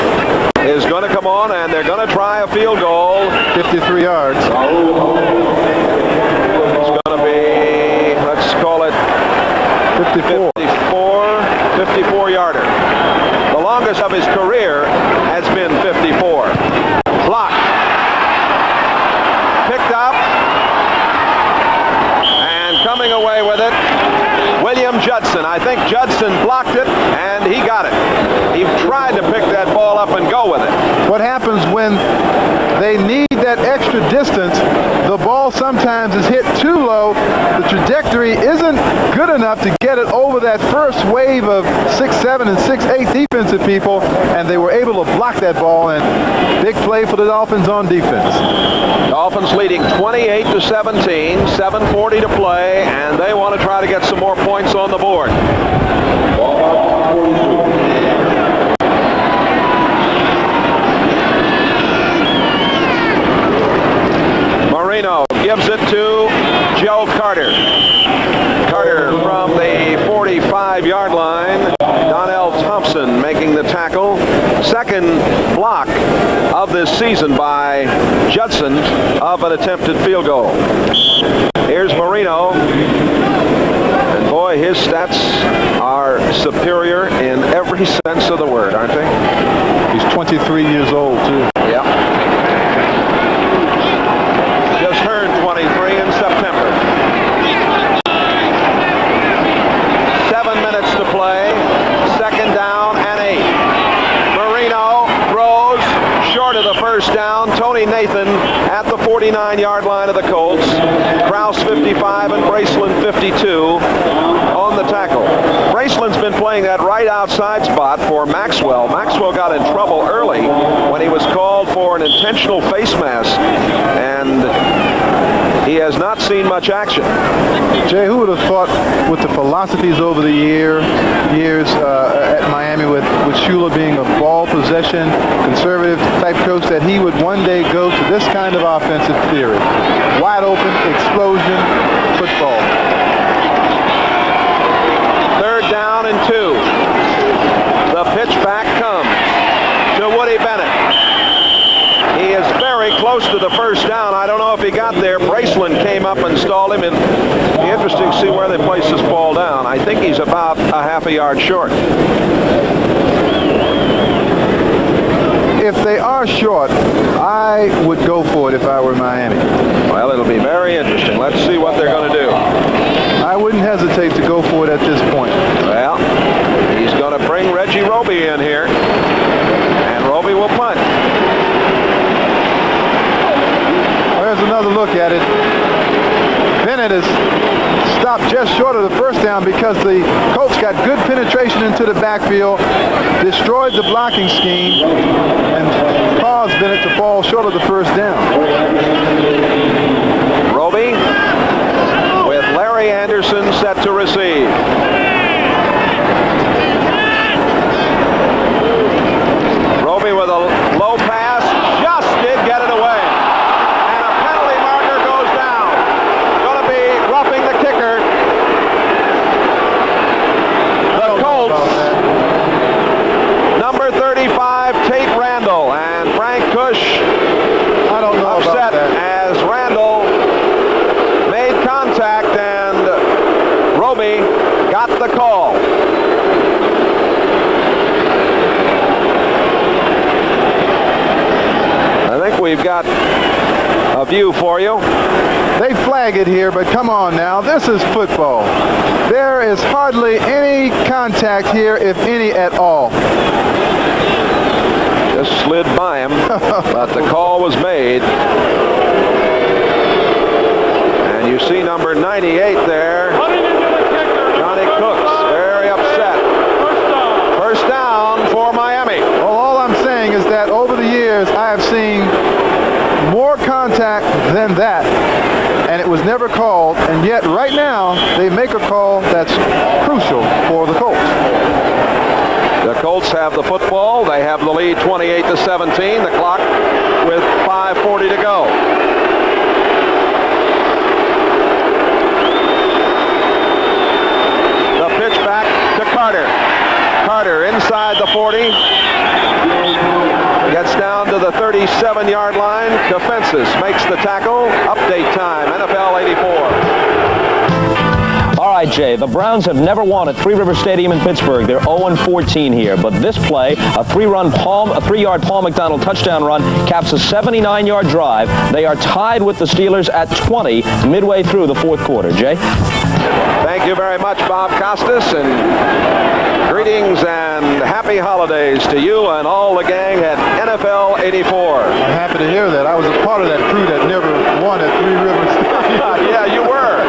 is going to come on, and they're going to try a field goal. 53 yards. It's going to be, let's call it 54-yarder. The longest of his career has been 54. Blocked. Picked up. And coming away with it, William Judson. I think Judson blocked it, and he got it. He tried to pick that ball up and go with it. What happens when they need that extra distance, the ball sometimes is hit too low. The trajectory isn't good enough to get it over that first wave of 6'7" and 6'8" defensive people, and they were able to block that ball, and big play for the Dolphins on defense. Dolphins leading 28-17, 7:40 to play, and they want to try to get some more points on the board. Marino gives it to Joe Carter. Carter from the 45-yard line. Donnell Thompson making the tackle. Second block of this season by Judson of an attempted field goal. Here's Marino. And boy, his stats are superior in every sense of the word, aren't they? He's 23 years old, too. Yep. Just turned 23 in September. 7 minutes to play. Second down and 8. Marino throws short of the first down. Tony Nathan at the 49-yard line of the Colts. Kraus 55 and Braceland 52 on the tackle. Braceland's been playing that right outside spot for Maxwell. Maxwell got in trouble early when he was called for an intentional face mask, and he has not seen much action. Jay, who would have thought with the philosophies over the years at Miami with Shula being a ball possession, conservative type coach, that he would one day go to this kind of offensive theory. Wide open, explosion, football. Third down and 2. The pitch back comes to Woody Bennett. He is very close to the first down. I don't know if he got there. Braceland came up and stalled him, and it'll be interesting to see where they place this ball down. I think he's about a half a yard short. If they are short, I would go for it if I were Miami. Well, it'll be very interesting. Let's see what they're going to do. I wouldn't hesitate to go for it at this point. Well, he's going to bring Reggie Roby in here, and Roby will punt. There's another look at it. Bennett is stopped just short of the first down because the Colts got good penetration into the backfield, destroyed the blocking scheme, and caused Bennett to fall short of the first down. Roby with Larry Anderson set to receive. Roby with a low pass, just did get it away. And a penalty marker goes down. Going to be roughing the kicker. The Colts, number 35, Tate Randall, and Frank Kush I don't know upset about that. as Randall made contact and Roby got the call. I think we've got a view for you. They flag it here, but come on now. This is football. There is hardly any contact here, if any at all. Just slid by him, but the call was made. And you see number 98 there, Johnny Cooks, very upset. First down for Miami. Well, all I'm saying is that over the years, I have seen more contact than that, and it was never called, and yet right now, they make a call that's crucial for the Colts. The Colts have the football. They have the lead 28-17. The clock with 5:40 to go. The pitch back to Carter. Carter inside the 40. Gets down to the 37-yard line. Defenses makes the tackle. Update time, NFL 84. All right, Jay, the Browns have never won at Three River Stadium in Pittsburgh. They're 0-14 here, but this play, a three-yard Paul McDonald touchdown run, caps a 79-yard drive. They are tied with the Steelers at 20 midway through the fourth quarter. Jay? Thank you very much, Bob Costas, and greetings and happy holidays to you and all the gang at NFL 84. I'm happy to hear that. I was a part of that crew that never won at Three Rivers. Yeah, you were.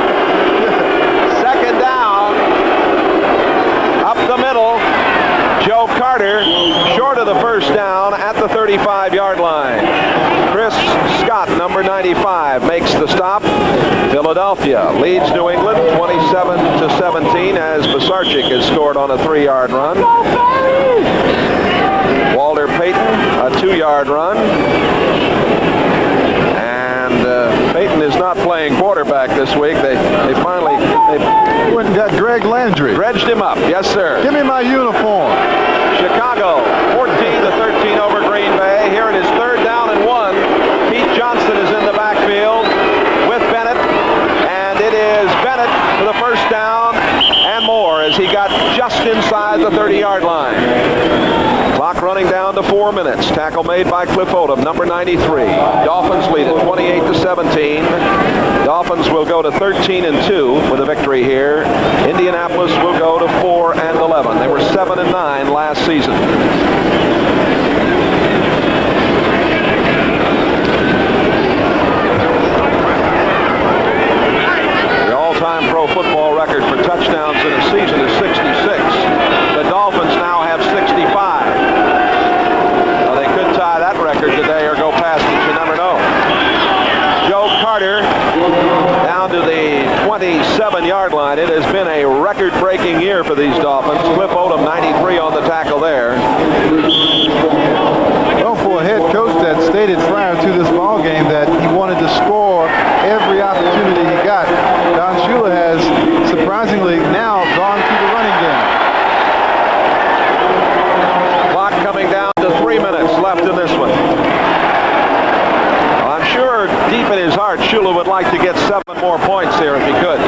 Second down, up the middle. Joe Carter, short of the first down at the 35-yard line. Chris Scott, number 95, makes the stop. Philadelphia leads New England 27-17 as Basarchik has scored on a 3-yard run. Walter Payton, a 2-yard run. And Payton is not playing quarterback this week. They finally Went and got Greg Landry. dredged him up. Yes, sir. Give me my uniform. Chicago 14-13 over Green Bay. Here it is, third down and 1. Pete Johnson is in the backfield with Bennett, and it is Bennett for the first down and more as he got just inside the 30-yard line. Clock running down to 4 minutes. Tackle made by Cliff Odom, number 93. Dolphins lead at 28-17. Dolphins will go to 13-2 with a victory here. Indianapolis will go to 4-11. They were 7-9 last season. The all-time pro football record for touchdowns in a season is 66. The Dolphins now have 65. Well, they could tie that record today or go past it. You never know. Joe Carter down to the 27-yard line. It has been a record-breaking year for these Dolphins. Cliff Odom, 93 on the tackle there. Well, for a head coach that stated prior to this ball game that he wanted to score every opportunity he got, Don Shula has surprisingly now gone to the running game. Clock coming down to 3 minutes left in this one. Well, I'm sure his heart, Shula would like to get 7 more points here if he could.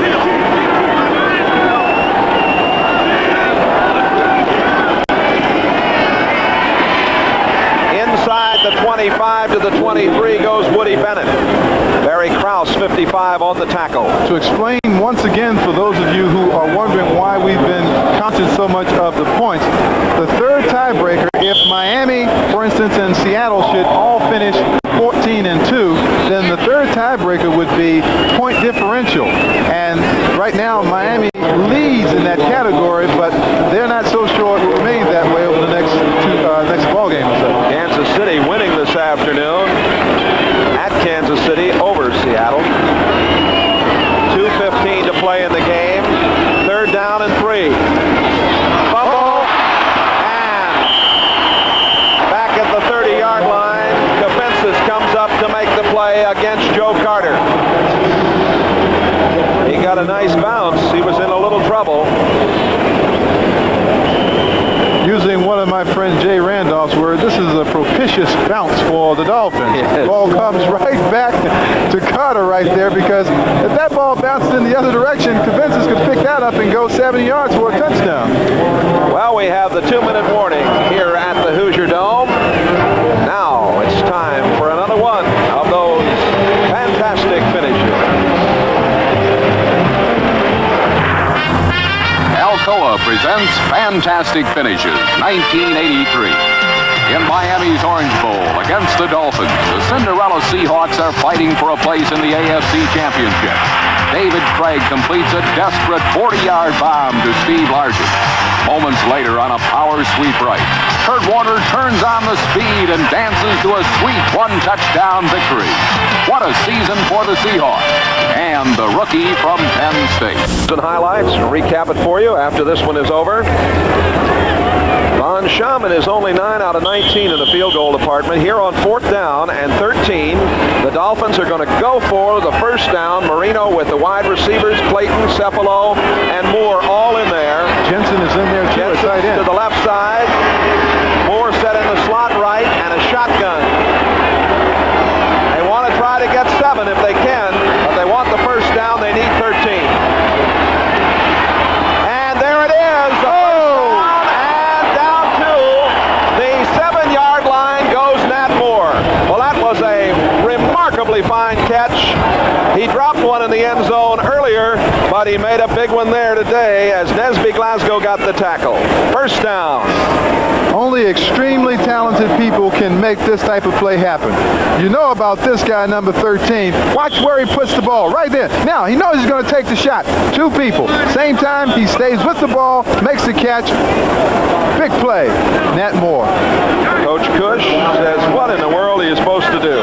Inside the 25 to the 23 goes Woody Bennett. Barry Krause, 55 on the tackle. To explain once again for those of you who are wondering why we've been counting so much of the points, the third tiebreaker, if Miami, for instance, and Seattle should all finish 14-2, then the third tiebreaker would be point differential. And right now, Miami leads in that category, but they're not so sure it will remain that way over the next ball game or so. Kansas City winning this afternoon at Kansas City over Seattle. 2:15 to play in the game. 3rd down and 3. Fumble, and back at the 30-yard line, Kafensis comes up to make the play against Joe Carter. He got a nice bounce. He was in a little trouble. Using one of my friend Jay Randolph's words, this is a propitious bounce for the Dolphins. Yes. The ball comes right back to Carter right there, because if that ball bounces in the other direction, Kafensis could pick that up and go 70 yards for a touchdown. Well, we have the 2-minute warning here at the Hoosier Dome. Now it's time for another one of those fantastic finishes. Alcoa presents Fantastic Finishes, 1983. In Miami's Orange Bowl against the Dolphins, the Cinderella Seahawks are fighting for a place in the AFC Championship. David Craig completes a desperate 40-yard bomb to Steve Largent. Moments later, on a power sweep right, Kurt Warner turns on the speed and dances to a sweet 1-touchdown victory. What a season for the Seahawks and the rookie from Penn State. Some highlights, recap it for you after this one is over. Von Schaman is only 9 out of 19 in the field goal department. Here on 4th down and 13, the Dolphins are going to go for the first down. Marino with the wide receivers, Clayton, Cepalo, and Moore all in there. Jensen is in there too, Jensen tight end. to the left side. Moore set in the slot right, and a shotgun. They want to try to get 7 if they can, but they want the first down. They need 13. And there it is. The first down, and down to the 7-yard line goes Nat Moore. Well, that was a remarkably fine catch. He dropped one in the end zone earlier, but he made a big one there today as Nesby Glasgow got the tackle. First down. Only extremely talented people can make this type of play happen. You know about this guy, number 13. Watch where he puts the ball, right there. Now, he knows he's going to take the shot. 2 people. Same time, he stays with the ball, makes the catch. Big play. Nat Moore. Coach Cush says, what in the world are you supposed to do?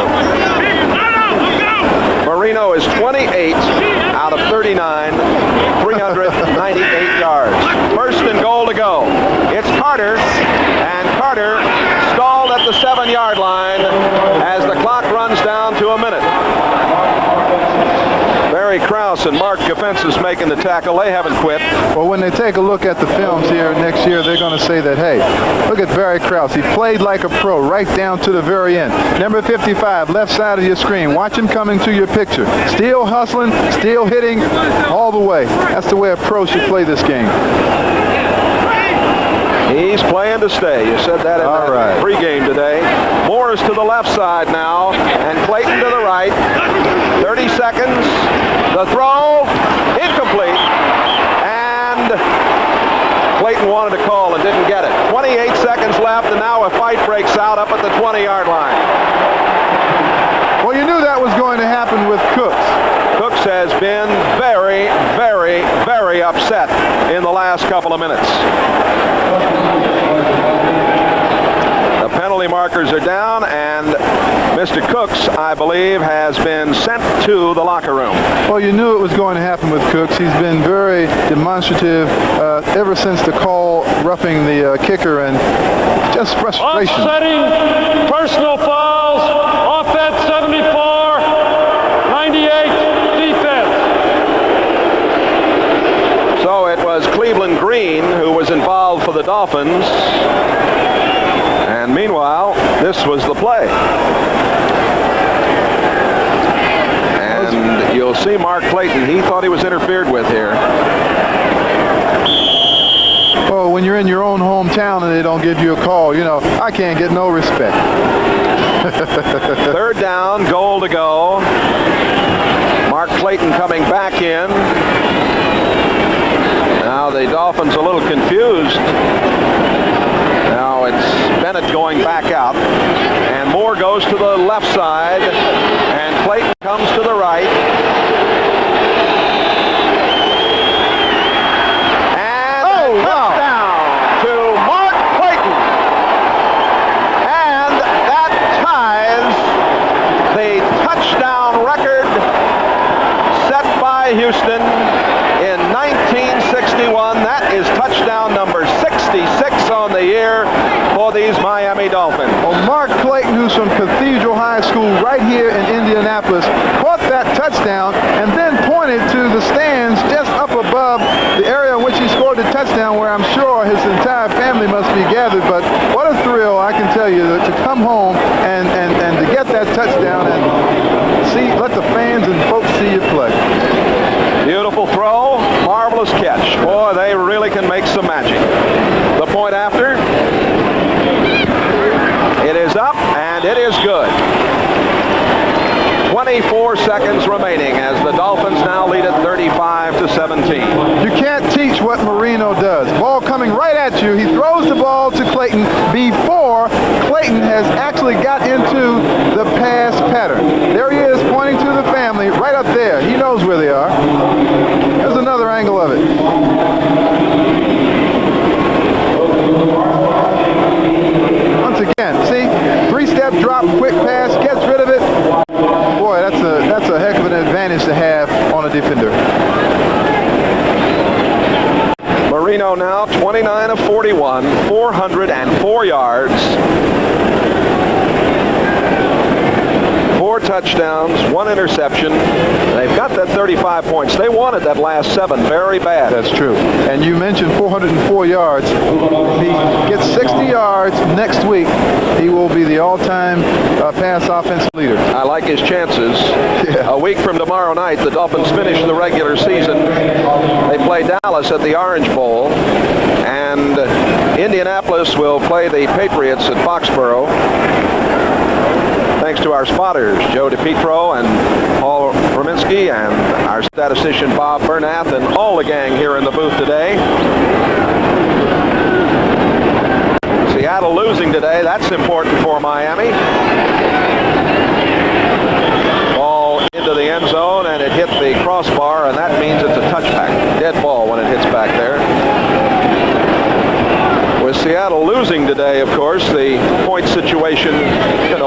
Marino is 28 out of 39, 398 yards. First and goal to go. It's Carter, and Carter stalled at the 7-yard line as the clock runs down to a minute. Barry Krause and Mark Kafensis making the tackle. They haven't quit. Well, when they take a look at the films here next year, they're going to say that, hey, look at Barry Krause. He played like a pro right down to the very end. Number 55, left side of your screen. Watch him coming to your picture. Still hustling, still hitting, all the way. That's the way a pro should play this game. He's playing to stay. You said that in the pregame today. Moore is to the left side now, and Clayton to the right. 30 seconds. The throw, incomplete. And Clayton wanted to call and didn't get it. 28 seconds left, and now a fight breaks out up at the 20-yard line. Well, you knew that was going to happen with Cooks. Cooks has been very, very, very upset in the last couple of minutes. The penalty markers are down, and Mr. Cooks, I believe, has been sent to the locker room. Well, you knew it was going to happen with Cooks. He's been very demonstrative ever since the call roughing the kicker, and just frustration. Offsetting personal fouls, offense 74, 98 defense. So it was Cleveland Green who was involved for the Dolphins. And meanwhile, this was the play. see Mark Clayton. He thought he was interfered with here. Well, when you're in your own hometown and they don't give you a call, you know, I can't get no respect. Third down, goal to go. Mark Clayton coming back in. Now the Dolphins a little confused. Now it's Bennett going back out. And Moore goes to the left side. And Clayton comes to the right. And touchdown to Mark Clayton. And that ties the touchdown record set by Houston in 1961. That is touchdown number 66 on the year for these Miami Dolphins. Well, Mark Clayton, who's from Cathedral High School right here in Indianapolis, caught that touchdown and then pointed to the stands just up above the area in which he scored the touchdown, where I'm sure his entire family must be gathered. But what a thrill, I can tell you, to come home and to get that touchdown and let the fans and folks see you play. Beautiful throw, marvelous catch. Boy, they really can make some magic. The point after, it is up and it is good. 24 seconds remaining as the Dolphins now lead at 35-17. You can't teach what Marino does. Ball coming right at you. He throws the ball to Clayton before Clayton has actually got into the pass pattern. There he is pointing to the family right up there. He knows where they are. There's another angle of it. Once again, see? Three-step drop, quick pass, gets rid of it. Boy, that's a heck of an advantage to have on a defender. Marino now 29 of 41, 404 yards. 4 touchdowns, 1 interception. They've got that 35 points. They wanted that last 7 very bad. That's true. And you mentioned 404 yards. If he gets 60 yards next week, he will be the all-time pass offense leader. I like his chances. Yeah. A week from tomorrow night, the Dolphins finish the regular season. They play Dallas at the Orange Bowl. And Indianapolis will play the Patriots at Foxborough. Thanks to our spotters, Joe DePietro and Paul Rominski, and our statistician, Bob Bernath, and all the gang here in the booth today. Seattle losing today. That's important for Miami. Ball into the end zone, and it hit the crossbar, and that means it's a touchback. Dead ball when it hits back there. With Seattle losing today, of course, the point situation,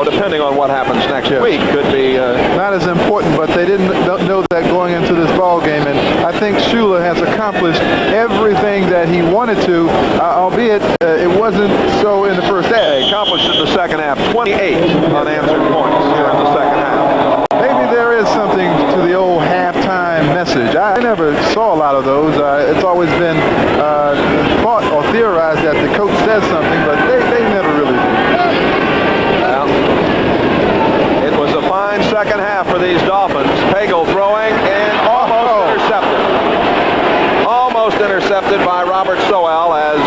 depending on what happens next week, could be not as important, but they didn't know that going into this ball game, and I think Shula has accomplished everything that he wanted to, albeit it wasn't so in the first half. They accomplished in the second half, 28 unanswered points here in the second half. Maybe there is something to the old halftime message. I never saw a lot of those. It's always been thought or theorized that the coach says something, but they never really do. Well, it was a fine second half for these Dolphins. Pagel throwing and almost intercepted. Almost intercepted by Robert Sowell, as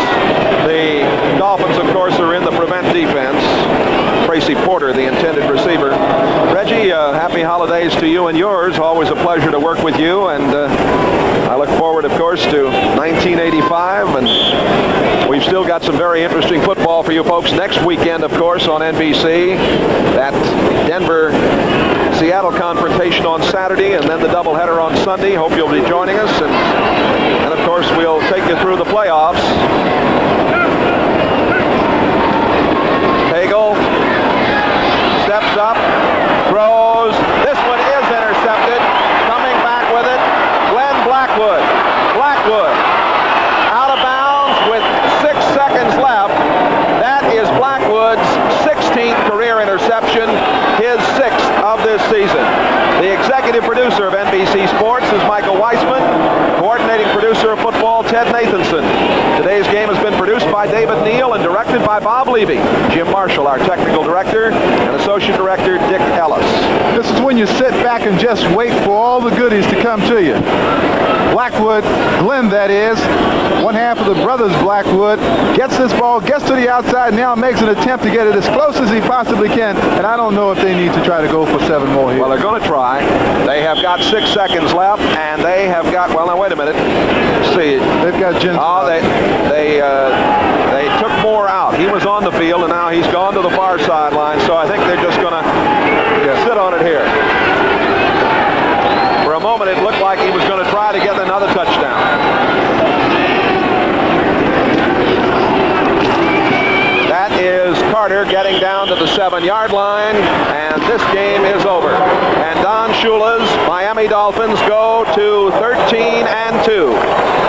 the Dolphins, of course, are in the prevent defense. Tracy Porter, the intended receiver. Reggie, happy holidays to you and yours. Always a pleasure to work with you, and I look forward, of course, to 1985, and we've still got some very interesting football for you folks next weekend, of course, on NBC. That Denver-Seattle confrontation on Saturday, and then the doubleheader on Sunday. Hope you'll be joining us, and of course, we'll take you through the playoffs. Pagel steps up, throws. This one is intercepted. Coming back with it, Glenn Blackwood. Blackwood out of bounds with 6 seconds left. That is Blackwood's 16th career interception, his 6th of this season. The executive producer of NBC Sports is Michael Weissman. Coordinating producer of football, Ted Nathanson. Today's game has been produced by by David Neal and directed by Bob Levy. Jim Marshall, our technical director, and associate director Dick Ellis. This is when you sit back and just wait for all the goodies to come to you. Blackwood, Glenn that is, one half of the brothers Blackwood, gets this ball, gets to the outside, now makes an attempt to get it as close as he possibly can, and I don't know if they need to try to go for 7 more here. Well, they're going to try. They have got 6 seconds left, and they have got, well, now wait a minute. Let's see. They've got Jensen. Oh, they took Moore out. He was on the field, and now he's gone to the far sideline, so I think they're just going to sit on it here. For a moment, it looked like he was going to try to get another touchdown. That is Carter getting down to the 7-yard line, and this game is over. And Don Shula's Miami Dolphins go to 13-2.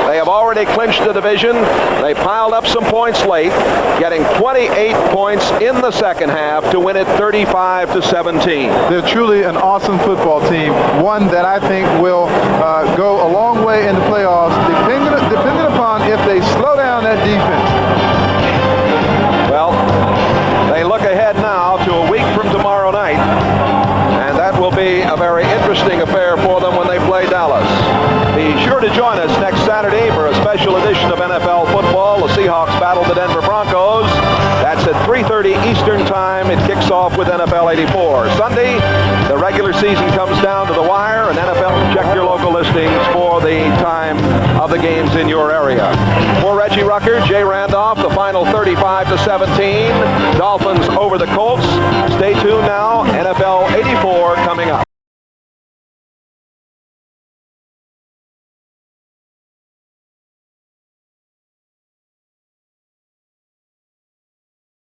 They have already clinched the division. They piled up some points late, getting 28 points in the second half to win it 35-17. They're truly an awesome football team, one that I think will go a long way in the playoffs, depending upon if they slow down that defense. Well, they look ahead now to a week from tomorrow night, and that will be a very interesting affair for them when they play Dallas. Be sure to join us next Saturday for a special edition of NFL football. The Seahawks battle the Denver Broncos. That's at 3:30 Eastern Time. It kicks off with NFL 84. Sunday, the regular season comes down to the wire, and NFL check your local listings for the time of the games in your area. For Reggie Rucker, Jay Randolph, the final 35-17. Dolphins over the Colts. Stay tuned now. NFL 84 coming up.